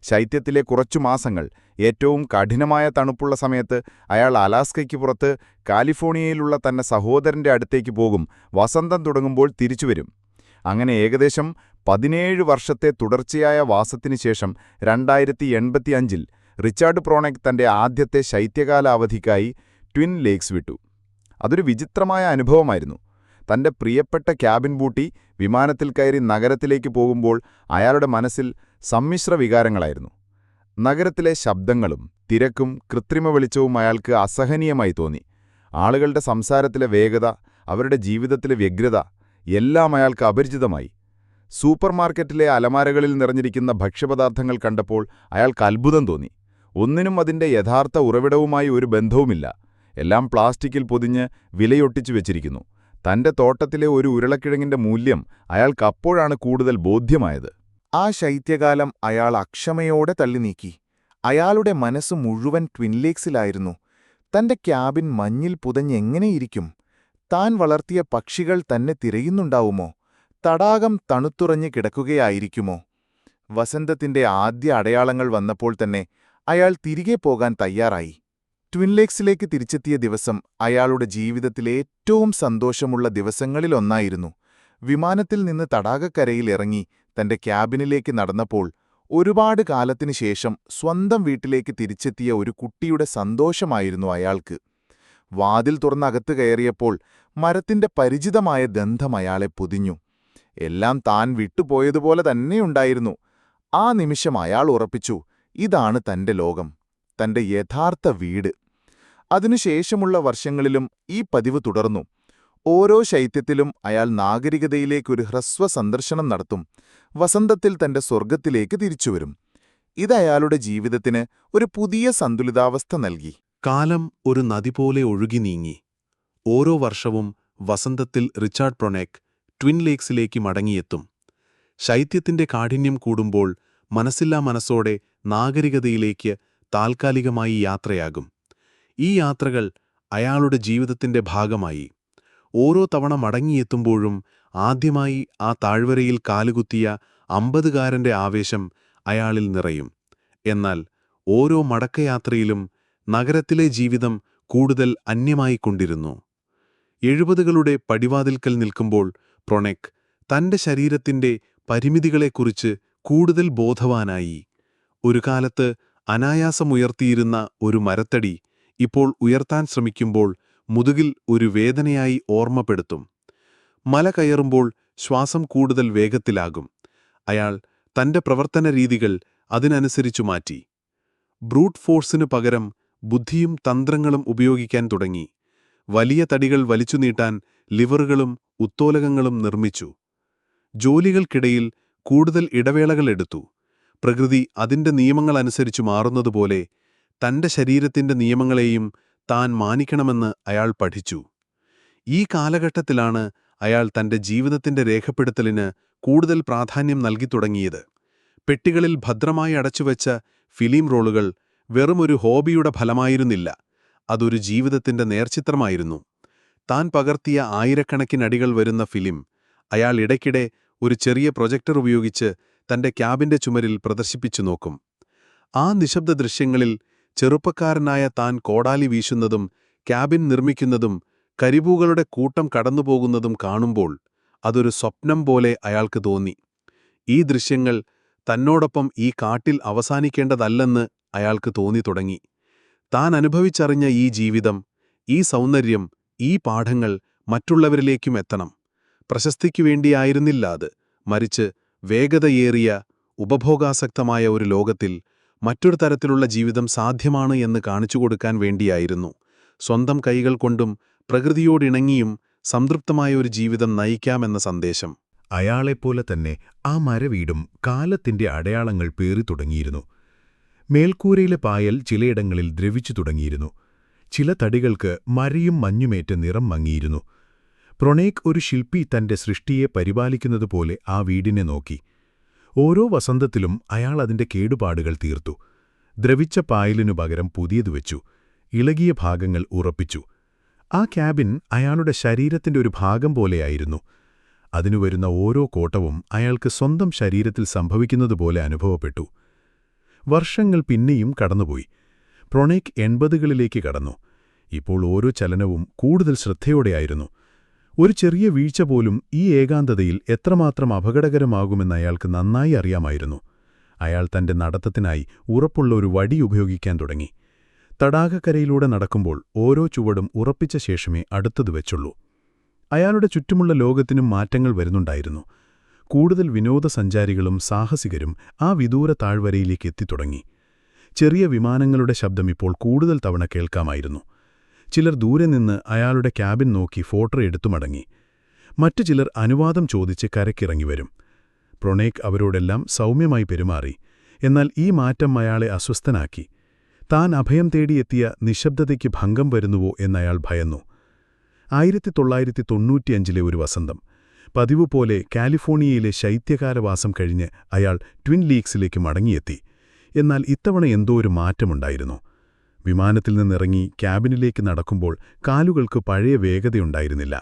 ശൈത്യത്തിലെ കുറച്ചു മാസങ്ങൾ, ഏറ്റവും കഠിനമായ തണുപ്പുള്ള സമയത്ത് അയാൾ അലാസ്കയ്ക്ക് പുറത്ത് കാലിഫോർണിയയിലുള്ള തന്റെ സഹോദരന്റെ അടുത്തേക്ക് പോകും. വസന്തം തുടങ്ങുമ്പോൾ തിരിച്ചുവരും. അങ്ങനെ ഏകദേശം 17 വർഷത്തെ തുടർച്ചയായ വാസത്തിനു ശേഷം 2085-ൽ റിച്ചാർഡ് പ്രോണക് തന്റെ ആദ്യത്തെ ശൈത്യകാല അവധിക്കായി ട്വിൻ ലേക്സ് വിട്ടു. അതൊരു വിചിത്രമായ അനുഭവമായിരുന്നു. തന്റെ പ്രിയപ്പെട്ട ക്യാബിൻ പൂട്ടി വിമാനത്തിൽ കയറി നഗരത്തിലേക്ക് പോകുമ്പോൾ അയാളുടെ മനസ്സിൽ സമ്മിശ്ര വികാരങ്ങളായിരുന്നു. നഗരത്തിലെ ശബ്ദങ്ങളും തിരക്കും കൃത്രിമ വെളിച്ചവും അയാൾക്ക് അസഹനീയമായി തോന്നി. ആളുകളുടെ സംസാരത്തിലെ വേഗത, അവരുടെ ജീവിതത്തിലെ വ്യഗ്രത എല്ലാം അയാൾക്ക് അപരിചിതമായി. സൂപ്പർമാർക്കറ്റിലെ അലമാരകളിൽ നിറഞ്ഞിരിക്കുന്ന ഭക്ഷ്യപദാർത്ഥങ്ങൾ കണ്ടപ്പോൾ അയാൾക്ക് അത്ഭുതം തോന്നി. ഒന്നിനും അതിന്റെ യഥാർത്ഥ ഉറവിടവുമായി ഒരു ബന്ധവുമില്ല. എല്ലാം പ്ലാസ്റ്റിക്കിൽ പൊതിഞ്ഞ് വിലയൊട്ടിച്ചു വെച്ചിരിക്കുന്നു. തന്റെ തോട്ടത്തിലെ ഒരു ഉരുളക്കിഴങ്ങിന്റെ മൂല്യം അയാൾക്കപ്പോഴാണ് കൂടുതൽ ബോധ്യമായത്. ആ ശൈത്യകാലം അയാൾ അക്ഷമയോടെ തള്ളി നീക്കി. അയാളുടെ മനസ്സ് മുഴുവൻ ട്വിൻ ലേക്സിലായിരുന്നു. തന്റെ ക്യാബിൻ മഞ്ഞിൽ പുതഞ്ഞെങ്ങനെയിരിക്കും? താൻ വളർത്തിയ പക്ഷികൾ തന്നെ തിരയുന്നുണ്ടാവുമോ? തടാകം തണുത്തുറഞ്ഞു കിടക്കുകയായിരിക്കുമോ? വസന്തത്തിന്റെ ആദ്യ അടയാളങ്ങൾ വന്നപ്പോൾ തന്നെ അയാൾ തിരികെ പോകാൻ തയ്യാറായി. ട്വിൻ ലേക്സിലേക്ക് തിരിച്ചെത്തിയ ദിവസം അയാളുടെ ജീവിതത്തിലെ ഏറ്റവും സന്തോഷമുള്ള ദിവസങ്ങളിലൊന്നായിരുന്നു. വിമാനത്തിൽ നിന്ന് തടാകക്കരയിൽ ഇറങ്ങി തന്റെ ക്യാബിനിലേക്ക് നടന്നപ്പോൾ ഒരുപാട് കാലത്തിനു ശേഷം സ്വന്തം വീട്ടിലേക്ക് തിരിച്ചെത്തിയ ഒരു കുട്ടിയുടെ സന്തോഷമായിരുന്നു അയാൾക്ക്. വാതിൽ തുറന്നകത്ത് കയറിയപ്പോൾ മരത്തിന്റെ പരിചിതമായ ഗന്ധം അയാളെ പൊതിഞ്ഞു. എല്ലാം താൻ വിട്ടുപോയതുപോലെ തന്നെയുണ്ടായിരുന്നു. ആ നിമിഷം അയാൾ ഉറപ്പിച്ചു, ഇതാണ് തന്റെ ലോകം, തന്റെ യഥാർത്ഥ വീട്. അതിനുശേഷമുള്ള വർഷങ്ങളിലും ഈ പതിവ് തുടർന്നു. ഓരോ ശൈത്യത്തിലും അയാൾ നാഗരികതയിലേക്കൊരു ഹ്രസ്വ സന്ദർശനം നടത്തും. വസന്തത്തിൽ തന്റെ സ്വർഗത്തിലേക്ക് തിരിച്ചുവരും. ഇതയാളുടെ ജീവിതത്തിന് ഒരു പുതിയ സന്തുലിതാവസ്ഥ നൽകി. കാലം ഒരു നദി പോലെ ഒഴുകി നീങ്ങി. ഓരോ വർഷവും വസന്തത്തിൽ റിച്ചാർഡ് പ്രോണക് ട്വിൻ ലേക്സിലേക്ക് മടങ്ങിയെത്തും. ശൈത്യത്തിന്റെ കാഠിന്യം കൂടുമ്പോൾ മനസ്സില്ലാ മനസ്സോടെ നാഗരികതയിലേക്ക് താൽക്കാലികമായി യാത്രയാകും. ഈ യാത്രകൾ അയാളുടെ ജീവിതത്തിന്റെ ഭാഗമായി. ഓരോ തവണ മടങ്ങിയെത്തുമ്പോഴും ആദ്യമായി ആ താഴ്വരയിൽ കാലുകുത്തിയ 50കാരന്റെ ആവേശം അയാളിൽ നിറയും. എന്നാൽ ഓരോ മടക്കയാത്രയിലും നഗരത്തിലെ ജീവിതം കൂടുതൽ അന്യമായിക്കൊണ്ടിരുന്നു. 70കളുടെ പടിവാതിൽക്കൽ നിൽക്കുമ്പോൾ പ്രൊണെക് തന്റെ ശരീരത്തിന്റെ പരിമിതികളെക്കുറിച്ച് കൂടുതൽ ബോധവാനായി. ഒരു കാലത്ത് അനായാസമുയർത്തിയിരുന്ന ഒരു മരത്തടി ഇപ്പോൾ ഉയർത്താൻ ശ്രമിക്കുമ്പോൾ മുതുകിൽ ഒരു വേദനയായി ഓർമ്മപ്പെടുത്തും. മല കയറുമ്പോൾ ശ്വാസം കൂടുതൽ വേഗത്തിലാകും. അയാൾ തന്റെ പ്രവർത്തന രീതികൾ അതിനനുസരിച്ചു മാറ്റി. ബ്രൂട്ട് ഫോഴ്സിനു പകരം ബുദ്ധിയും തന്ത്രങ്ങളും ഉപയോഗിക്കാൻ തുടങ്ങി. വലിയ തടികൾ വലിച്ചുനീട്ടാൻ ലിവറുകളും ഉത്തോലകങ്ങളും നിർമ്മിച്ചു. ജോലികൾക്കിടയിൽ കൂടുതൽ ഇടവേളകൾ എടുത്തു. പ്രകൃതി അതിന്റെ നിയമങ്ങളനുസരിച്ചു മാറുന്നതുപോലെ തന്റെ ശരീരത്തിന്റെ നിയമങ്ങളെയും താൻ മാനിക്കണമെന്ന് അയാൾ പഠിച്ചു. ഈ കാലഘട്ടത്തിലാണ് അയാൾ തന്റെ ജീവിതത്തിന്റെ രേഖപ്പെടുത്തലിന് കൂടുതൽ പ്രാധാന്യം നൽകിത്തുടങ്ങിയത്. പെട്ടികളിൽ ഭദ്രമായി അടച്ചുവെച്ച ഫിലിം റോളുകൾ വെറുമൊരു ഹോബിയുടെ ഫലമായിരുന്നില്ല, അതൊരു ജീവിതത്തിന്റെ നേർചിത്രമായിരുന്നു. താൻ പകർത്തിയ ആയിരക്കണക്കിനടികൾ വരുന്ന ഫിലിം അയാൾ ഇടയ്ക്കിടെ ഒരു ചെറിയ പ്രൊജക്ടർ ഉപയോഗിച്ച് തന്റെ ക്യാബിന്റെ ചുമരിൽ പ്രദർശിപ്പിച്ചു നോക്കും. ആ നിശബ്ദ ദൃശ്യങ്ങളിൽ ചെറുപ്പക്കാരനായ താൻ കോടാലി വീശുന്നതും ക്യാബിൻ നിർമ്മിക്കുന്നതും കരിപൂകളുടെ കൂട്ടം കടന്നുപോകുന്നതും കാണുമ്പോൾ അതൊരു സ്വപ്നം പോലെ അയാൾക്ക് തോന്നി. ഈ ദൃശ്യങ്ങൾ തന്നോടൊപ്പം ഈ കാട്ടിൽ അവസാനിക്കേണ്ടതല്ലെന്ന് അയാൾക്ക് തോന്നിത്തുടങ്ങി. താൻ അനുഭവിച്ചറിഞ്ഞ ഈ ജീവിതം, ഈ സൗന്ദര്യം, ഈ പാഠങ്ങൾ മറ്റുള്ളവരിലേക്കും എത്തണം. പ്രശസ്തിക്കു വേണ്ടിയായിരുന്നില്ല അത്, മറിച്ച് വേഗതയേറിയ ഉപഭോഗാസക്തമായ ഒരു ലോകത്തിൽ മറ്റൊരു തരത്തിലുള്ള ജീവിതം സാധ്യമാണ് എന്ന് കാണിച്ചുകൊടുക്കാൻ വേണ്ടിയായിരുന്നു. സ്വന്തം കൈകൾ കൊണ്ടും പ്രകൃതിയോടിണങ്ങിയും സംതൃപ്തമായ ഒരു ജീവിതം നയിക്കാമെന്ന സന്ദേശം. അയാളെപ്പോലെ തന്നെ ആ മരവീടും കാലത്തിന്റെ അടയാളങ്ങൾ പേറിത്തുടങ്ങിയിരുന്നു. മേൽക്കൂരയിലെ പായൽ ചിലയിടങ്ങളിൽ ദ്രവിച്ചു തുടങ്ങിയിരുന്നു. ചില തടികൾക്ക് മരയും മഞ്ഞുമേറ്റ് നിറം മങ്ങിയിരുന്നു. പ്രൊണേക് ഒരു ശില്പി തന്റെ സൃഷ്ടിയെ പരിപാലിക്കുന്നതുപോലെ ആ വീടിനെ നോക്കി. ഓരോ വസന്തത്തിലും അയാൾ അതിന്റെ കേടുപാടുകൾ തീർത്തു. ദ്രവിച്ച പായലിനു പകരം പുതിയതു വെച്ചു. ഇളകിയ ഭാഗങ്ങൾ ഉറപ്പിച്ചു. ആ ക്യാബിൻ അയാളുടെ ശരീരത്തിന്റെ ഒരു ഭാഗം പോലെയായിരുന്നു. അതിനു വരുന്ന ഓരോ കോട്ടവും അയാൾക്ക് സ്വന്തം ശരീരത്തിൽ സംഭവിക്കുന്നതുപോലെ അനുഭവപ്പെട്ടു. വർഷങ്ങൾ പിന്നെയും കടന്നുപോയി. പ്രൊണേക് 80കളിലേക്ക് കടന്നു. ഇപ്പോൾ ഓരോ ചലനവും കൂടുതൽ ശ്രദ്ധയോടെയായിരുന്നു. ഒരു ചെറിയ വീഴ്ച പോലും ഈ ഏകാന്തതയിൽ എത്രമാത്രം അപകടകരമാകുമെന്ന് അയാൾക്ക് നന്നായി അറിയാമായിരുന്നു. അയാൾ തന്റെ നടത്തത്തിനായി ഉറപ്പുള്ള ഒരു വടി ഉപയോഗിക്കാൻ തുടങ്ങി. തടാകക്കരയിലൂടെ നടക്കുമ്പോൾ ഓരോ ചുവടും ഉറപ്പിച്ച ശേഷമേ അടുത്തത് വെച്ചുള്ളൂ. അയാളുടെ ചുറ്റുമുള്ള ലോകത്തിനും മാറ്റങ്ങൾ വരുന്നുണ്ടായിരുന്നു. കൂടുതൽ വിനോദസഞ്ചാരികളും സാഹസികരും ആ വിദൂര താഴ്വരയിലേക്ക് എത്തിത്തുടങ്ങി. ചെറിയ വിമാനങ്ങളുടെ ശബ്ദം ഇപ്പോൾ കൂടുതൽ തവണ കേൾക്കാമായിരുന്നു. ചിലർ ദൂരെ നിന്ന് അയാളുടെ ക്യാബിൻ നോക്കി ഫോട്ടോ എടുത്തു മടങ്ങി. മറ്റു ചിലർ അനുവാദം ചോദിച്ച് കരക്കിറങ്ങിവരും. പ്രൊണേക് അവരോടെല്ലാം സൗമ്യമായി പെരുമാറി. എന്നാൽ ഈ മാറ്റം അയാളെ അസ്വസ്ഥനാക്കി. താൻ അഭയം തേടിയെത്തിയ നിശബ്ദതയ്ക്ക് ഭംഗം വരുന്നുവോ എന്നയാൾ ഭയന്നു. 1995 ഒരു വസന്തം. പതിവുപോലെ കാലിഫോർണിയയിലെ ശൈത്യകാലവാസം കഴിഞ്ഞ് അയാൾ ട്വിൻ ലീക്സിലേക്ക് മടങ്ങിയെത്തി. എന്നാൽ ഇത്തവണ എന്തോ ഒരു മാറ്റമുണ്ടായിരുന്നു. വിമാനത്തിൽ നിന്നിറങ്ങി ക്യാബിനിലേക്ക് നടക്കുമ്പോൾ കാലുകൾക്ക് പഴയ വേഗതയുണ്ടായിരുന്നില്ല.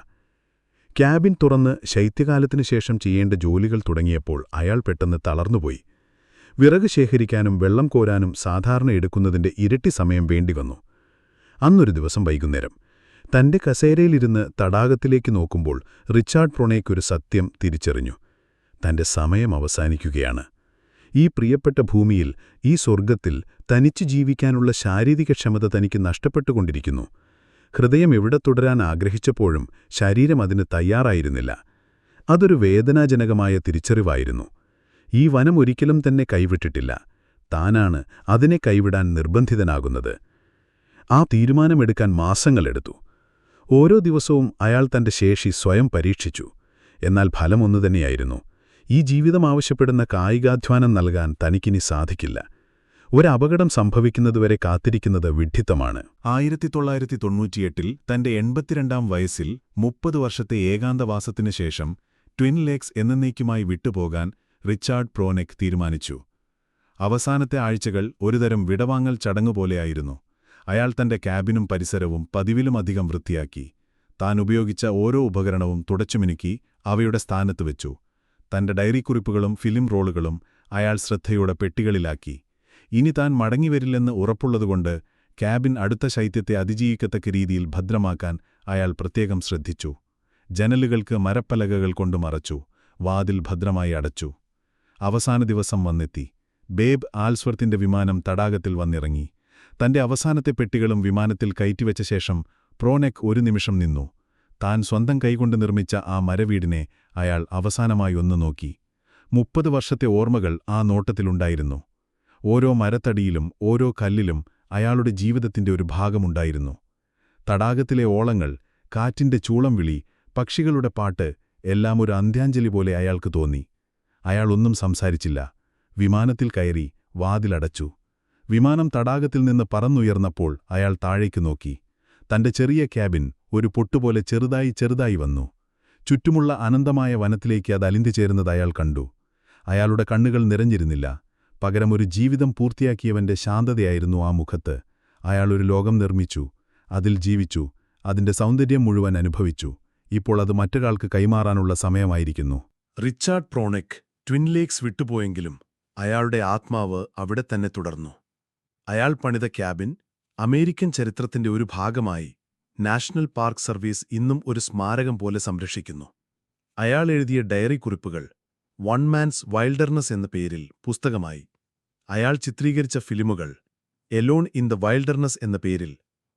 ക്യാബിൻ തുറന്ന് ശൈത്യകാലത്തിനു ശേഷം ചെയ്യേണ്ട ജോലികൾ തുടങ്ങിയപ്പോൾ അയാൾ പെട്ടെന്ന് തളർന്നുപോയി. വിറക് ശേഖരിക്കാനും വെള്ളം കോരാനും സാധാരണ എടുക്കുന്നതിന്റെ ഇരട്ടി സമയം വേണ്ടിവന്നു. അന്നൊരു ദിവസം വൈകുന്നേരം തന്റെ കസേരയിലിരുന്ന് തടാകത്തിലേക്ക് നോക്കുമ്പോൾ റിച്ചാർഡ് പ്രൊണേക് ഒരു സത്യം തിരിച്ചറിഞ്ഞു. തന്റെ സമയം അവസാനിക്കുകയാണ്. ഈ പ്രിയപ്പെട്ട ഭൂമിയിൽ, ഈ സ്വർഗ്ഗത്തിൽ തനിച്ചു ജീവിക്കാനുള്ള ശാരീരിക ക്ഷമത തനിക്ക് നഷ്ടപ്പെട്ടുകൊണ്ടിരിക്കുന്നു. ഹൃദയം എവിടെ തുടരാൻ ആഗ്രഹിച്ചപ്പോഴും ശരീരം അതിന് തയ്യാറായിരുന്നില്ല. അതൊരു വേദനാജനകമായ തിരിച്ചറിവായിരുന്നു. ഈ വനം ഒരിക്കലും തന്നെ കൈവിട്ടിട്ടില്ല. താനാണ് അതിനെ കൈവിടാൻ നിർബന്ധിതനാകുന്നത്. ആ തീരുമാനമെടുക്കാൻ മാസങ്ങളെടുത്തു. ഓരോ ദിവസവും അയാൾ തന്റെ ശേഷി സ്വയം പരീക്ഷിച്ചു. എന്നാൽ ഫലം ഒന്നുതന്നെയായിരുന്നു. ഈ ജീവിതം ആവശ്യപ്പെടുന്ന കായികാധ്വാനം നൽകാൻ തനിക്കിനി സാധിക്കില്ല. ഒരപകടം സംഭവിക്കുന്നതുവരെ കാത്തിരിക്കുന്നത് വിഡ്ഢിത്തമാണ്. 1998 തന്റെ 82ാം വയസ്സിൽ 30 വർഷത്തെ ഏകാന്തവാസത്തിനു ശേഷം ട്വിൻ ലേക്സ് എന്നേക്കുമായി വിട്ടുപോകാൻ റിച്ചാർഡ് പ്രൊണേക് തീരുമാനിച്ചു. അവസാനത്തെ ആഴ്ചകൾ ഒരുതരം വിടവാങ്ങൽ ചടങ്ങുപോലെയായിരുന്നു. അയാൾ തന്റെ ക്യാബിനും പരിസരവും പതിവിലുമധികം വൃത്തിയാക്കി. താൻ ഉപയോഗിച്ച ഓരോ ഉപകരണവും തുടച്ചുമിനുക്കി അവയുടെ സ്ഥാനത്ത് വെച്ചു. തന്റെ ഡയറിക്കുറിപ്പുകളും ഫിലിം റോളുകളും അയാൾ ശ്രദ്ധയോടെ പെട്ടികളിലാക്കി. ഇനി താൻ മടങ്ങിവരില്ലെന്ന് ഉറപ്പുള്ളതുകൊണ്ട് ക്യാബിൻ അടുത്ത ശൈത്യത്തെ അതിജീവിക്കത്തക്ക രീതിയിൽ ഭദ്രമാക്കാൻ അയാൾ പ്രത്യേകം ശ്രദ്ധിച്ചു. ജനലുകൾക്ക് മരപ്പലകകൾ കൊണ്ട് മറച്ചു. വാതിൽ ഭദ്രമായി അടച്ചു. അവസാന ദിവസം വന്നെത്തി. ബേബ് ആൽസ്വർത്തിന്റെ വിമാനം തടാകത്തിൽ വന്നിറങ്ങി. തന്റെ അവസാനത്തെ പെട്ടികളും വിമാനത്തിൽ കയറ്റിവെച്ച ശേഷം പ്രോനെക് ഒരു നിമിഷം നിന്നു. താൻ സ്വന്തം കൈകൊണ്ട് നിർമ്മിച്ച ആ മരവീടിനെ അയാൾ അവസാനമായി ഒന്ന് നോക്കി. 30 വർഷത്തെ ഓർമ്മകൾ ആ നോട്ടത്തിലുണ്ടായിരുന്നു. ഓരോ മരത്തടിയിലും ഓരോ കല്ലിലും അയാളുടെ ജീവിതത്തിന്റെ ഒരു ഭാഗമുണ്ടായിരുന്നു. തടാകത്തിലെ ഓളങ്ങൾ, കാറ്റിന്റെ ചൂളം വിളി, പക്ഷികളുടെ പാട്ട് എല്ലാം ഒരു അന്ത്യാഞ്ജലി പോലെ അയാൾക്ക് തോന്നി. അയാൾ ഒന്നും സംസാരിച്ചില്ല. വിമാനത്തിൽ കയറി വാതിലടച്ചു. വിമാനം തടാകത്തിൽ നിന്ന് പറന്നുയർന്നപ്പോൾ അയാൾ താഴേക്ക് നോക്കി. തന്റെ ചെറിയ ക്യാബിൻ ഒരു പൊട്ടുപോലെ ചെറുതായി വന്നു. ചുറ്റുമുള്ള അനന്തമായ വനത്തിലേക്ക് അത് അലിന്തു ചേരുന്നത് അയാൾ കണ്ടു. അയാളുടെ കണ്ണുകൾ നിറഞ്ഞിരുന്നില്ല. പകരം ഒരു ജീവിതം പൂർത്തിയാക്കിയവന്റെ ശാന്തതയായിരുന്നു ആ മുഖത്ത്. അയാൾ ഒരു ലോകം നിർമ്മിച്ചു, അതിൽ ജീവിച്ചു, അതിന്റെ സൗന്ദര്യം മുഴുവൻ അനുഭവിച്ചു. ഇപ്പോൾ അത് മറ്റൊരാൾക്ക് കൈമാറാനുള്ള സമയമായിരിക്കുന്നു. റിച്ചാർഡ് പ്രോണെക് ട്വിൻ ലേക്സ് വിട്ടുപോയെങ്കിലും അയാളുടെ ആത്മാവ് അവിടെ തന്നെ തുടർന്നു. അയാൾ പണിത ക്യാബിൻ അമേരിക്കൻ ചരിത്രത്തിന്റെ ഒരു ഭാഗമായി നാഷണൽ പാർക്ക് സർവീസ് ഇന്നും ഒരു സ്മാരകം പോലെ സംരക്ഷിക്കുന്നു. അയാൾ എഴുതിയ ഡയറി കുറിപ്പുകൾ വൺ മാൻസ് വൈൽഡർനെസ് എന്ന പേരിൽ പുസ്തകമായി. അയാൾ ചിത്രീകരിച്ച ഫിലിമുകൾ എലോൺ ഇൻ ദ വൈൽഡർനെസ് എന്ന പേരിൽ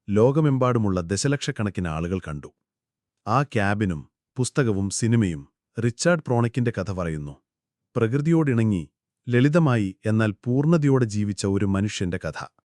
ലോകമെമ്പാടുമുള്ള ദശലക്ഷക്കണക്കിന് ആളുകൾ കണ്ടു. ആ ക്യാബിനും പുസ്തകവും സിനിമയും റിച്ചാർഡ് പ്രോണെക്കിന്റെ കഥ പറയുന്നു. പ്രകൃതിയോടിണങ്ങി, ലളിതമായി എന്നാൽ പൂർണ്ണതയോടെ ജീവിച്ച ഒരു മനുഷ്യന്റെ കഥ.